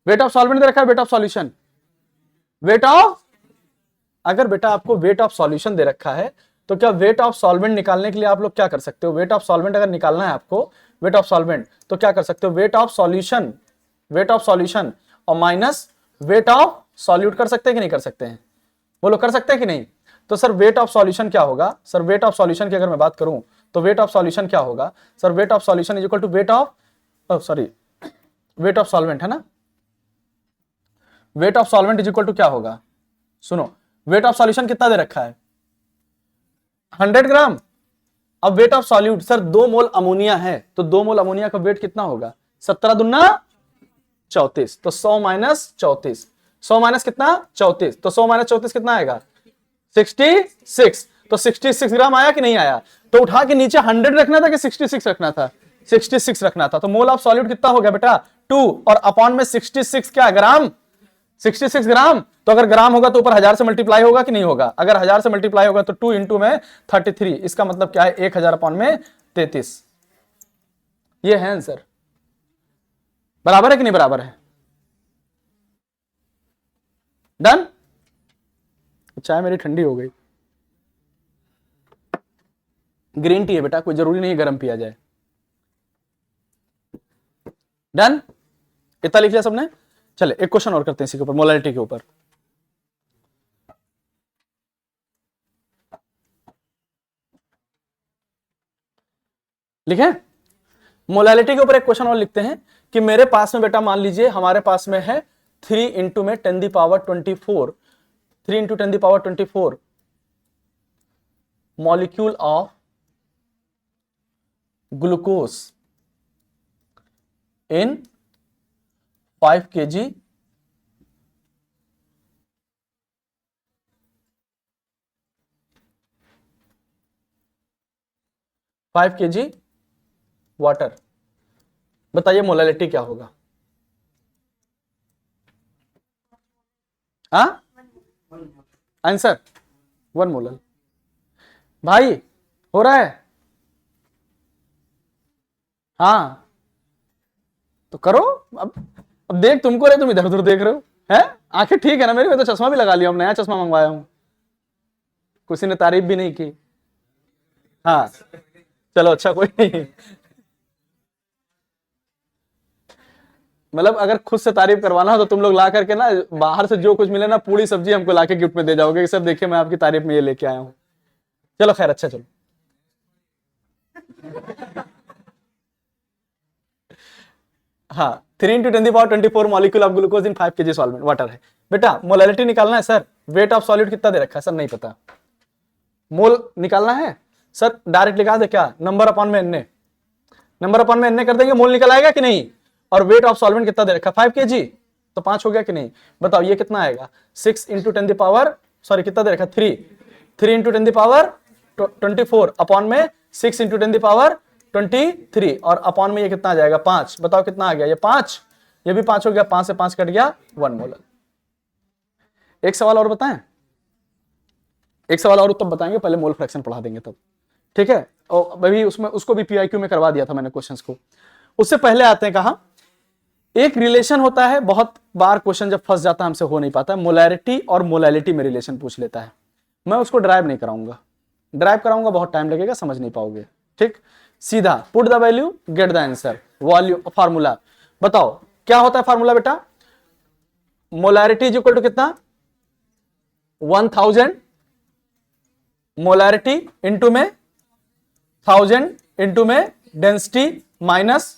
वेट ऑफ सॉल्वेंट दे रखा है, wait of solution, weight of, अगर बेटा आपको वेट ऑफ सॉल्यूशन दे रखा है तो क्या वेट ऑफ सॉल्वेंट निकालने के लिए आप लोग क्या कर सकते हो, वेट ऑफ सॉल्वेंट अगर निकालना है आपको, वेट ऑफ सॉल्वेंट, तो क्या कर सकते हो, wait of solution, wait of solution और माइनस वेट ऑफ सॉल्यूट कर सकते हैं कि नहीं कर सकते हैं, वो लोग कर सकते हैं कि नहीं। तो सर वेट ऑफ सॉल्यूशन क्या होगा, सर वेट ऑफ सॉल्यूशन की अगर मैं बात करूं तो वेट ऑफ सॉल्यूशन क्या होगा sir, weight of solution is equal to weight of, sorry weight of solvent है ना, weight of solvent is equal to क्या होगा, सुनो, वेट ऑफ सॉल्यूशन कितना दे रखा है 100 ग्राम। अब wait of solute sir 2 mole ammonia है, तो 2 मोल अमोनिया का वेट कितना होगा, 17 दूना 34, तो 100 माइनस 34, 100 माइनस कितना 34, तो 100 माइनस 34 कितना आएगा 66, तो 66 ग्राम आया कि नहीं आया, तो उठा के नीचे 100 रखना था कि 66 रखना था, 66 रखना था। तो मोल ऑफ सॉल्यूट कितना हो गया बेटा 2, और अपॉन में 66 क्या ग्राम, 66 ग्राम, तो अगर ग्राम होगा तो ऊपर 1000 से मल्टीप्लाई होगा कि नहीं होगा, अगर 1000 से मल्टीप्लाई होगा तो 2 इंटू में 33, इसका मतलब क्या है 1000 अपॉन में 33, ये है आंसर, बराबर है कि नहीं बराबर है। डन। चाय मेरी ठंडी हो गई, ग्रीन टी है बेटा, कोई जरूरी नहीं गर्म पिया जाए। डन, इतना लिख लिया सबने। चले एक क्वेश्चन और करते हैं इसी के ऊपर, मोलैलिटी के ऊपर। लिखे, मोलैलिटी के ऊपर एक क्वेश्चन और लिखते हैं कि मेरे पास में बेटा मान लीजिए हमारे पास में है 3 इंटू में 10⁻²4, 3 into 10⁻²4 molecule of glucose in 5 kg water. बताइए मोलैलिटी क्या होगा, हाँ आंसर 1 मोलल। भाई हो रहा है, हाँ तो करो। अब देख तुमको रहे, तुम इधर उधर देख रहे हो, है आंखें ठीक है ना मेरी, मैं तो चश्मा भी लगा लिया हूं, नया चश्मा मंगवाया हूं, किसी ने तारीफ भी नहीं की। हाँ चलो अच्छा कोई नहीं, मतलब अगर खुद से तारीफ करवाना हो तो तुम लोग ला करके ना बाहर से जो कुछ मिले ना, पूरी सब्जी हमको लाके गिफ्ट में दे जाओगे कि सर देखिए मैं आपकी तारीफ में ये लेके आया हूं। चलो खैर अच्छा चलो। हाँ 3 × 10⁻24 molecule of glucose in 5 kg solvent water है। बेटा मोलैलिटी निकालना है सर, वेट ऑफ सॉलिड कितना दे रखा है सर, नहीं पता, मोल निकालना है सर, डायरेक्ट लिखा दे क्या, नंबर अपॉन में एन, नंबर अपॉन में एन कर देंगे, मोल निकल आएगा कि नहीं। और वेट ऑफ सॉल्वेंट कितना दे रखा, 5 kg, तो 5 हो गया कि नहीं, बताओ ये कितना आएगा, 6 × 10⁻, सॉरी कितना दे रखा, 3 × 10⁻24 अपॉन में 6 × 10⁻23 और अपॉन में ये कितना आ जाएगा 5, बताओ कितना आ गया, ये 5, ये भी 5 हो गया, 5 से 5 कट गया, 1 मोलर। एक सवाल और बताएं, एक सवाल और तब बताएंगे, पहले मोल फ्रैक्शन पढ़ा देंगे तब, ठीक है। और अभी उसमें उसको भी पीआईक्यू में करवा दिया था मैंने क्वेश्चंस को। उससे पहले आते हैं कहा, एक रिलेशन होता है, बहुत बार क्वेश्चन जब फंस जाता है हमसे हो नहीं पाता, मोलैरिटी और मोलैलिटी में रिलेशन पूछ लेता है, मैं उसको ड्राइव नहीं कराऊंगा, ड्राइव कराऊंगा बहुत टाइम लगेगा, समझ नहीं पाओगे, ठीक। सीधा put the value get the answer, volume formula बताओ क्या होता है फार्मूला बेटा, मोलैरिटी इज इक्वल टू कितना 1000 मोलैरिटी इंटू में 1000 इंटू में डेंसिटी माइनस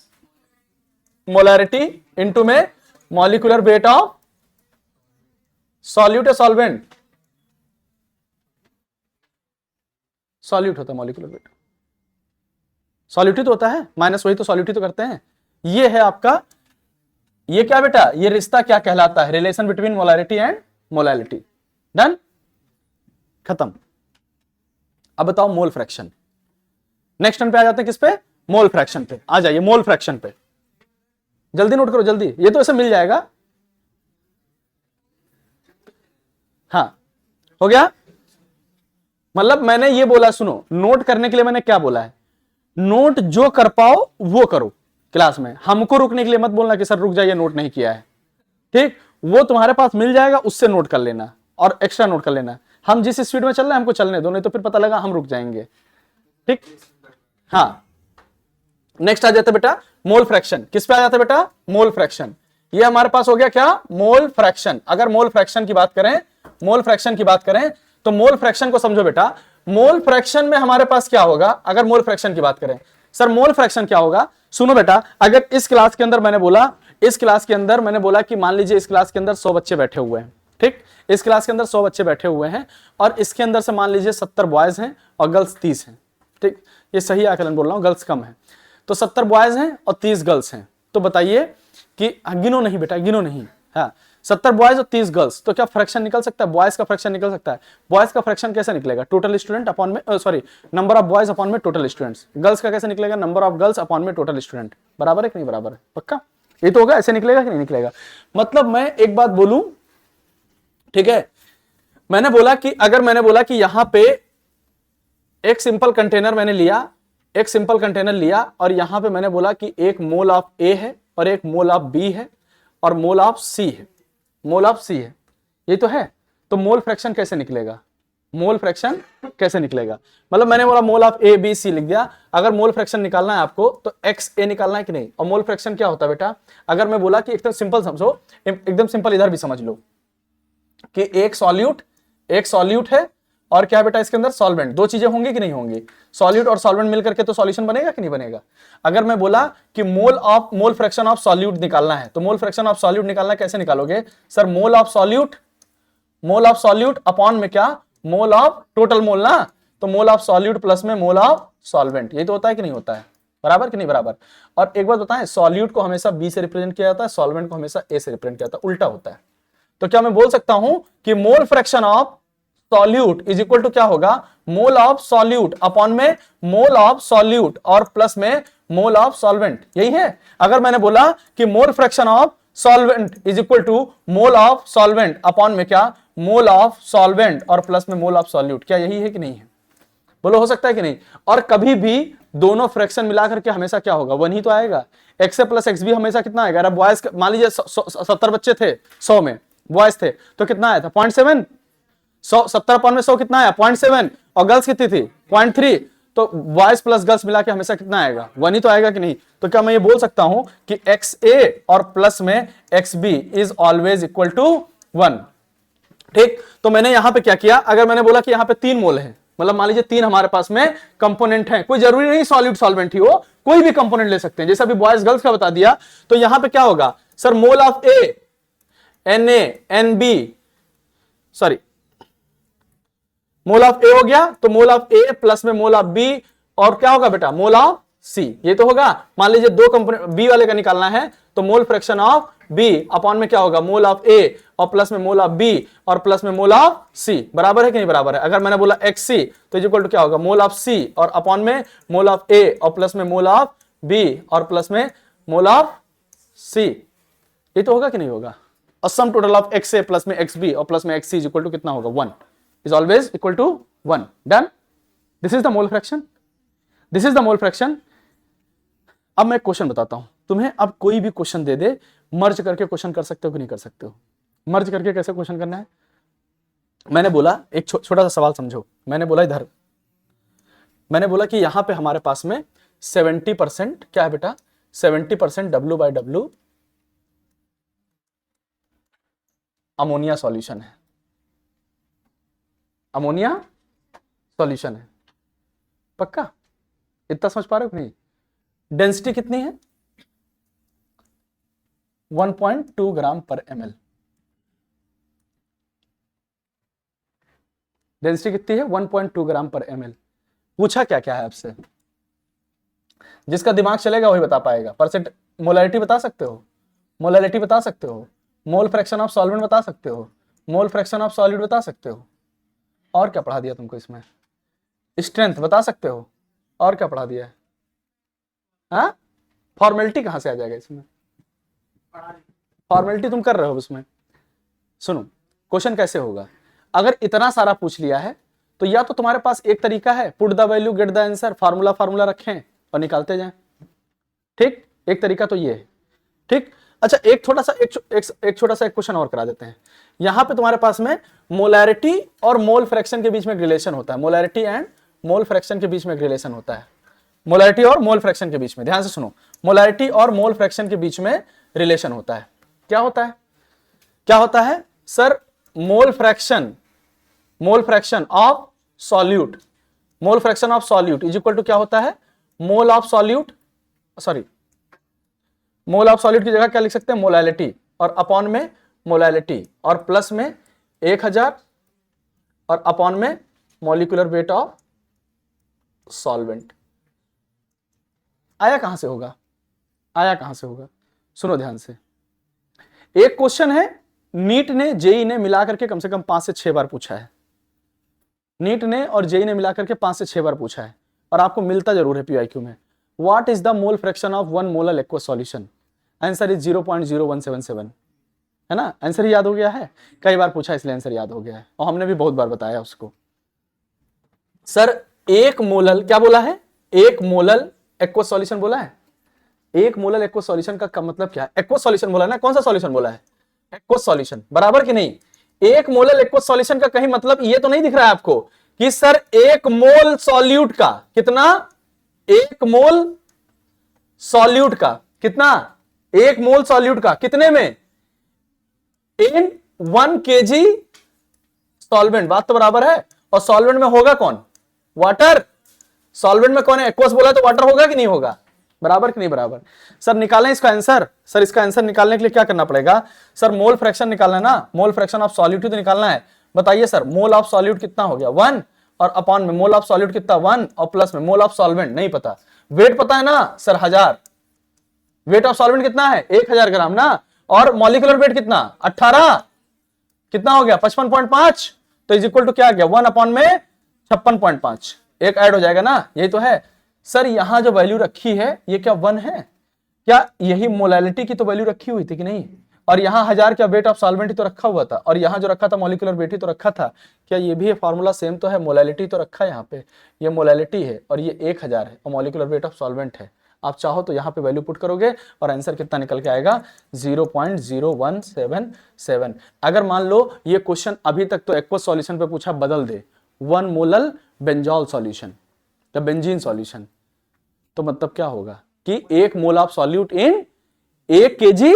मोलैरिटी इंटू में मॉलिक्यूलर वेट ऑफ सॉल्यूट या सॉल्वेंट, सॉल्यूट होता है मॉलिक्यूलर वेट, सॉल्यूटी तो होता है माइनस, वही तो सॉल्यूटी तो करते हैं। ये है आपका, ये क्या बेटा, ये रिश्ता क्या कहलाता है, relation between molarity and molality. Done, खत्म। अब बताओ मोल फ्रैक्शन, नेक्स्ट टर्न पे आ जाते हैं, किस पे, मोल फ्रैक्शन पे आ जाइए, मोल फ्रैक्शन पे जल्दी नोट करो जल्दी, ये तो ऐसे मिल जाएगा। हाँ हो गया, मतलब मैंने ये बोला, सुनो नोट करने के लिए मैंने क्या बोला है, नोट जो कर पाओ वो करो क्लास में, हमको रुकने के लिए मत बोलना कि सर रुक जाइए नोट नहीं किया है, ठीक। वो तुम्हारे पास मिल जाएगा, उससे नोट कर लेना और एक्स्ट्रा नोट कर लेना, हम जिस स्पीड में चल रहे हैं हमको चलने दो, नहीं तो फिर पता लगा हम रुक जाएंगे, ठीक। हाँ नेक्स्ट आ जाता बेटा मोल फ्रैक्शन, किस पे आ जाता बेटा, मोल फ्रैक्शन। ये हमारे पास हो गया क्या, मोल फ्रैक्शन। अगर मोल फ्रैक्शन की बात करें, मोल फ्रैक्शन की बात करें तो मोल फ्रैक्शन को समझो बेटा, मोल फ्रैक्शन में हमारे पास क्या होगा, अगर मोल फ्रैक्शन की बात करें, सर मोल फ्रैक्शन क्या होगा, सुनो बेटा, अगर इस क्लास के अंदर मैंने बोला, इस क्लास के अंदर मैंने बोला कि मान लीजिए इस क्लास के अंदर 100 बच्चे बैठे हुए हैं, ठीक, इस क्लास के अंदर 100 बच्चे बैठे हुए हैं और इसके अंदर से मान लीजिए 70 बॉयज हैं और गर्ल्स 30 हैं, ठीक, ये सही आकलन बोल रहा हूं, गर्ल्स कम है, तो 70 बॉयज हैं और 30 गर्ल्स हैं, तो बताइए कि गिनो नहीं बेटा, गिनो नहीं, हाँ 70 बॉयज और 30 गर्ल्स, तो क्या फ्रैक्शन निकल सकता है, बॉयज का फ्रैक्शन निकल सकता है। बॉयज का फ्रैक्शन कैसे निकलेगा, टोटल स्टूडेंट अपॉन में, sorry number of boys upon में टोटल स्टूडेंट्स। गर्ल्स का कैसे निकलेगा, नंबर ऑफ गर्ल्स अपॉन में टोटल स्टूडेंट। बराबर है कि नहीं बराबर है, पक्का ये तो होगा, ऐसे निकलेगा कि नहीं निकलेगा। मतलब मैं एक बात बोलूं, ठीक है, मैंने बोला कि अगर मैंने बोला कि यहां पे एक सिंपल कंटेनर मैंने लिया, एक सिंपल कंटेनर लिया और यहां पे मैंने बोला कि एक मोल ऑफ ए है और एक मोल ऑफ बी है और मोल ऑफ सी है, मोल ऑफ सी है, ये तो है, तो मोल फ्रैक्शन कैसे निकलेगा, मोल फ्रैक्शन कैसे निकलेगा, मतलब मैंने बोला मोल ऑफ ए बी सी लिख दिया, अगर मोल फ्रैक्शन निकालना है आपको तो एक्स ए निकालना है कि नहीं। और मोल फ्रैक्शन क्या होता है बेटा, अगर मैं बोला कि एकदम सिंपल समझो, एकदम सिंपल इधर भी समझ लो कि एक सॉल्यूट है और क्या बेटा इसके अंदर सॉल्वेंट, दो चीजें होंगी कि नहीं होंगी, सॉल्यूट और सॉल्वेंट मिलकर के तो सॉल्यूशन बनेगा कि नहीं बनेगा। अगर मैं बोला कि मोल फ्रैक्शन ऑफ सॉल्यूट निकालना है, तो मोल फ्रैक्शन ऑफ सॉल्यूट निकालना कैसे निकालोगे sir, mole of solute upon में क्या, मोल ऑफ टोटल मोल ना, तो मोल ऑफ सॉल्यूट प्लस में मोल ऑफ सॉल्वेंट, यही तो होता है कि नहीं होता है, बराबर कि नहीं बराबर। और एक बात बताएं, सॉल्यूट को हमेशा बी से रिप्रेजेंट किया जाता है, सॉल्वेंट को हमेशा ए से रिप्रेजेंट किया जाता है, उल्टा होता है। तो क्या मैं बोल सकता हूं कि mole fraction of solute is equal to क्या होगा, मोल ऑफ सॉल्यूट अपॉन में मोल ऑफ सॉल्यूट और प्लस में मोल ऑफ सॉल्वेंट, यही है। अगर मैंने बोला कि mole fraction of solvent is equal to mole of solvent upon में क्या, मोल ऑफ सॉल्वेंट और प्लस में मोल ऑफ सॉल्यूट, क्या यही है कि नहीं है, बोलो हो सकता है कि नहीं। और कभी भी दोनों फ्रैक्शन मिलाकर के हमेशा क्या होगा, वन ही तो आएगा, एक्स ए प्लस एक्स बी हमेशा कितना आएगा। अरे बॉयज मान लीजिए 70 बच्चे थे 100 में, बॉयज थे तो कितना आया था 0.7, 70/100 कितना आया 0.7, और गर्ल्स कितनी थी 0.3, तो बॉयज प्लस गर्ल्स मिला के हमेशा कितना आएगा 1 ही तो आएगा कि नहीं। तो क्या मैं ये बोल सकता हूं कि XA और प्लस में XB is always equal to 1। ठीक, तो मैंने यहां पे क्या किया, अगर मैंने बोला कि यहां पे 3 मोल है, मतलब मान लीजिए 3 हमारे पास में कंपोनेंट है, कोई जरूरी नहीं सॉलिड सॉल्वेंट ही हो, कोई भी कंपोनेंट ले सकते हैं, जैसे अभी बॉयज गर्ल्स का बता दिया। तो यहां पे क्या होगा sir, mole of A Na sorry mole of A हो गया, तो मोल ऑफ ए प्लस में मोल ऑफ बी, और क्या होगा बेटा मोल ऑफ सी, ये तो होगा। मान लीजिए 2 कंपोनेंट बी वाले का निकालना है, तो mole fraction of B upon में क्या होगा मोल ऑफ ए, और प्लस में मोल ऑफ बी, और प्लस में मोल ऑफ सी, बराबर है कि नहीं बराबर है। अगर मैंने बोला XC तो इक्वल टू क्या होगा मोल ऑफ सी, और अपॉन में मोल ऑफ ए, और प्लस में मोल ऑफ बी, और प्लस में मोल ऑफ सी, ये तो होगा कि नहीं होगा। और sum total of XA plus में XB और प्लस में XC इज इक्वल टू कितना होगा 1, is always equal to 1। Done, this is the mole fraction, this is the mole fraction. अब मैं क्वेश्चन बताता हूं तुम्हें, अब कोई भी क्वेश्चन दे दे, मर्ज करके क्वेश्चन कर सकते हो कि नहीं कर सकते हो। मर्ज करके कैसे क्वेश्चन करना है, मैंने बोला एक छोटा सा सवाल समझो। मैंने बोला इधर, मैंने बोला कि यहां पे हमारे पास में 70% क्या है बेटा 70% W/W अमोनिया सॉल्यूशन है, अमोनिया सॉल्यूशन है, पक्का इतना समझ पा रहे हो कि नहीं। डेंसिटी कितनी है 1.2 ग्राम पर ml, डेंसिटी कितनी है 1.2 ग्राम पर ml। पूछा क्या क्या है आपसे, जिसका दिमाग चलेगा वही बता पाएगा। परसेंट मोलैरिटी बता सकते हो, मोलैरिटी बता सकते हो, मोल फ्रैक्शन ऑफ सॉल्वेंट बता सकते हो, मोल फ्रैक्शन ऑफ सॉलिड बता सकते हो, और क्या पढ़ा दिया तुमको इसमें, स्ट्रेंथ बता सकते हो, और क्या पढ़ा दिया है, हाँ फॉर्मेलिटी कहां से आ जाएगा इसमें, फॉर्मेलिटी तुम कर रहे हो उसमें। सुनो क्वेश्चन कैसे होगा, अगर इतना सारा पूछ लिया है तो या तो तुम्हारे पास एक तरीका है put the value get the answer, formula रखें और निकालते जाएं, ठीक, एक तरीका तो ये है, ठीक। अच्छा एक छोटा सा एक छोटा सा एक क्वेश्चन और करा देते हैं। यहां पे तुम्हारे पास में मोलैरिटी और मोल फ्रैक्शन के बीच में रिलेशन होता है, मोलैरिटी एंड मोल फ्रैक्शन के बीच में रिलेशन होता है, मोलैरिटी और मोल फ्रैक्शन के बीच में, ध्यान से सुनो, मोलैरिटी और मोल फ्रैक्शन के बीच में रिलेशन होता है। क्या होता है, क्या होता है sir, mole fraction of solute, mole fraction of solute is equal to क्या होता है mole of solute, sorry mole of solute की जगह क्या लिख सकते हैं मोलैलिटी, और अपॉन में मोलैलिटी, और प्लस में 1000, और अपॉन में मॉलिक्यूलर वेट ऑफ सॉल्वेंट। आया कहां से होगा, आया कहां से होगा, सुनो ध्यान से। एक क्वेश्चन है नीट ने जेई ने मिलाकर के कम से कम 5 से 6 बार पूछा है, नीट ने और जेई ने मिलाकर के 5 से 6 बार पूछा है, और आपको मिलता जरूर है पीआईक्यू में। What is the mole fraction of 1 molar aqueous solution, answer is 0.0177, है ना, आंसर याद हो गया है, कई बार पूछा इसलिए आंसर याद हो गया है, और हमने भी बहुत बार बताया उसको। सर एक मोलल क्या बोला है, एक मोलल एक्वस सॉल्यूशन बोला है, एक मोलल एक्वस सॉल्यूशन का मतलब क्या है, एक्वस सॉल्यूशन बोला है ना, कौन सा सॉल्यूशन बोला है एक्वस सॉल्यूशन, बराबर कि नहीं। एक मोलल एक्वस सॉल्यूशन का कहीं मतलब ये तो नहीं दिख रहा है आपको कि सर एक मोल सॉल्यूट का कितना, एक मोल सॉल्यूट का कितना, एक मोल सॉल्यूट का कितने में, इन 1 kg सॉल्वेंट, बात तो बराबर है। और सॉल्वेंट में होगा कौन, वाटर, सॉल्वेंट में कौन है एक्वस बोला तो वाटर होगा कि नहीं होगा, बराबर कि नहीं बराबर। सर निकालें इसका आंसर, सर इसका आंसर निकालने के लिए क्या करना पड़ेगा, सर मोल फ्रैक्शन निकालना है ना, मोल फ्रैक्शन ऑफ सॉल्यूट तो निकालना है। बताइए सर मोल ऑफ सॉल्यूट कितना हो गया 1, और अपॉन में मोल ऑफ सॉल्यूट कितना 1, और प्लस में मोल ऑफ सॉल्वेंट नहीं पता, वेट पता है ना सर 1000, वेट ऑफ सॉल्वेंट कितना है 1000 ग्राम ना, और मॉलिक्यूलर वेट कितना 18, कितना हो गया 55.5, तो इज इक्वल टू क्या आ गया 1 अपॉन में 56.5, एक ऐड हो जाएगा ना, यही तो है। सर यहां जो वैल्यू रखी है ये क्या 1 है क्या, यही मोलैलिटी की तो वैल्यू रखी हुई थी कि नहीं, और यहां 1000 क्या वेट ऑफ सॉल्वेंट ही तो रखा हुआ था, और यहां जो रखा था मॉलिक्यूलर वेट ही तो रखा था, क्या ये भी फॉर्मूला सेम तो है, मोलैलिटी तो रखा है यहाँ पे, ये मोलैलिटी है और ये 1000 है और मॉलिक्यूलर वेट ऑफ सॉल्वेंट है। आप चाहो तो यहां पे वैल्यू पुट करोगे और आंसर कितना निकल के आएगा 0.0177। अगर मान लो ये क्वेश्चन अभी तक तो एक्वस सॉल्यूशन पे पूछा, बदल दे 1 मोलल बेंजोल सॉल्यूशन या बेंजीन सॉल्यूशन, तो मतलब क्या होगा कि 1 मोल of solute in 1 kg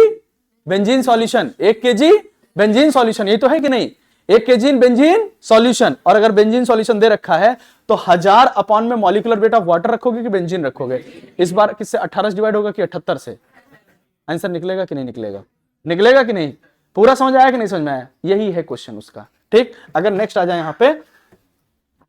benzene solution, 1 kg benzene solution, ये तो है कि नहीं, 1 kg इन बेंजीन सॉल्यूशन। और अगर बेंजीन सॉल्यूशन दे रखा है तो 1000 अपॉन में मॉलिक्यूलर वेट ऑफ वाटर रखोगे कि बेंजीन रखोगे? इस बार किससे 18 से डिवाइड होगा कि 78 से? आंसर निकलेगा कि नहीं निकलेगा? निकलेगा कि नहीं? पूरा समझ आया कि नहीं समझ में आया? यही है क्वेश्चन उसका। ठीक, अगर नेक्स्ट आ जाए यहां पे,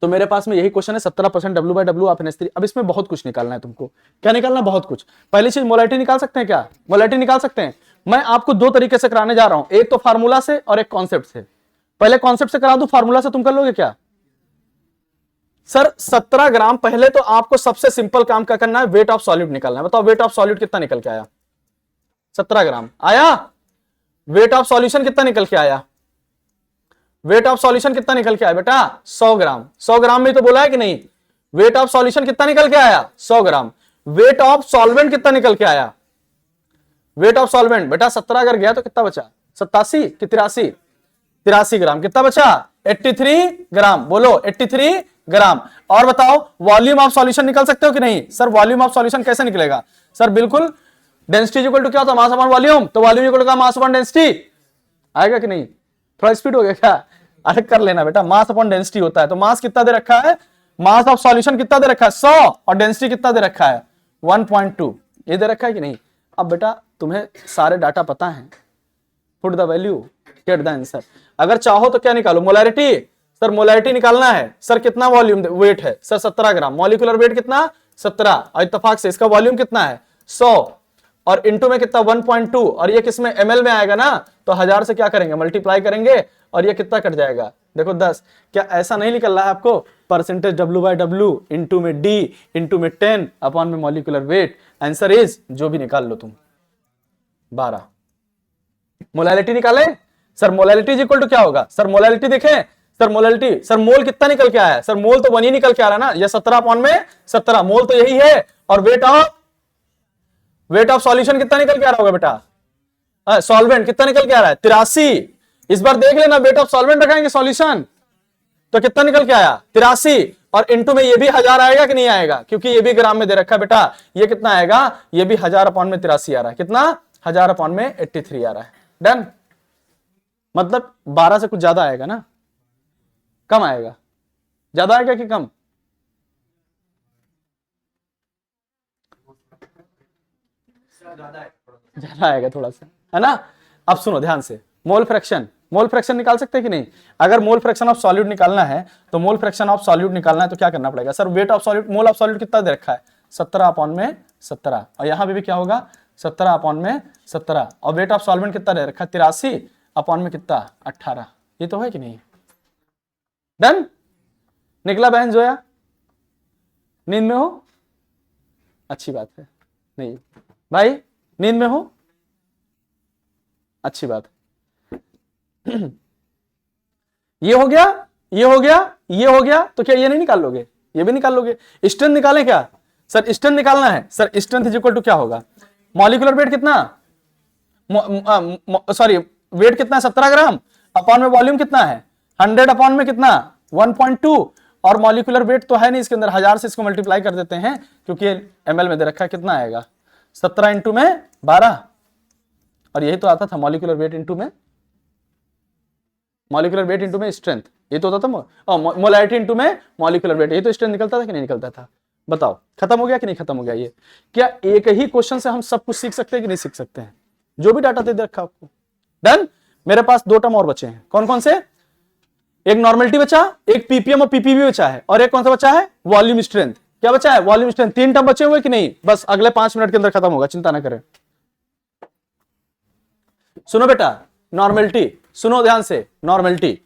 तो मेरे पास में यही क्वेश्चन है 17% W/W ऑफ NH3। अब इसमें बहुत कुछ निकालना है तुमको। क्या निकालना? बहुत कुछ। पहली चीज मोलैरिटी निकाल सकते हैं क्या? मोलैरिटी निकाल सकते हैं। मैं आपको 2 तरीके से कराने जा रहा हूं, एक तो फार्मूला से और एक कॉन्सेप्ट से। पहले कॉन्सेप्ट से करा दूं, फार्मूला से तुम कर लोगे क्या? सर 17 ग्राम, पहले तो आपको सबसे सिंपल काम क्या करना है, वेट ऑफ सॉलिड निकालना है। बताओ वेट ऑफ सॉलिड कितना निकल के आया? 17 ग्राम आया। वेट ऑफ सॉल्यूशन कितना निकल के आया? वेट ऑफ सॉल्यूशन कितना निकल के आया बेटा? 100 ग्राम। 100 ग्राम में तो बोला है कि नहीं? वेट ऑफ सॉल्यूशन कितना निकल के आया? 100 ग्राम। वेट ऑफ सॉल्वेंट कितना निकल के आया? वेट ऑफ सॉल्वेंट बेटा 17 अगर गया तो कितना बचा? 87 कि 83? 83 ग्राम। कितना बचा? 83 ग्राम। बोलो 83 ग्राम। और बताओ वॉल्यूम ऑफ सॉल्यूशन निकल सकते हो कि नहीं? सर वॉल्यूम ऑफ सॉल्यूशन कैसे निकलेगा? सर बिल्कुल, डेंसिटी इक्वल टू क्या होता है? Mass upon volume. तो volume equal to mass upon density आएगा कि नहीं? थोड़ा स्पीड हो गया क्या? अरे कर लेना बेटा, मास अपॉन डेंसिटी होता है। तो मास कितना दे रखा है? मास ऑफ सॉल्यूशन कितना दे रखा है? 100। और डेंसिटी कितना दे रखा है? 1.2। ये दे रखा है कि नहीं? अब बेटा तुम्हें सारे डाटा पता है, put the value, get the answer. अगर चाहो तो क्या निकालो? मोलैरिटी। सर मोलैरिटी निकालना है। सर कितना वॉल्यूम वेट है? सर 17 ग्राम। मॉलिक्यूलर वेट कितना? 17। और इत्तेफाक से इसका वॉल्यूम कितना है? 100। और इनटू में कितना? 1.2। और ये किसमें? ml में आएगा ना, तो 1000 से क्या करेंगे? मल्टीप्लाई करेंगे और ये कितना कट जाएगा? देखो 10। क्या ऐसा नहीं निकल रहा है आपको? परसेंटेज W/W इंटू में D इंटू में 10 अपॉन में मॉलिक्यूलर वेट। आंसर इज, जो भी निकाल लो तुम, 12। मोलैरिटी निकाले। सर मोलैरिटी इक्वल टू क्या होगा? सर मोलैरिटी देखें। सर मोलैरिटी, सर मोल कितना निकल के आया है? सर मोल तो 1 ही निकल के आ रहा है ना, ये 17 अपॉन में 17, मोल तो यही है। और वेट ऑफ सॉल्यूशन कितना निकल के आ रहा होगा बेटा? सॉल्वेंट कितना निकल के आ रहा है? 83। इस बार देख लेना, वेट ऑफ सॉल्वेंट रखेंगे सॉल्यूशन तो कितना निकल के आया? 83। और इनटू में ये भी 1000 आएगा कि नहीं आएगा? क्योंकि ये भी ग्राम में दे रखा है बेटा। ये कितना आएगा? ये भी 1000 अपॉन में 83 आ रहा है। कितना? 1000 अपॉन में 83 आ रहा है। डन। मतलब 12 से कुछ ज्यादा आएगा ना? कम आएगा? ज्यादा आएगा कि कम? ज्यादा आएगा थोड़ा सा, है ना? अब सुनो ध्यान से, मोल फ्रैक्शन। मोल फ्रैक्शन निकाल सकते हैं कि नहीं? अगर मोल फ्रैक्शन ऑफ सॉल्यूट निकालना है, तो मोल फ्रैक्शन ऑफ सॉल्यूट निकालना है तो क्या करना पड़ेगा? Sir weight of solute, mole of solute कितना दे रखा है? 17 अपॉन में 17। और यहां पे भी क्या होगा? 17 अपॉन में 17। और वेट ऑफ सॉल्वेंट कितना दे रखा है? 83 अपॉन में कितना? 18। ये तो है कि नहीं? डन। निकला बहन जोया? नींद में हो? अच्छी बात है। नहीं भाई, नींद में हो? अच्छी बात। ये हो गया, ये हो गया, ये हो गया, तो क्या ये नहीं निकाल लोगे? ये भी निकाल लोगे। स्ट्रेंथ निकालें क्या? सर स्ट्रेंथ निकालना है। Sir strength is equal to क्या होगा? मॉलिक्यूलर वेट कितना? सॉरी, वेट कितना है? 17 ग्राम। अपॉन में वॉल्यूम कितना है? 100 अपॉन में कितना? 1.2। और मॉलिक्यूलर वेट तो है नहीं इसके अंदर, 1000 से इसको मल्टीप्लाई कर देते हैं क्योंकि ml में दे रखा है। कितना आएगा? 17 इंटू में 12। और यही तो आता था मॉलिक्यूलर वेट इंटू में, मॉलिक्यूलर वेट इंटू में स्ट्रेंथ। ये तो होता था मोलैरिटी इंटू में मॉलिक्यूलर वेट। ये तो स्ट्रेंथ निकलता था कि नहीं निकलता था? बताओ खत्म हो गया कि नहीं खत्म हो गया? ये क्या एक ही क्वेश्चन से हम सब कुछ सीख सकते हैं कि नहीं सीख सकते हैं? जो भी डाटा दे रखा आपको। डन। मेरे पास 2 टर्म और बचे हैं। कौन कौन से? एक नॉर्मलिटी बचा, एक पीपीएम और पीपीवी बचा है, और एक कौन सा बचा है? Volume strength. क्या बचा है? Volume strength. 3 टर्म बचे हुए कि नहीं? बस अगले 5 मिनट के अंदर खत्म होगा, चिंता ना करें। सुनो बेटा, नॉर्मलिटी सुनो ध्यान से। नॉर्मलिटी,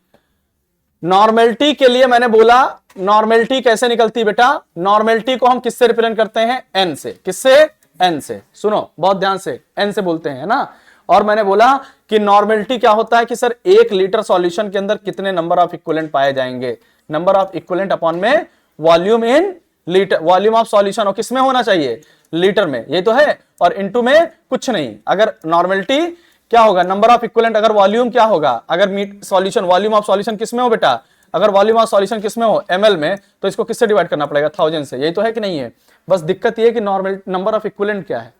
नॉर्मलिटी के लिए मैंने बोला नॉर्मलिटी कैसे निकलती बेटा? नॉर्मलिटी को हम किससे रिप्रेजेंट करते हैं? एन से। किससे? एन से। सुनो बहुत ध्यान से, एन से बोलते हैं ना। और मैंने बोला कि नॉर्मलिटी क्या होता है कि सर 1 लीटर सॉल्यूशन के अंदर कितने नंबर ऑफ इक्विवेलेंट पाए जाएंगे? नंबर ऑफ इक्विवेलेंट अपॉन में volume in litre. Volume of solution और किसमें होना चाहिए? लीटर में, ये तो है, और इनटू में कुछ नहीं। अगर नॉर्मेलिटी क्या होगा, नंबर ऑफ इक्विवेलेंट, अगर वॉल्यूम क्या होगा, अगर मीट सॉल्यूशन, वॉल्यूम ऑफ सॉल्यूशन किसमें हो बेटा, अगर वॉल्यूम ऑफ सॉल्यूशन किसमें हो, ml में, तो इसको किससे डिवाइड करना पड़ेगा, 1000 से, यही तो है कि नहीं है। बस दिक्कत ये है कि नॉर्मल नंबर ऑफ इक्विवेलेंट क्या है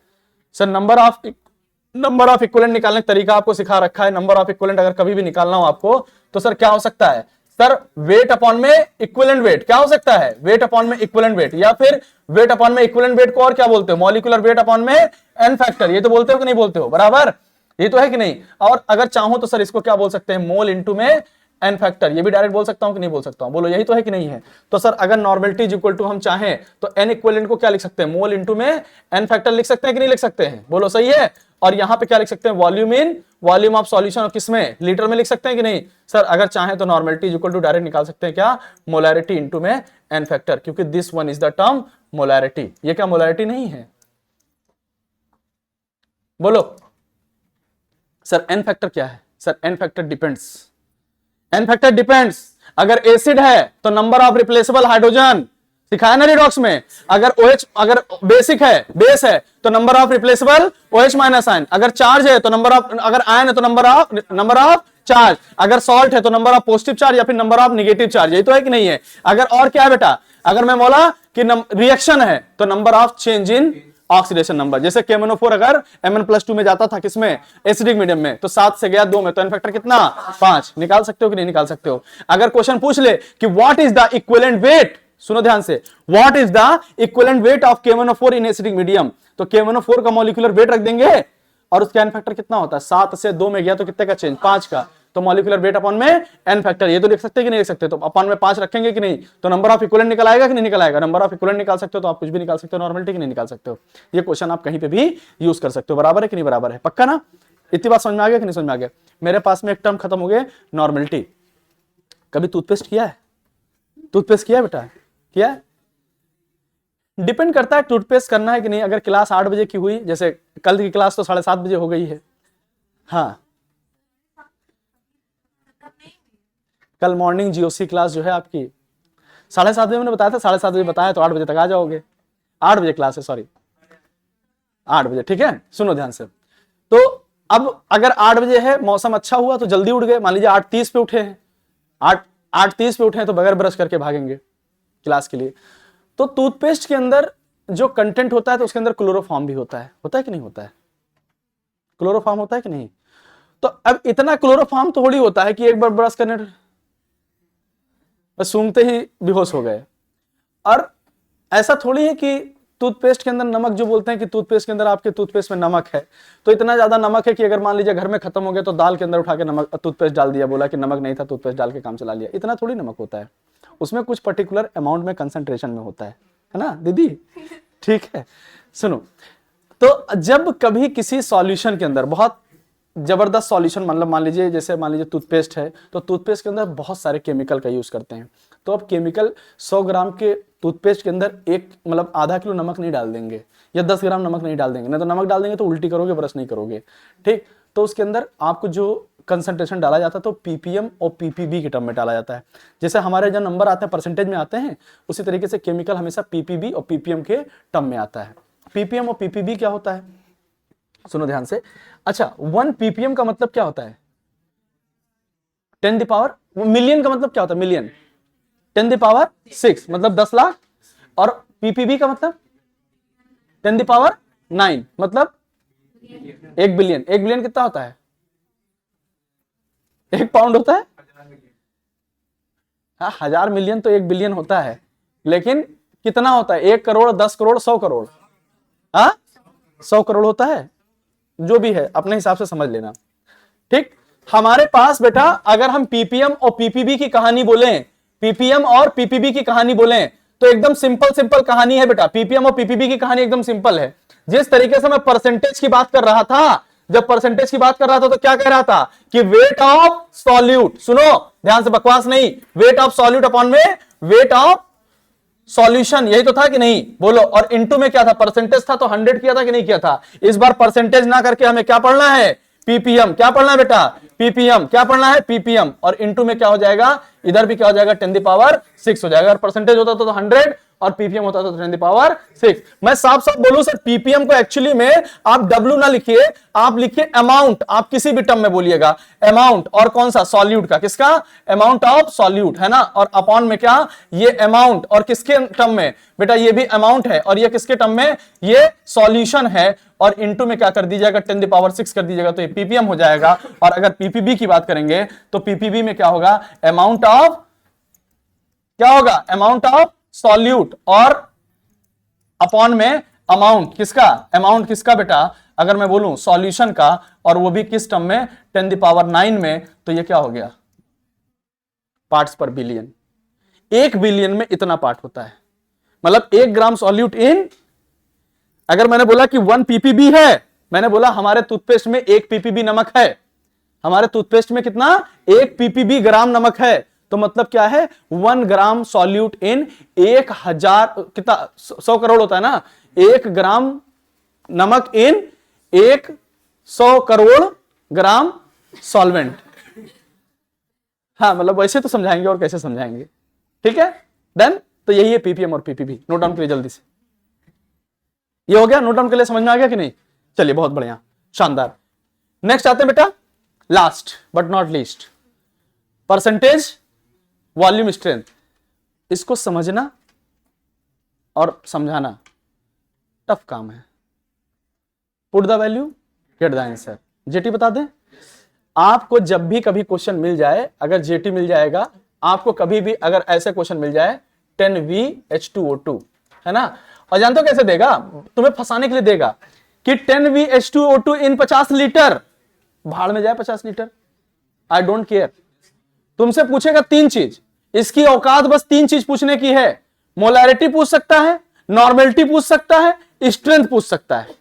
सर, नंबर ऑफ इक्विवेलेंट निकालने का तरीका आपको सिखा रखा है। नंबर ऑफ इक्विवेलेंट अगर कभी भी निकालना हो आपको तो सर क्या हो सकता है सर, वेट अपॉन में इक्विवेलेंट वेट, क्या हो सकता है, वेट अपॉन में इक्विवेलेंट वेट, या फिर वेट अपॉन में इक्विवेलेंट वेट को और क्या बोलते हो, मॉलिक्यूलर वेट अपॉन में एन फैक्टर, ये तो बोलते हो कि नहीं बोलते हो, बराबर, ये तो है कि नहीं। और अगर चाहो तो सर इसको क्या बोल सकते हैं, मोल इंटू में एन फैक्टर, ये भी डायरेक्ट बोल सकता हूं कि नहीं बोल सकता हूं, बोलो यही तो है कि नहीं है। तो सर अगर नॉर्मलिटी इज इक्वल टू हम चाहें तो एन इक्विवेलेंट को क्या लिख सकते हैं, मोल इंटू में एन फैक्टर लिख सकते हैं कि नहीं लिख सकते हैं, बोलो सही है। और यहां पे क्या लिख सकते हैं, volume in volume of solution, और किसमें, लीटर में लिख सकते हैं कि नहीं सर। अगर चाहें तो normality is equal to direct निकाल सकते हैं क्या, मोलैरिटी इंटू में एन फैक्टर, क्योंकि this one is the term molarity. ये क्या मोलैरिटी नहीं है, बोलो सर। एन फैक्टर क्या है sir, N factor depends, N factor depends, अगर एसिड है तो नंबर ऑफ रिप्लेसेबल हाइड्रोजन, सिखाया ना रिडॉक्स में, अगर OH, अगर बेसिक है, बेस है तो number of replaceable OH minus ion, अगर चार्ज है तो नंबर ऑफ, अगर आयन है तो नंबर ऑफ चार्ज, अगर सॉल्ट है तो नंबर ऑफ पॉजिटिव चार्ज या फिर नंबर ऑफ नेगेटिव चार्ज, ये तो है कि नहीं है। अगर और क्या है बेटा, अगर मैं बोला कि रिएक्शन है तो number of change in oxidation number, जैसे KMnO4 अगर Mn+2 में जाता था, किसमें, एसिडिक मीडियम में, तो 7 से गया 2 में, तो एन फैक्टर कितना, 5, निकाल सकते हो कि नहीं निकाल सकते हो। अगर क्वेश्चन पूछ ले कि what is the equivalent weight, सुनो ध्यान से, what is the equivalent weight of KMnO4 in acidic medium, तो KMnO4 का मॉलिक्यूलर वेट रख देंगे, और उसका एन फैक्टर कितना होता है, 7 से 2 में गया तो कितने का चेंज, 5 का, तो मॉलिक्यूलर वेट अपॉन में एन फैक्टर, ये तो लिख सकते हैं कि नहीं लिख सकते, तो अपॉन में 5 रखेंगे कि नहीं, तो नंबर ऑफ इक्विवेलेंट निकल आएगा कि नहीं निकल आएगा। नंबर ऑफ इक्विवेलेंट निकाल सकते हो तो आप कुछ भी निकाल सकते हो, नॉर्मलिटी कि नहीं निकाल सकते हो। ये क्वेश्चन आप कहीं पे भी यूज कर सकते हो, बराबर है कि नहीं बराबर है, पक्का ना। इतनी बात समझ में आ गया कि नहीं समझ में आ गया। मेरे पास में एक टर्म खत्म हो गया, नॉर्मलिटी। कभी टूथपेस्ट किया है, टूथपेस्ट किया है बेटा, किया है, डिपेंड करता है टूथपेस्ट करना है कि नहीं। अगर क्लास 8 बजे की हुई, जैसे कल की क्लास तो 7:30 बजे हो गई है, हाँ कल मॉर्निंग जीओसी क्लास जो है आपकी 7:30 बजे मैंने बताया था, 7:30 बजे बताया तो 8 बजे तक आ जाओगे। 8 बजे क्लास है, सॉरी 8 बजे, ठीक है, सुनो ध्यान से। तो अब अगर 8 बजे है, मौसम अच्छा हुआ तो जल्दी उठ गए, मान लीजिए 8:30 पे उठे हैं, 8:30 पे उठे हैं तो बगैर ब्रश करके भागेंगे क्लास के लिए। तो टूथपेस्ट के अंदर जो कंटेंट होता है तो उसके अंदर क्लोरोफॉर्म भी होता है कि नहीं होता है, क्लोरोफॉर्म होता है कि नहीं। तो अब इतना क्लोरोफॉर्म थोड़ी होता है कि एक बार ब्रश करने बस सूंघते ही बेहोश हो गए। और ऐसा थोड़ी है कि टूथपेस्ट के अंदर नमक, जो बोलते हैं कि टूथपेस्ट के अंदर, आपके टूथपेस्ट में नमक है तो इतना ज्यादा नमक है कि अगर मान लीजिए घर में खत्म हो गया तो दाल के अंदर उठा के नमक टूथपेस्ट डाल दिया, बोला कि नमक नहीं था, टूथपेस्ट डाल के काम चला लिया, इतना थोड़ी नमक होता है। उसमें कुछ पर्टिकुलर अमाउंट में, कंसंट्रेशन में होता है ना दीदी, ठीक है। सुनो, तो जब कभी किसी सॉल्यूशन के अंदर बहुत जबरदस्त सॉल्यूशन, मतलब मान लीजिए जैसे मान लीजिए टूथपेस्ट है, तो टूथपेस्ट के अंदर बहुत सारे केमिकल का यूज करते हैं। तो अब केमिकल 100 ग्राम के टूथपेस्ट के अंदर एक मतलब आधा किलो नमक नहीं डाल देंगे, या 10 ग्राम नमक नहीं डाल देंगे, नहीं तो नमक डाल देंगे तो उल्टी करोगे, ब्रश नहीं करोगे, ठीक। तो उसके अंदर आपको जो कंसंट्रेशन डाला जाता है तो पीपीएम और पीपीबी के टर्म में डाला जाता है। जैसे हमारे जो नंबर आते हैं परसेंटेज में आते हैं, उसी तरीके से केमिकल हमेशा पीपीबी और पीपीएम के टर्म में आता है। पीपीएम और पीपीबी क्या होता है, सुनो ध्यान से। अच्छा, 1 ppm का मतलब क्या होता है, 10 पावर, मिलियन का मतलब क्या होता है, मिलियन, 10⁶ मतलब 10 लाख, और पीपीबी का मतलब 10⁹ मतलब 1 बिलियन। 1 बिलियन कितना होता है, 1 पाउंड होता है, हाँ 1000 मिलियन तो 1 बिलियन होता है, लेकिन कितना होता है, 1 करोड़, 10 करोड़, 100 करोड़, हाँ 100 करोड़ होता है, जो भी है अपने हिसाब से समझ लेना, ठीक। हमारे पास बेटा अगर हम पीपीएम और पीपीबी की कहानी बोलें, पीपीएम और पीपीबी की कहानी बोलें तो एकदम सिंपल कहानी है बेटा। पीपीएम और पीपीबी की कहानी एकदम सिंपल है। जिस तरीके से मैं परसेंटेज की बात कर रहा था, जब परसेंटेज की बात कर रहा था तो क्या कह रहा था कि वेट ऑफ सॉल्यूट, सुनो ध्यान से, बकवास नहीं, वेट ऑफ सॉल्यूट अपॉन में वेट ऑफ सॉल्यूशन, यही तो था कि नहीं, बोलो। और इनटू में क्या था, परसेंटेज था तो 100 किया था कि नहीं किया था। इस बार परसेंटेज ना करके हमें क्या पढ़ना है, पीपीएम। क्या पढ़ना है बेटा, पीपीएम। क्या पढ़ना है, पीपीएम। और इनटू में क्या हो जाएगा, इधर भी क्या हो जाएगा, 10⁶ हो जाएगा। अगर परसेंटेज होता तो 100 और पीपीएम होता था 10⁻6। मैं साफ साफ बोलूं सर, पीपीएम को एक्चुअली में आप डब्ल्यू ना लिखिए, आप लिखिए अमाउंट। आप किसी भी टर्म में बोलिएगा अमाउंट, और कौन सा, सॉल्यूट का, किसका, अमाउंट ऑफ सॉल्यूट, है ना, और अपॉन में क्या, ये अमाउंट, और किसके टर्म में बेटा, ये भी अमाउंट है, और ये किसके टर्म में, ये सॉल्यूशन है, और इनटू में क्या कर दीजिएगा, 10⁻6 कर दीजिएगा, तो ये पीपीएम हो जाएगा। और अगर पीपीबी की बात करेंगे तो पीपीबी में क्या होगा, अमाउंट ऑफ, क्या होगा, अमाउंट ऑफ सॉल्यूट, और अपॉन में अमाउंट किसका, अमाउंट किसका बेटा, अगर मैं बोलूं सॉल्यूशन का, और वो भी किस टर्म में, 10⁻9 में, तो ये क्या हो गया, पार्ट्स पर बिलियन। 1 बिलियन में इतना पार्ट होता है, मतलब 1 ग्राम सॉल्यूट इन, अगर मैंने बोला कि 1 पीपीबी है, मैंने बोला हमारे टूथपेस्ट में 1 पीपीबी नमक है, हमारे टूथपेस्ट में कितना, 1 पीपीबी ग्राम नमक है, तो मतलब क्या है, 1 ग्राम सॉल्यूट इन 1000, कितना, 100 करोड़ होता है ना, 1 ग्राम नमक इन 100 करोड़ ग्राम सॉल्वेंट। हाँ, मतलब वैसे तो समझाएंगे, और कैसे समझाएंगे, ठीक है, डन। तो यही है पीपीएम और पीपीबी, नोट डाउन करिए जल्दी से। ये हो गया, नोट डाउन के लिए समझ में आ गया कि नहीं, चलिए बहुत बढ़िया, शानदार। नेक्स्ट आते हैं बेटा, last but not least, percentage volume strength. इसको समझना और समझाना टफ काम है। Put the value, get the answer. Jetty बता दें, आपको जब भी कभी क्वेश्चन मिल जाए, अगर जेटी मिल जाएगा आपको, कभी भी अगर ऐसे क्वेश्चन मिल जाए 10VH2O2, है ना, और जानते हो कैसे देगा, तुम्हें फंसाने के लिए देगा कि 10VH2O2 इन 50 लीटर, भाड़ में जाए 50 लीटर, आई डोंट केयर। तुमसे पूछेगा 3 चीज, इसकी औकात बस 3 चीज पूछने की है, मोलैरिटी पूछ सकता है, नॉर्मेलिटी पूछ सकता है, स्ट्रेंथ पूछ सकता है।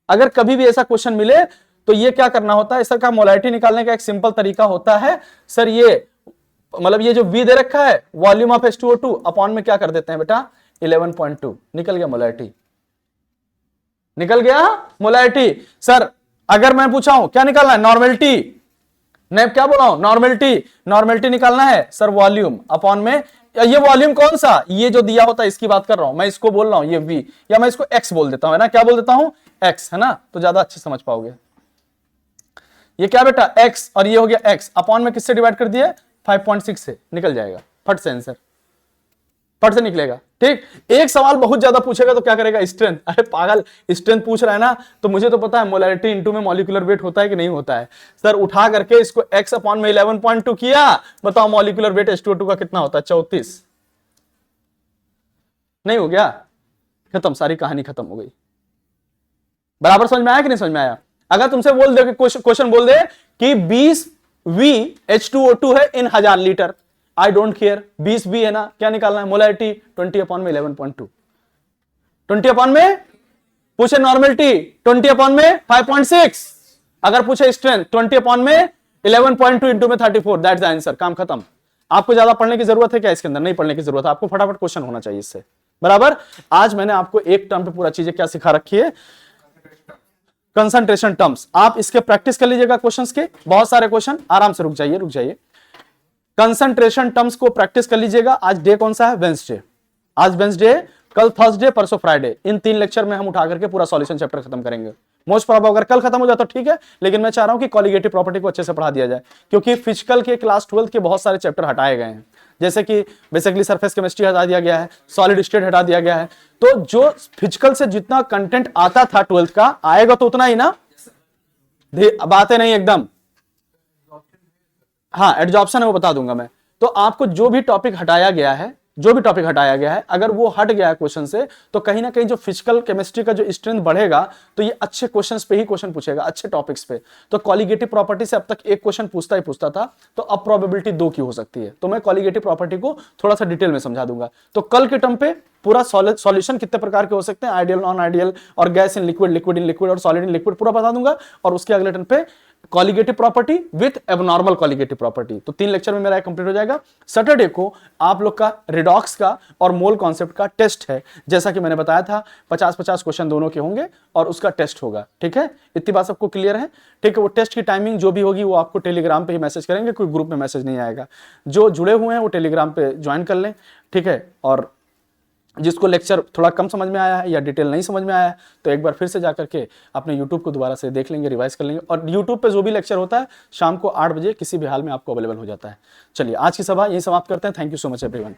अगर कभी भी ऐसा क्वेश्चन मिले तो ये क्या करना होता है, सर का मोलैरिटी निकालने का एक सिंपल तरीका होता है, सर ये मतलब ये जो V दे रखा है, वॉल्यूम ऑफ H2O2, अपॉन में क्या कर देते हैं बेटा, 11.2, निकल गया मोलैरिटी, निकल गया मोलैरिटी। सर अगर मैं पूछा हूं क्या निकालना है, नॉर्मेलिटी, मैं क्या बोला हूं, नॉर्मेलिटी, नॉर्मेलिटी निकालना है सर, वॉल्यूम अपॉन में, ये वॉल्यूम कौन सा, ये जो दिया होता है इसकी बात कर रहा हूं मैं, इसको बोल रहा हूं ये V, या मैं इसको X बोल देता हूं, है ना, क्या बोल देता हूं, X, है ना, तो ज्यादा अच्छे समझ पाओगे। ये क्या बेटा, X, और ये हो गया X, अपॉन में किससे डिवाइड कर दिया, 5.6 से, निकल जाएगा फट से आंसर, फट से निकलेगा। ठीक, एक सवाल बहुत ज्यादा पूछेगा तो क्या करेगा, स्ट्रेंथ, अरे पागल, स्ट्रेंथ पूछ रहा है ना, तो मुझे तो पता है मोलैरिटी इनटू में मॉलिक्यूलर वेट होता है कि नहीं होता है। सर उठा करके इसको x अपॉन में 11.2 किया, बताओ मॉलिक्यूलर वेट H2O2 का कितना होता है, 34, नहीं हो गया, खत्म, सारी कहानी खत्म हो गई। बराबर समझ में आया कि नहीं समझ में आया। अगर तुमसे बोल दे, क्वेश्चन बोल दे कि 20 VH2O2 है इन 1000 लीटर, आई डोंट केयर, 20 भी है ना, क्या निकालना है, मोलैरिटी 20 अपॉन में 11.2, 20 अपॉन में पूछे नॉर्मेलिटी, 20 अपॉन में 5.6, अगर पूछे स्ट्रेंथ 20 अपॉन में 11.2 इंटू में 34, दैट्स द आंसर, काम खत्म। आपको ज्यादा पढ़ने की जरूरत है क्या इसके अंदर, नहीं पढ़ने की जरूरत है, आपको फटाफट क्वेश्चन होना चाहिए इससे। बराबर, आज मैंने आपको एक टर्म पे पूरा चीजें क्या सिखा रखी है, कंसंट्रेशन टर्म्स। आप इसके प्रैक्टिस कर लीजिएगा क्वेश्चंस के, बहुत सारे क्वेश्चन, आराम से रुक जाइए, कंसंट्रेशन टर्म्स को प्रैक्टिस कर लीजिएगा। आज डे कौन सा है, वेंसडे, आज वेंसडे, कल थर्सडे, परसों फ्राइडे, इन 3 लेक्चर में हम उठा करके पूरा सॉल्यूशन चैप्टर खत्म करेंगे। मोस्ट प्रॉब्लम अगर कल खत्म हो जाता तो ठीक है, लेकिन मैं चाह रहा हूं कि कॉलिगेटिव प्रॉपर्टी को अच्छे से पढ़ा दिया जाए, क्योंकि फिजिकल के क्लास 12 के बहुत सारे चैप्टर हटाए गए हैं, जैसे कि बेसिकली सरफेस केमिस्ट्री हटा दिया गया है, सॉलिड स्टेट हटा दिया गया है, तो जो फिजिकल से जितना कंटेंट आता था 12th का, आएगा तो उतना ही ना, बातें नहीं एकदम, हाँ एडजॉर्प्शन है वो बता दूंगा मैं। तो आपको जो भी टॉपिक हटाया गया है, अगर वो हट गया है क्वेश्चन से, तो कहीं ना कहीं जो फिजिकल केमिस्ट्री का जो स्ट्रेंथ बढ़ेगा, तो ये अच्छे क्वेश्चंस पे ही क्वेश्चन पूछेगा, अच्छे टॉपिक्स पे। तो कॉलिगेटिव प्रॉपर्टी से अब तक एक क्वेश्चन पूछता था, तो अब प्रोबेबिलिटी 2 की हो सकती है। तो मैं कॉलिगेटिव प्रॉपर्टी को थोड़ा सा डिटेल में समझा दूंगा। तो कल के टर्म पे पूरा सॉल्यूशन कितने प्रकार के हो सकते हैं, आइडियल, नॉन आइडियल, और gas in liquid, liquid in liquid, और सॉलिड इन लिक्विड, पूरा बता दूंगा। और उसके अगले टर्म पे colligative property with abnormal colligative property. तो 3 लेक्चर में मेरा कंप्लीट हो जाएगा। सैटरडे को आप लोग का रिडॉक्स का और मोल कॉन्सेप्ट का टेस्ट है, जैसा कि मैंने बताया था, 50-50 क्वेश्चन दोनों के होंगे और उसका टेस्ट होगा। ठीक है, इतनी बात सबको क्लियर है। ठीक है, वो टेस्ट की टाइमिंग जो भी होगी वो आपको टेलीग्राम पे ही मैसेज करेंगे, कोई ग्रुप में मैसेज नहीं आएगा। जो जुड़े हुए हैं वो टेलीग्राम पे ज्वाइन कर लें। ठीक है, और जिसको लेक्चर थोड़ा कम समझ में आया है या डिटेल नहीं समझ में आया है तो एक बार फिर से जाकर के अपने यूट्यूब को दोबारा से देख लेंगे, रिवाइज कर लेंगे। और यूट्यूब पे जो भी लेक्चर होता है शाम को 8 बजे किसी भी हाल में आपको अवेलेबल हो जाता है। चलिए आज की सभा यही समाप्त करते हैं। Thank you so much everyone.